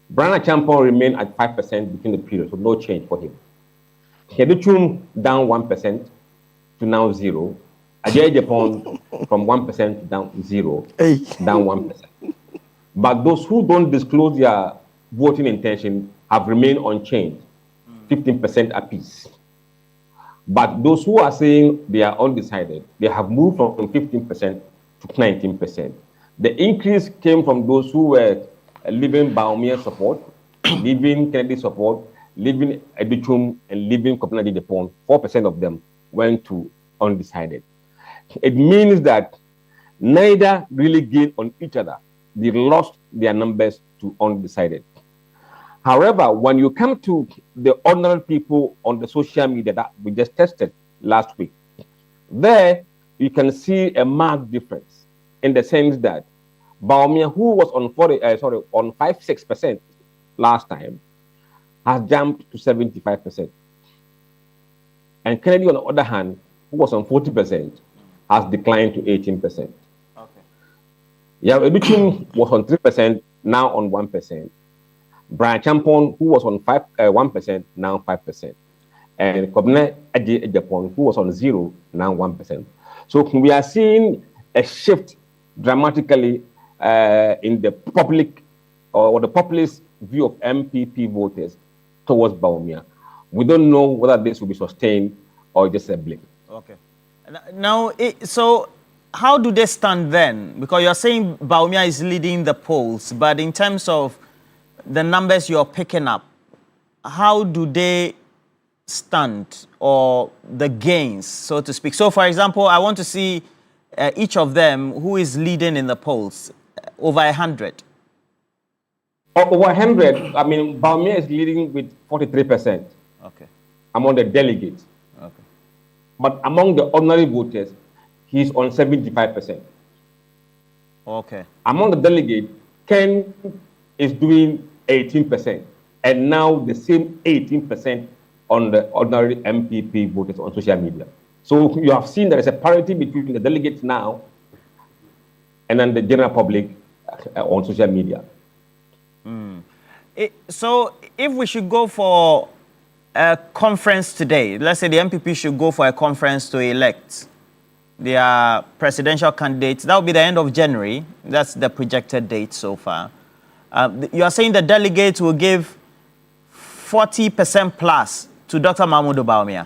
Brian Achampon remained at 5% between the periods, so no change for him. Keduchum down 1% to now 0. Ajay Japan from 1% to down 0, down 1%. But those who don't disclose their voting intention have remained unchanged, 15% apiece. But those who are saying they are undecided, they have moved from 15% to 19%. The increase came from those who were leaving Baumia support, leaving Kennedy support, leaving Edichum, and leaving Copenhagen Japan. 4% of them went to undecided. It means that neither really gained on each other. They lost their numbers to undecided. However, when you come to the ordinary people on the social media that we just tested last week, there you can see a marked difference in the sense that Baumia, who was on 56% last time, has jumped to 75%. And Kennedy, on the other hand, who was on 40%, has declined to 18%. Okay. Yeah, Educhum was on 3%, now on 1%. Brian Champon, who was on 1%, now 5%. And Kobne Aje Japan, who was on 0, now 1%. So we are seeing a shift dramatically in the public or the populist view of MPP voters towards Baumia. We don't know whether this will be sustained or just a blip. Okay. Now, so how do they stand then? Because you're saying Baumia is leading the polls, but in terms of the numbers you're picking up, how do they stand or the gains, so to speak? So, for example, I want to see each of them who is leading in the polls, over 100. Over 100, I mean, Baumia is leading with 43%. Okay. Among the delegates. Okay. But among the ordinary voters, he's on 75%. Okay. Among the delegates, Ken is doing 18%, and now the same 18% on the ordinary MPP voters on social media. So you have seen there is a parity between the delegates now and then the general public on social media. So if we should go for a conference today, let's say the MPP should go for a conference to elect their presidential candidates, that will be the end of January. That's the projected date so far. You are saying the delegates will give 40% plus to Dr. Mahmoud Baumia?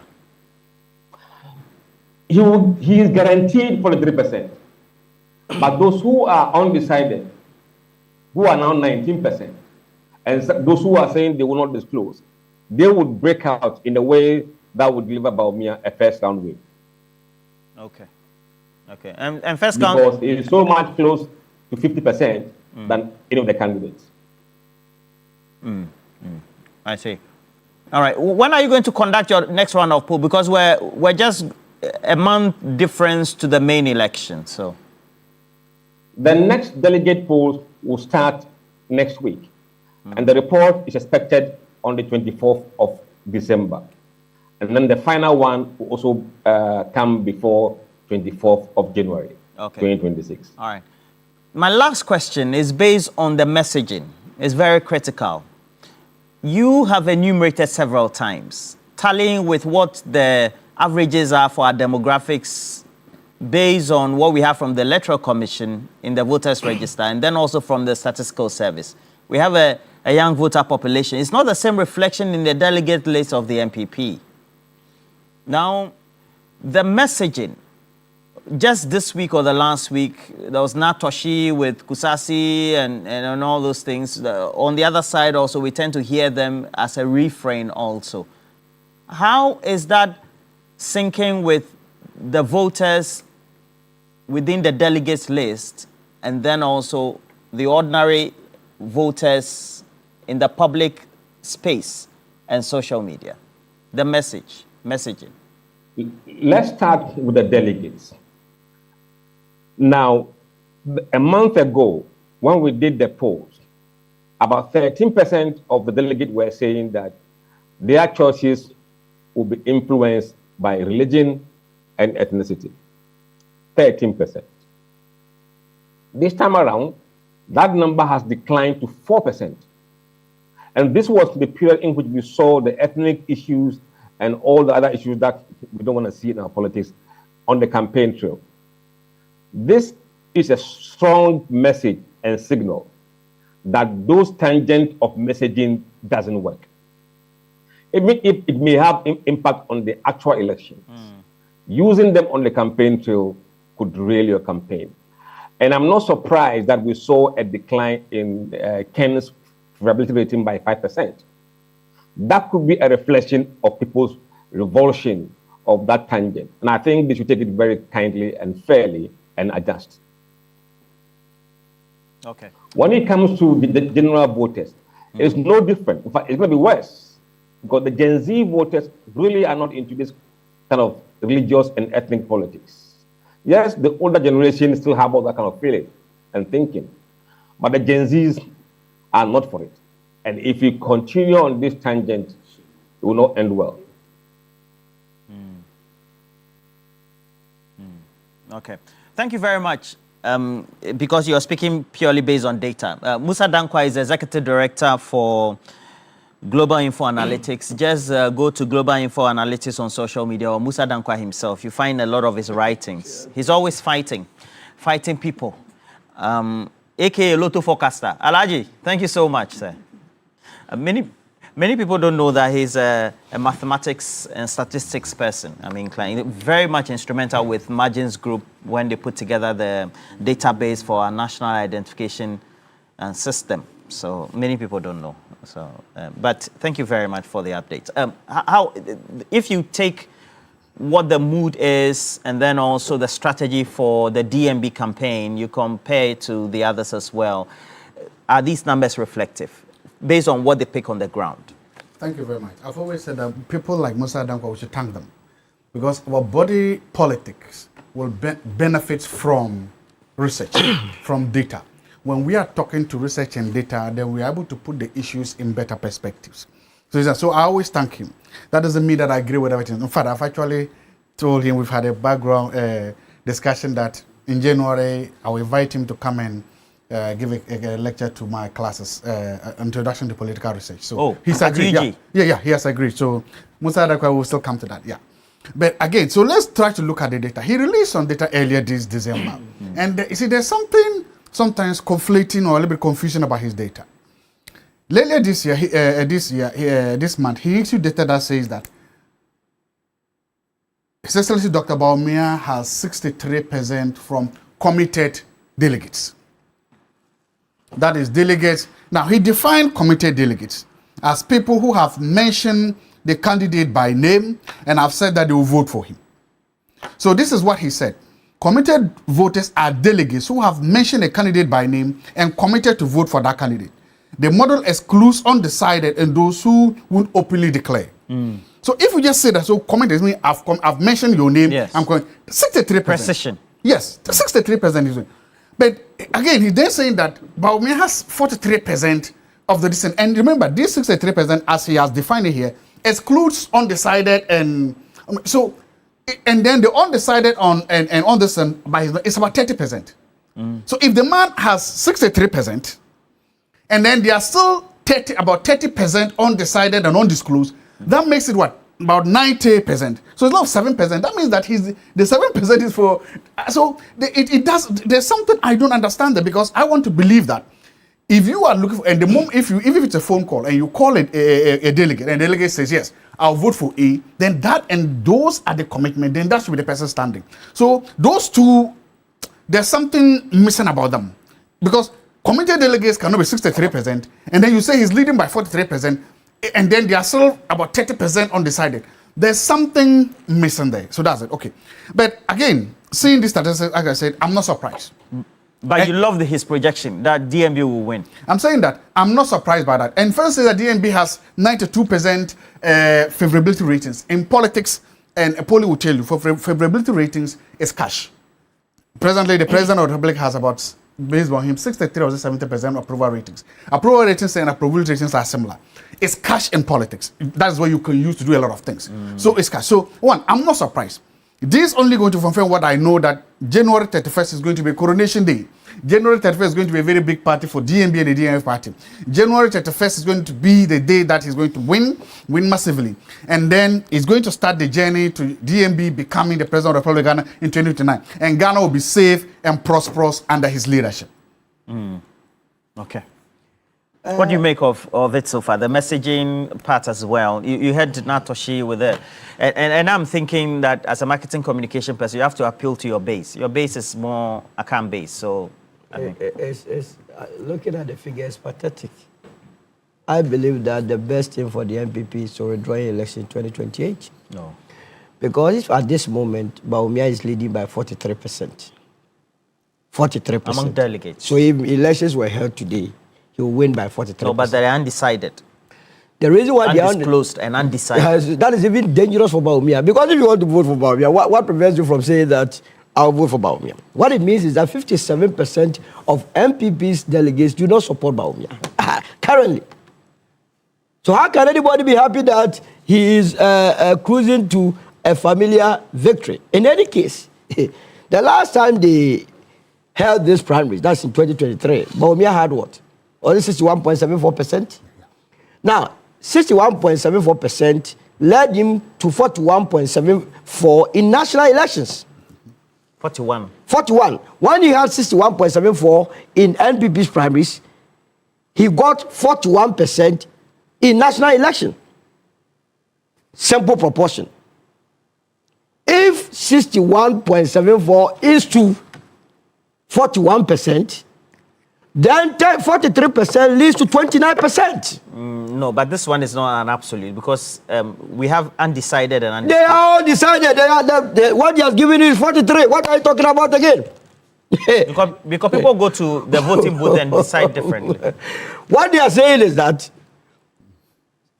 He is guaranteed 43%. But those who are undecided, who are now 19%, and those who are saying they will not disclose, they would break out in a way that would deliver Baumia a first round win. Okay. Okay. And first round, because it is so much close to 50% than any of the candidates. I see. All right. When are you going to conduct your next round of poll? Because we're just a month difference to the main election. So the next delegate polls will start next week, and the report is expected on the 24th of December. And then the final one will also come before 24th of January, 2026. All right. My last question is based on the messaging. It's very critical. You have enumerated several times, tallying with what the averages are for our demographics based on what we have from the Electoral Commission in the voters register, and then also from the Statistical Service. We have a young voter population. It's not the same reflection in the delegate list of the MPP. Now, the messaging, just this week or the last week, there was Natoshi with Kusasi and all those things. On the other side also, we tend to hear them as a refrain also. How is that syncing with the voters within the delegates list and then also the ordinary voters in the public space and social media? The messaging. Let's start with the delegates. Now, a month ago, when we did the polls, about 13% of the delegates were saying that their choices will be influenced by religion and ethnicity. 13%. This time around, that number has declined to 4%. And this was the period in which we saw the ethnic issues and all the other issues that we don't want to see in our politics on the campaign trail. This is a strong message and signal that those tangents of messaging doesn't work. It may have impact on the actual election. Using them on the campaign trail could derail your campaign. And I'm not surprised that we saw a decline in Ken's favorability rating by 5%. That could be a reflection of people's revulsion of that tangent. And I think they should take it very kindly and fairly and adjust. Okay. When it comes to the general voters, it's no different. In fact, it's going to be worse because the Gen Z voters really are not into this kind of religious and ethnic politics. Yes, the older generation still have all that kind of feeling and thinking, but the Gen Zs are not for it. And if we continue on this tangent, it will not end well. Okay. Thank you very much. Because you're speaking purely based on data. Musa Dankwa is Executive Director for Global Info Analytics. Just go to Global Info Analytics on social media, or Musa Dankwa himself. You find a lot of his writings. He's always fighting people. AKA Lotto Forecaster. Alaji, thank you so much, sir. Many people don't know that he's a mathematics and statistics person. I mean, very much instrumental with Margins Group when they put together the database for our national identification system. So many people don't know. So, but thank you very much for the update. If you take what the mood is and then also the strategy for the DMB campaign, you compare it to the others as well, are these numbers reflective based on what they pick on the ground? Thank you very much. I've always said that people like Musa Dankwa, we should thank them because our body politics will benefit from research, from data. When we are talking to research and data, then we're able to put the issues in better perspectives. So I always thank him. That doesn't mean that I agree with everything. In fact, I've actually told him we've had a background discussion that in January, I will invite him to come and give a lecture to my classes, Introduction to Political Research. So he's agreed. Yeah, he has agreed. So Musa Dankwa will still come to that, yeah. But again, so let's try to look at the data. He released some data earlier this December. And you see, there's something sometimes conflicting or a little bit confusion about his data. Later this month, he issued data that says that His Excellency Dr. Bawumia has 63% from committed delegates. That is delegates. Now, he defined committed delegates as people who have mentioned the candidate by name and have said that they will vote for him. So this is what he said. Committed voters are delegates who have mentioned a candidate by name and committed to vote for that candidate. The model excludes undecided and those who would openly declare. So if we just say that, so committed means I've mentioned your name, yes. I'm going 63%. Precision. Yes, 63% is it. But again, he's then saying that Bawumia has 43% of the dissent. And remember, this 63%, as he has defined it here, excludes undecided and so. And then the undecided and undecent is about 30%. So if the man has 63%, and then there are still about 30% undecided and undisclosed, that makes it what? About 90%. So it's not 7%. That means that the 7% is for. So it does. There's something I don't understand there because I want to believe that if you are looking for, and the moment if it's a phone call and you call it a delegate and the delegate says yes, I'll vote for A, then that and those are the commitment, then that should be the person standing. So those two, there's something missing about them. Because committed delegates cannot be 63%, and then you say he's leading by 43%, and then there are still about 30% undecided. There's something missing there. So that's it. Okay. But again, seeing this statistics, like I said, I'm not surprised. But you love his projection that DMB will win. I'm saying that I'm not surprised by that. And first is that DMB has 92% favorability ratings. In politics, and Polly will tell you, for favorability ratings is cash. Presently, the President of the Republic has about, based on him, 63 or 70% approval ratings. Approval ratings and approval ratings are similar. It's cash in politics. That's what you can use to do a lot of things. So it's cash. So one, I'm not surprised. This is only going to confirm what I know, that January 31st is going to be Coronation Day. January 31st is going to be a very big party for DMB and the DMF party. January 31st is going to be the day that he's going to win massively. And then he's going to start the journey to DMB becoming the president of the Republic of Ghana in 2029. And Ghana will be safe and prosperous under his leadership. Okay. What do you make of it so far? The messaging part as well. You heard Natoshi with it. And I'm thinking that as a marketing communication person, you have to appeal to your base. Your base is more account base. So, I mean. Looking at the figures, pathetic. I believe that the best thing for the MPP is to withdraw election in 2028. No. Because if at this moment, Bawumia is leading by 43%. 43%. Among delegates. So if elections were held today, he will win by 43%. No, but they're undecided. The reason why they are undisclosed and undecided. That is even dangerous for Bawumia. Because if you want to vote for Bawumia, what prevents you from saying that I'll vote for Bawumia? What it means is that 57% of MPP's delegates do not support Bawumia currently. So how can anybody be happy that he is cruising to a familiar victory? In any case, the last time they held this primaries, that's in 2023, Bawumia had what? Only 61.74%. Now, 61.74% led him to 41.74 in national elections. 41. When he had 61.74 in NPP's primaries, he got 41% in national election. Simple proportion. If 61.74 is to 41%, then 43% leads to 29%. No, but this one is not an absolute because we have undecided and undecided. They are all decided. What he has given you is 43. What are you talking about again? because people go to the voting booth and decide differently. What they are saying is that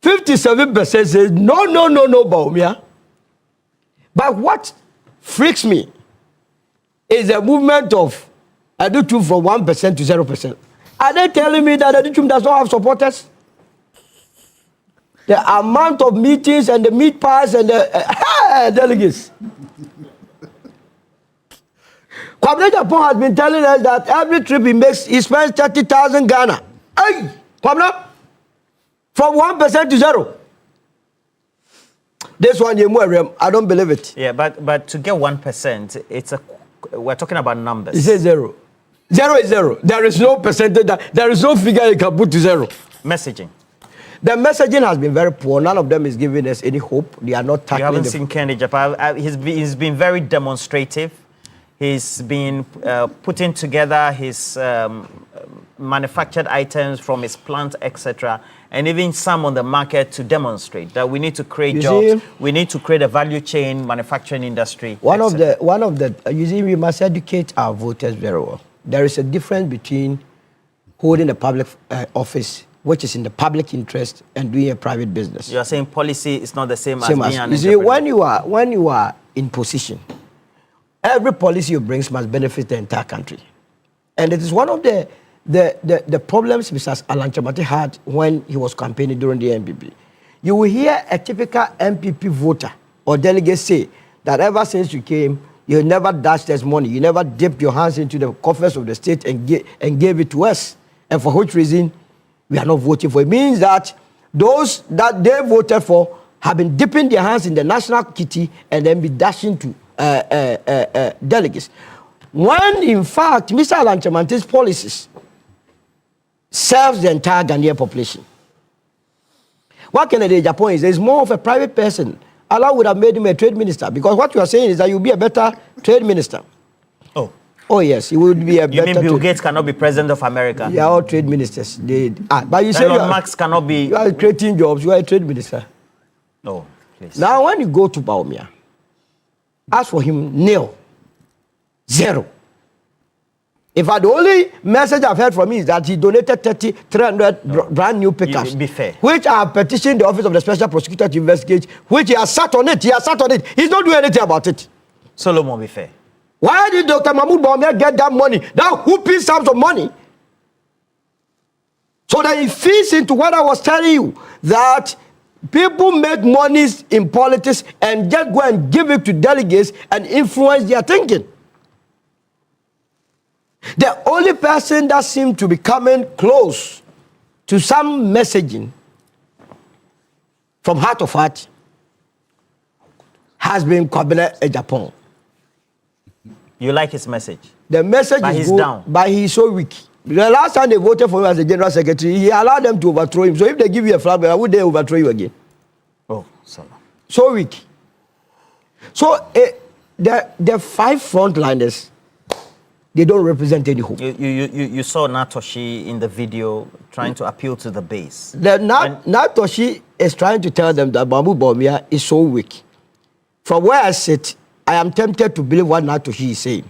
57% says no, Bawumia. But what freaks me is the movement of Adutum from 1% to 0%. Are they telling me that Adutum does not have supporters? The amount of meetings and the meat pies and the delegates. Kwabena Japan has been telling us that every trip he makes, he spends 30,000 Ghana. Hey, Kwabena, from 1% to 0. This one, I don't believe it. Yeah, but to get 1%, we're talking about numbers. It says 0. 0 is 0. There is no percentage. There is no figure you can put to 0. Messaging. The messaging has been very poor. None of them is giving us any hope. They are not tackling. You haven't seen Kennedy Japan. He's been very demonstrative. He's been putting together his manufactured items from his plant, etc., and even some on the market to demonstrate that we need to create jobs. We need to create a value chain manufacturing industry. One of the you see, we must educate our voters very well. There is a difference between holding a public office, which is in the public interest, and doing a private business. You are saying policy is not the same as being an entrepreneur. You see, when you are in position, every policy you bring must benefit the entire country. And it is one of the problems Mr. Alan Chamati had when he was campaigning during the MPP. You will hear a typical MPP voter or delegate say that ever since you came, you never dashed us money. You never dipped your hands into the coffers of the state and gave it to us. And for which reason, we are not voting for it. It means that those that they voted for have been dipping their hands in the national kitty and then be dashing to delegates. When, in fact, Mr. Alan Chamati's policies serves the entire Ghanaian population. What Kennedy Japan is more of a private person. Allah would have made him a trade minister, because what you are saying is that you'll be a better trade minister. Oh yes, he would be a better. You mean Bill Gates cannot be president of America? They are all trade ministers. But you say Max cannot be. You are creating jobs. You are a trade minister. No, please. Now, when you go to Bawumia, ask for him, nil, 0. In fact, the only message I've heard from him is that he donated 300 brand new pickups. Be fair. Which I petitioned the office of the special prosecutor to investigate, which he has sat on it. He's not doing anything about it. Solomon, be fair. Why did Dr. Mahmoud Bawumia get that money, that whooping sums of money? So that it feeds into what I was telling you, that People make monies in politics and just go and give it to delegates and influence their thinking. The only person that seemed to be coming close to some messaging from heart of heart has been Kwabena Japan. You like his message? The message but is he's good, down. but he's so weak. The last time they voted for him as the general secretary, he allowed them to overthrow him. So if they give you a flag, why would they overthrow you again? Oh, sorry. So weak. So the 5 frontliners, they don't represent any hope. You saw Natoshi in the video trying to appeal to the base. Natoshi is trying to tell them that Bambu Bawumia is so weak. From where I sit, I am tempted to believe what Natoshi is saying.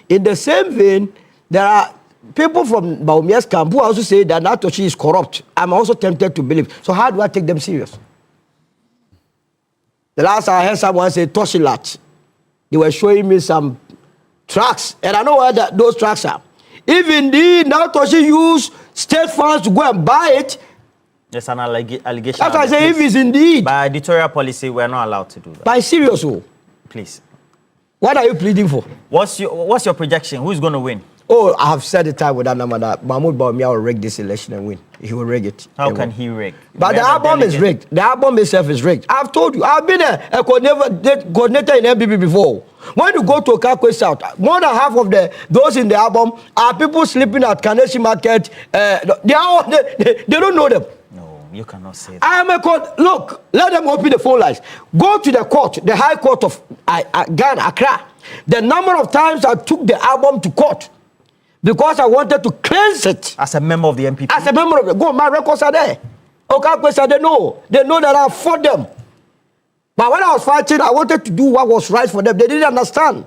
In the same vein, there are people from Bawumia's camp who also say that Natoshi is corrupt. I'm also tempted to believe. So how do I take them serious? The last time I heard someone say Toshilat, they were showing me some tracks, and I know where those tracks are. If indeed Natoshi used state funds to go and buy it, there's an allegation. That's why I say if it's indeed. By editorial policy, we're not allowed to do that. By serious, please. What are you pleading for? What's your projection? Who's going to win? Oh, I have said the time with that number that Mahmoud Bawumia will rig this election and win. He will rig it. How can he rig? But the album is rigged. The album itself is rigged. I've told you. I've been a coordinator in MPP before. When you go to Okakwe South, more than half of those in the album are people sleeping at Kaneshi Market. They don't know them. No, you cannot say that. I am a court. Look, let them open the phone lines. Go to the court, the High Court of Ghana, Accra. The number of times I took the album to court because I wanted to cleanse it. As a member of the MPP? As a member of the... Go, my records are there. Okakwe said they know. They know that I fought them. But when I was fighting, I wanted to do what was right for them. They didn't understand.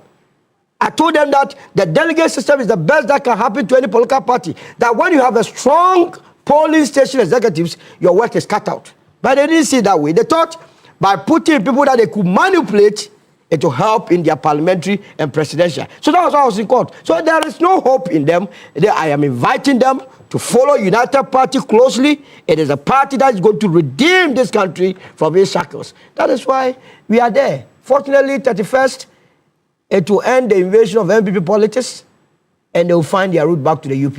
I told them that the delegate system is the best that can happen to any political party. That when you have a strong polling station executives, your work is cut out. But they didn't see it that way. They thought by putting people that they could manipulate, it will help in their parliamentary and presidential. So that was why I was in court. So there is no hope in them. I am inviting them to follow United Party closely. It is a party that is going to redeem this country from its shackles. That is why we are there. Fortunately, 31st, it will end the invasion of MPP politics, and they will find their route back to the UP.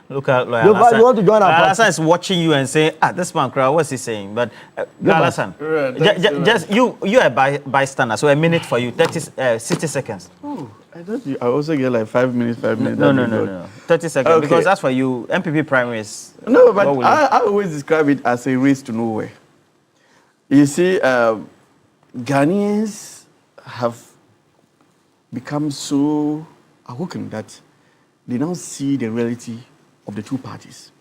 Look at you want to join our party? Hassan is watching you and saying, this man, what's he saying? But Hassan, just you are a bystander, so a minute for you, 60 seconds. Oh, I thought I also get like 5 minutes, 5 minutes. No. 30 seconds, okay. Because that's for you, MPP primaries. No, but I always describe it as a race to nowhere. You see, Ghanaians have become so awoken that they now see the reality of the two parties.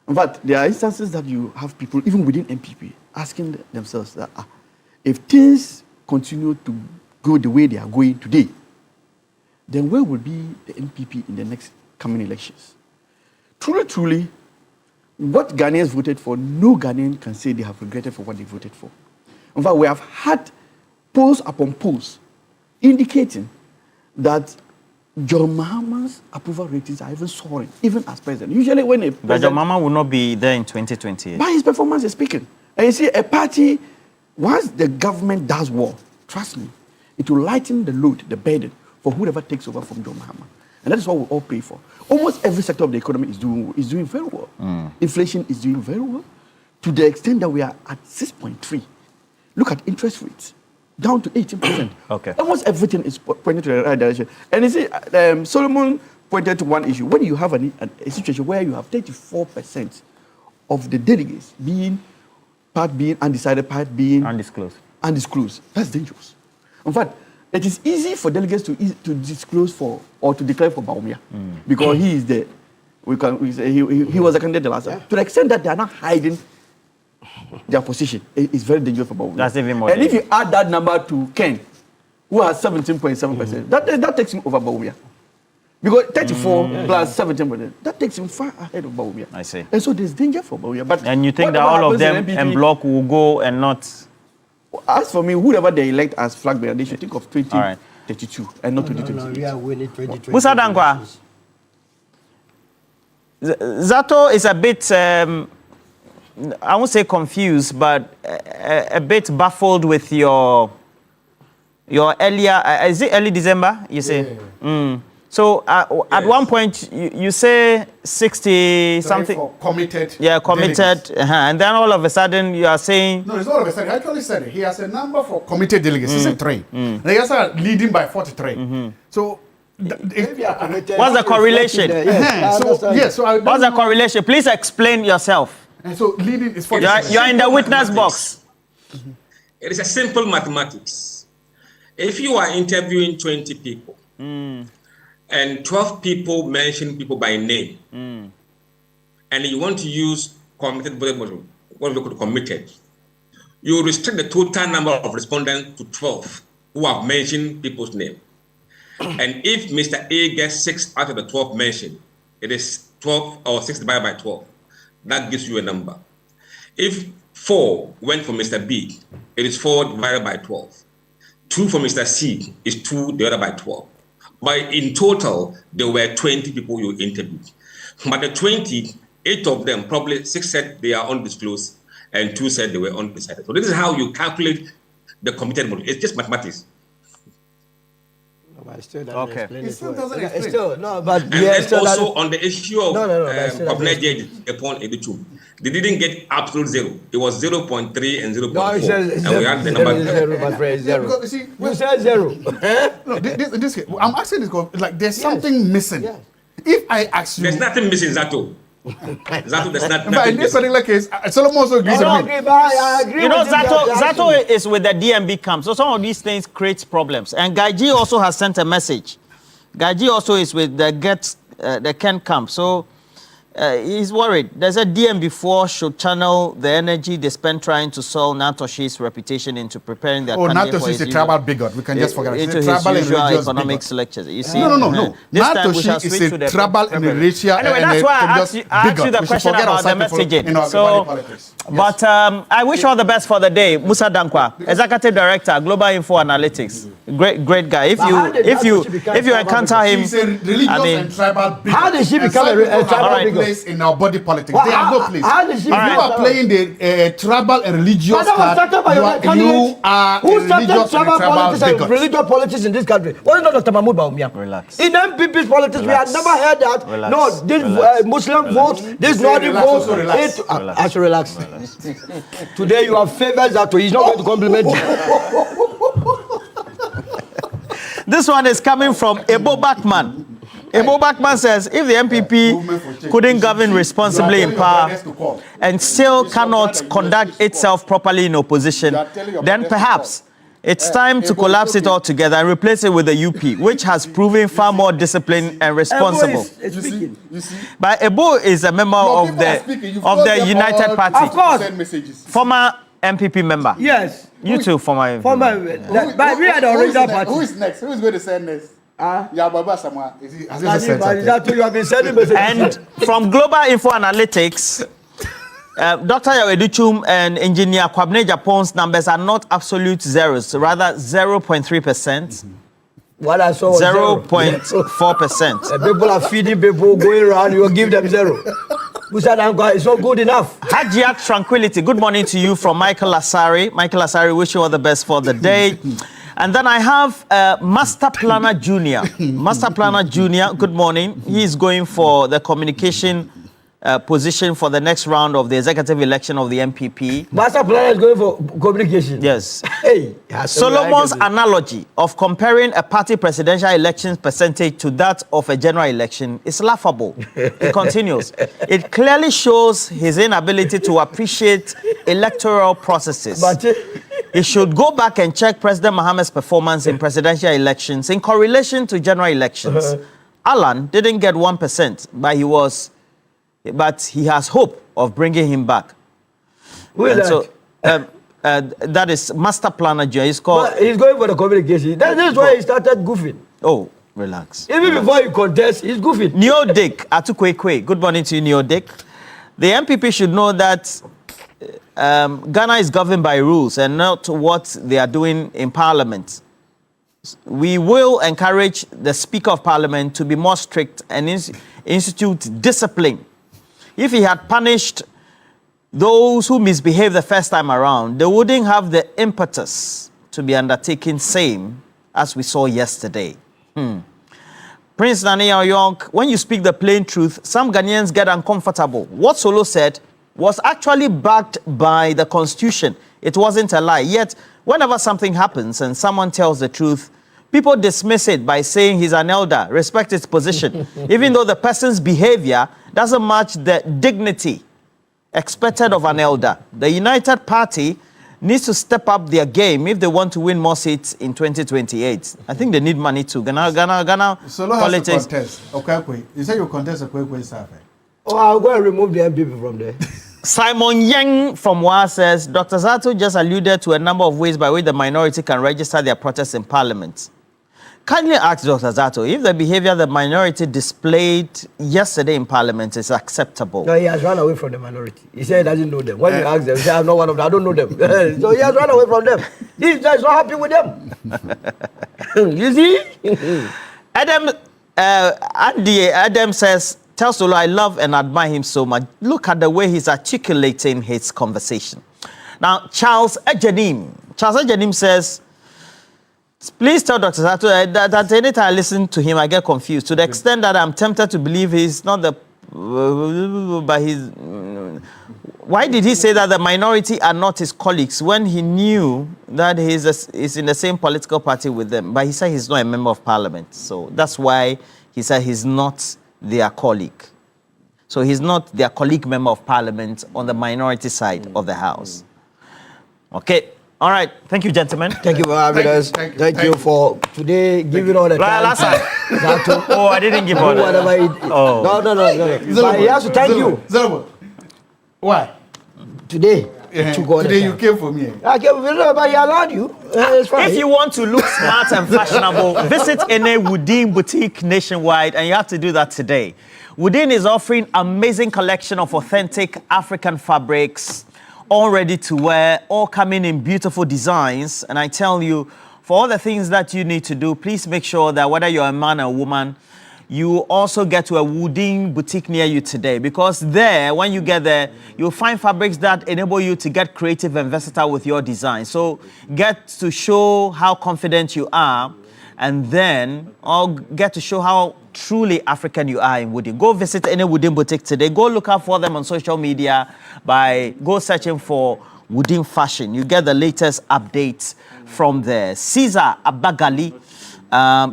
In fact, there are instances that you have people, even within MPP, asking themselves that if things continue to go the way they are going today, then where will be the MPP in the next coming elections? Truly, what Ghanaians voted for, no Ghanaian can say they have regretted for what they voted for. In fact, we have had polls upon polls indicating that John Mahama's approval ratings are even soaring, even as president. Usually when a president... But John Mahama will not be there in 2028. But his performance is speaking. And you see, a party, once the government does well, trust me, it will lighten the load, the burden, for whoever takes over from John Mahama. And that is what we all pray for. Almost every sector of the economy is doing very well. Inflation is doing very well, to the extent that we are at 6.3. Look at interest rates, down to 18%. Okay. Almost everything is pointing to the right direction. And you see, Solomon pointed to one issue. When you have a situation where you have 34% of the delegates part being undecided, part being undisclosed, that's dangerous. In fact, it is easy for delegates to disclose for or to declare for Bawumia because he is there. He was a candidate the last time. To the extent that they are not hiding their position, it's very dangerous for Bawumia. That's even more. And if you add that number to Ken, who has 17.7%, that takes him over Bawumia. Because 34 plus 17%, that takes him far ahead of Bawumia. I see. And so there's danger for Bawumia. But and you think that all of them en bloc will go and not? As for me, whoever they elect as flag bearer, they should think of 2032 and not 2028. We are winning 2020. Musa Dankwa, Zato is a bit I won't say confused, but a bit baffled with your earlier, is it early December, you say? Yeah. So at one point, you say 60 something. Committed. Yeah, committed. And then all of a sudden, you are saying. No, it's not all of a sudden. I actually said it. He has a number for committed delegates. He said 3. They are leading by 43. So. What's the correlation? What's the correlation? Please explain yourself. And so leading is 43. You're in the witness box. It is a simple mathematics. If you are interviewing 20 people, and 12 people mention people by name, and you want to use committed, what we call committed, you restrict the total number of respondents to 12 who have mentioned people's name. And if Mr. A gets 6 out of the 12 mentioned, it is 12 or 6 divided by 12. That gives you a number. If 4 went for Mr. B, it is 4 divided by 12. 2 for Mr. C is 2 divided by 12. But in total, there were 20 people you interviewed. But the 20, 8 of them, probably 6 said they are undisclosed, and 2 said they were undecided. So this is how you calculate the committed model. It's just mathematics. It still doesn't explain it. Still doesn't explain. Still, no, but and then also on the issue of upon editum, they didn't get absolute 0. It was 0.3 and 0.4. No, and we had the number 0, my friend, 0. Because, you see, you said 0. No, this I'm asking this, like there's something missing. Yes. If I ask you, there's nothing missing, Zato. Zato, there's nothing. But in this particular case, Solomon also agrees with me. I agree. You know, Zato is with the DMB camp, so some of these things create problems. And Gaiji also has sent a message. Gaiji also is with the Ken camp, so he's worried. There's a DMB4 should channel the energy they spend trying to sell Natoshi's reputation into preparing their candidate for Natoshi is a tribal bigot. We can just forget it. Into his usual economics lectures. You see? No. Natoshi is a tribal and a racial. Anyway, that's why I asked you the question about the messaging. So, but I wish all the best for the day. Musa Dankwa, Executive Director, Global Info Analytics. Great guy. If you encounter him, he's a religious and tribal bigot. How did she become a tribal bigot? In our body politics, they have no place. If you are playing the tribal and religious card, you are who started religious tribal politics and religious politics in this country? What is not Dr. Mahmoud Bawumia? Relax. In MPP's politics, we have never heard that. Relax. No, this Muslim vote, this Nordic vote. I should relax. Today you have favors that he's not going to compliment you. This one is coming from Ebo Bachman. Ebo Bachman says, if the MPP couldn't govern responsibly in power and still cannot conduct itself properly in opposition, then perhaps it's time to collapse it all together and replace it with the UP, which has proven far more disciplined and responsible. But Ebo is a member of the United Party. Of course. Former MPP member. Yes. You too, former. But we are the original party. Who is next? Who is going to send next? Yeah, Baba Samoa. You have been sending messages. And from Global Info Analytics, Dr. Yaweduchum and Engineer Kwabne Japon's numbers are not absolute zeros, rather 0.3%. What I saw was 0.4%. People are feeding people, going around, you give them 0. It's not good enough. Hajiat Tranquility, good morning to you from Michael Asari. Michael Asari, wish you all the best for the day. And then I have Master Planner Junior. Master Planner Junior, good morning. He's going for the communication position for the next round of the executive election of the MPP. Master Planner is going for communication. Yes. Hey, Solomon's analogy of comparing a party presidential election percentage to that of a general election is laughable. He continues. It clearly shows his inability to appreciate electoral processes. He should go back and check President Mohammed's performance in presidential elections in correlation to general elections. Alan didn't get 1%, but he has hope of bringing him back. Who is that? So, that is Master Planner Junior. He's going for the communication. That is why he started goofing. Oh, relax. Even before you contest, he's goofing. Neo Dick Atukwekwe. Good morning to you, Neo Dick. The MPP should know that Ghana is governed by rules and not what they are doing in Parliament. We will encourage the Speaker of Parliament to be more strict and institute discipline. If he had punished those who misbehave the first time around, they wouldn't have the impetus to be undertaking same as we saw yesterday. Prince Nani Oyonk, when you speak the plain truth, some Ghanaians get uncomfortable. What Solo said was actually backed by the Constitution. It wasn't a lie. Yet, whenever something happens and someone tells the truth, people dismiss it by saying he's an elder, respect its position, even though the person's behavior doesn't match the dignity expected of an elder. The United Party needs to step up their game if they want to win more seats in 2028. I think they need money too. Ghana Solo politics. has to contest. Okay, you say you contest a quick survey. Oh, I'll go and remove the MPP from there. Simon Yang from WA says, Dr. Zato just alluded to a number of ways by which the minority can register their protests in Parliament. Kindly ask Dr. Zato if the behavior the minority displayed yesterday in Parliament is acceptable. No, he has run away from the minority. He said he doesn't know them. When you ask them, he said, I'm not one of them, I don't know them. So he has run away from them. He's just not happy with them. You see? Adam says, tell Solo, I love and admire him so much. Look at the way he's articulating his conversation. Now, Charles Ejanim says, please tell Dr. Sato that anytime I listen to him, I get confused to the extent that I'm tempted to believe he's not the... But he's... Why did he say that the minority are not his colleagues when he knew that he's in the same political party with them? But he said he's not a member of parliament. So that's why he said he's not their colleague. So he's not their colleague member of parliament on the minority side of the house. Okay. All right. Thank you, gentlemen. Thank you for having us. Thank you for today giving all the time. Last time. Oh, I didn't give all that. No. But he has to thank you. Zerbo. Why? Today. Today you came for me. I came for you, but he allowed you. It's fine. If you want to look smart and fashionable, visit any Woodin boutique nationwide, and you have to do that today. Woodin is offering amazing collection of authentic African fabrics, all ready to wear, all coming in beautiful designs. And I tell you, for all the things that you need to do, please make sure that whether you're a man or a woman, you also get to a Woodin boutique near you today. Because there, when you get there, you'll find fabrics that enable you to get creative and versatile with your design. So get to show how confident you are, and then I'll get to show how truly African you are in Woodin. Go visit any Woodin boutique today. Go look out for them on social media by go searching for Woodin Fashion. You get the latest updates from there. Caesar Abagali,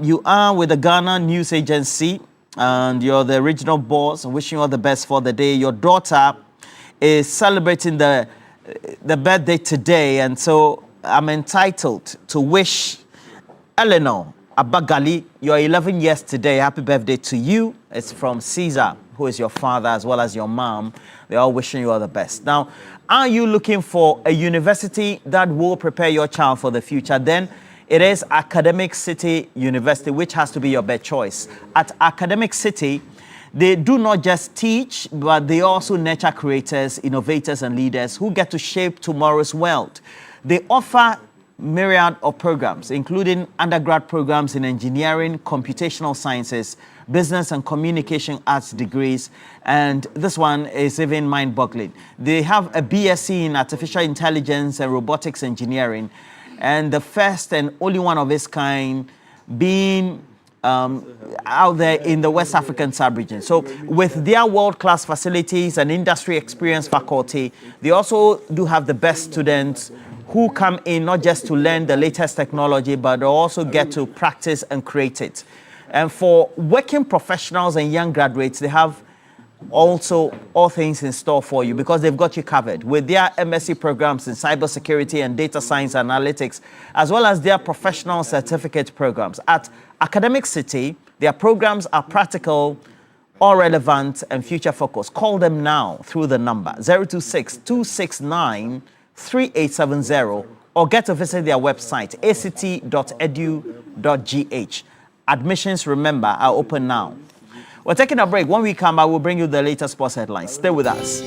you are with the Ghana News Agency and you're the regional boss. I'm wishing you all the best for the day. Your daughter is celebrating the birthday today, and so I'm entitled to wish Eleanor Abagali, you're 11 years today. Happy birthday to you. It's from Caesar, who is your father, as well as your mom. They're all wishing you all the best. Now, are you looking for a university that will prepare your child for the future? Then it is Academic City University, which has to be your best choice. At Academic City, they do not just teach, but they also nurture creators, innovators, and leaders who get to shape tomorrow's world. They offer myriad of programs, including undergrad programs in engineering, computational sciences, business and communication arts degrees, and this one is even mind-boggling. They have a BSc in artificial intelligence and robotics engineering, and the first and only one of its kind being out there in the West African sub-region. So with their world-class facilities and industry experience faculty, they also do have the best students who come in not just to learn the latest technology, but also get to practice and create it. And for working professionals and young graduates, they have also all things in store for you because they've got you covered with their MSc programs in cybersecurity and data science analytics, as well as their professional certificate programs. At Academic City, their programs are practical, all relevant, and future focused. Call them now through the number 026-269-3870 or get to visit their website, act.edu.gh. Admissions, remember, are open now. We're taking a break. When we come back, we'll bring you the latest sports headlines. Stay with us.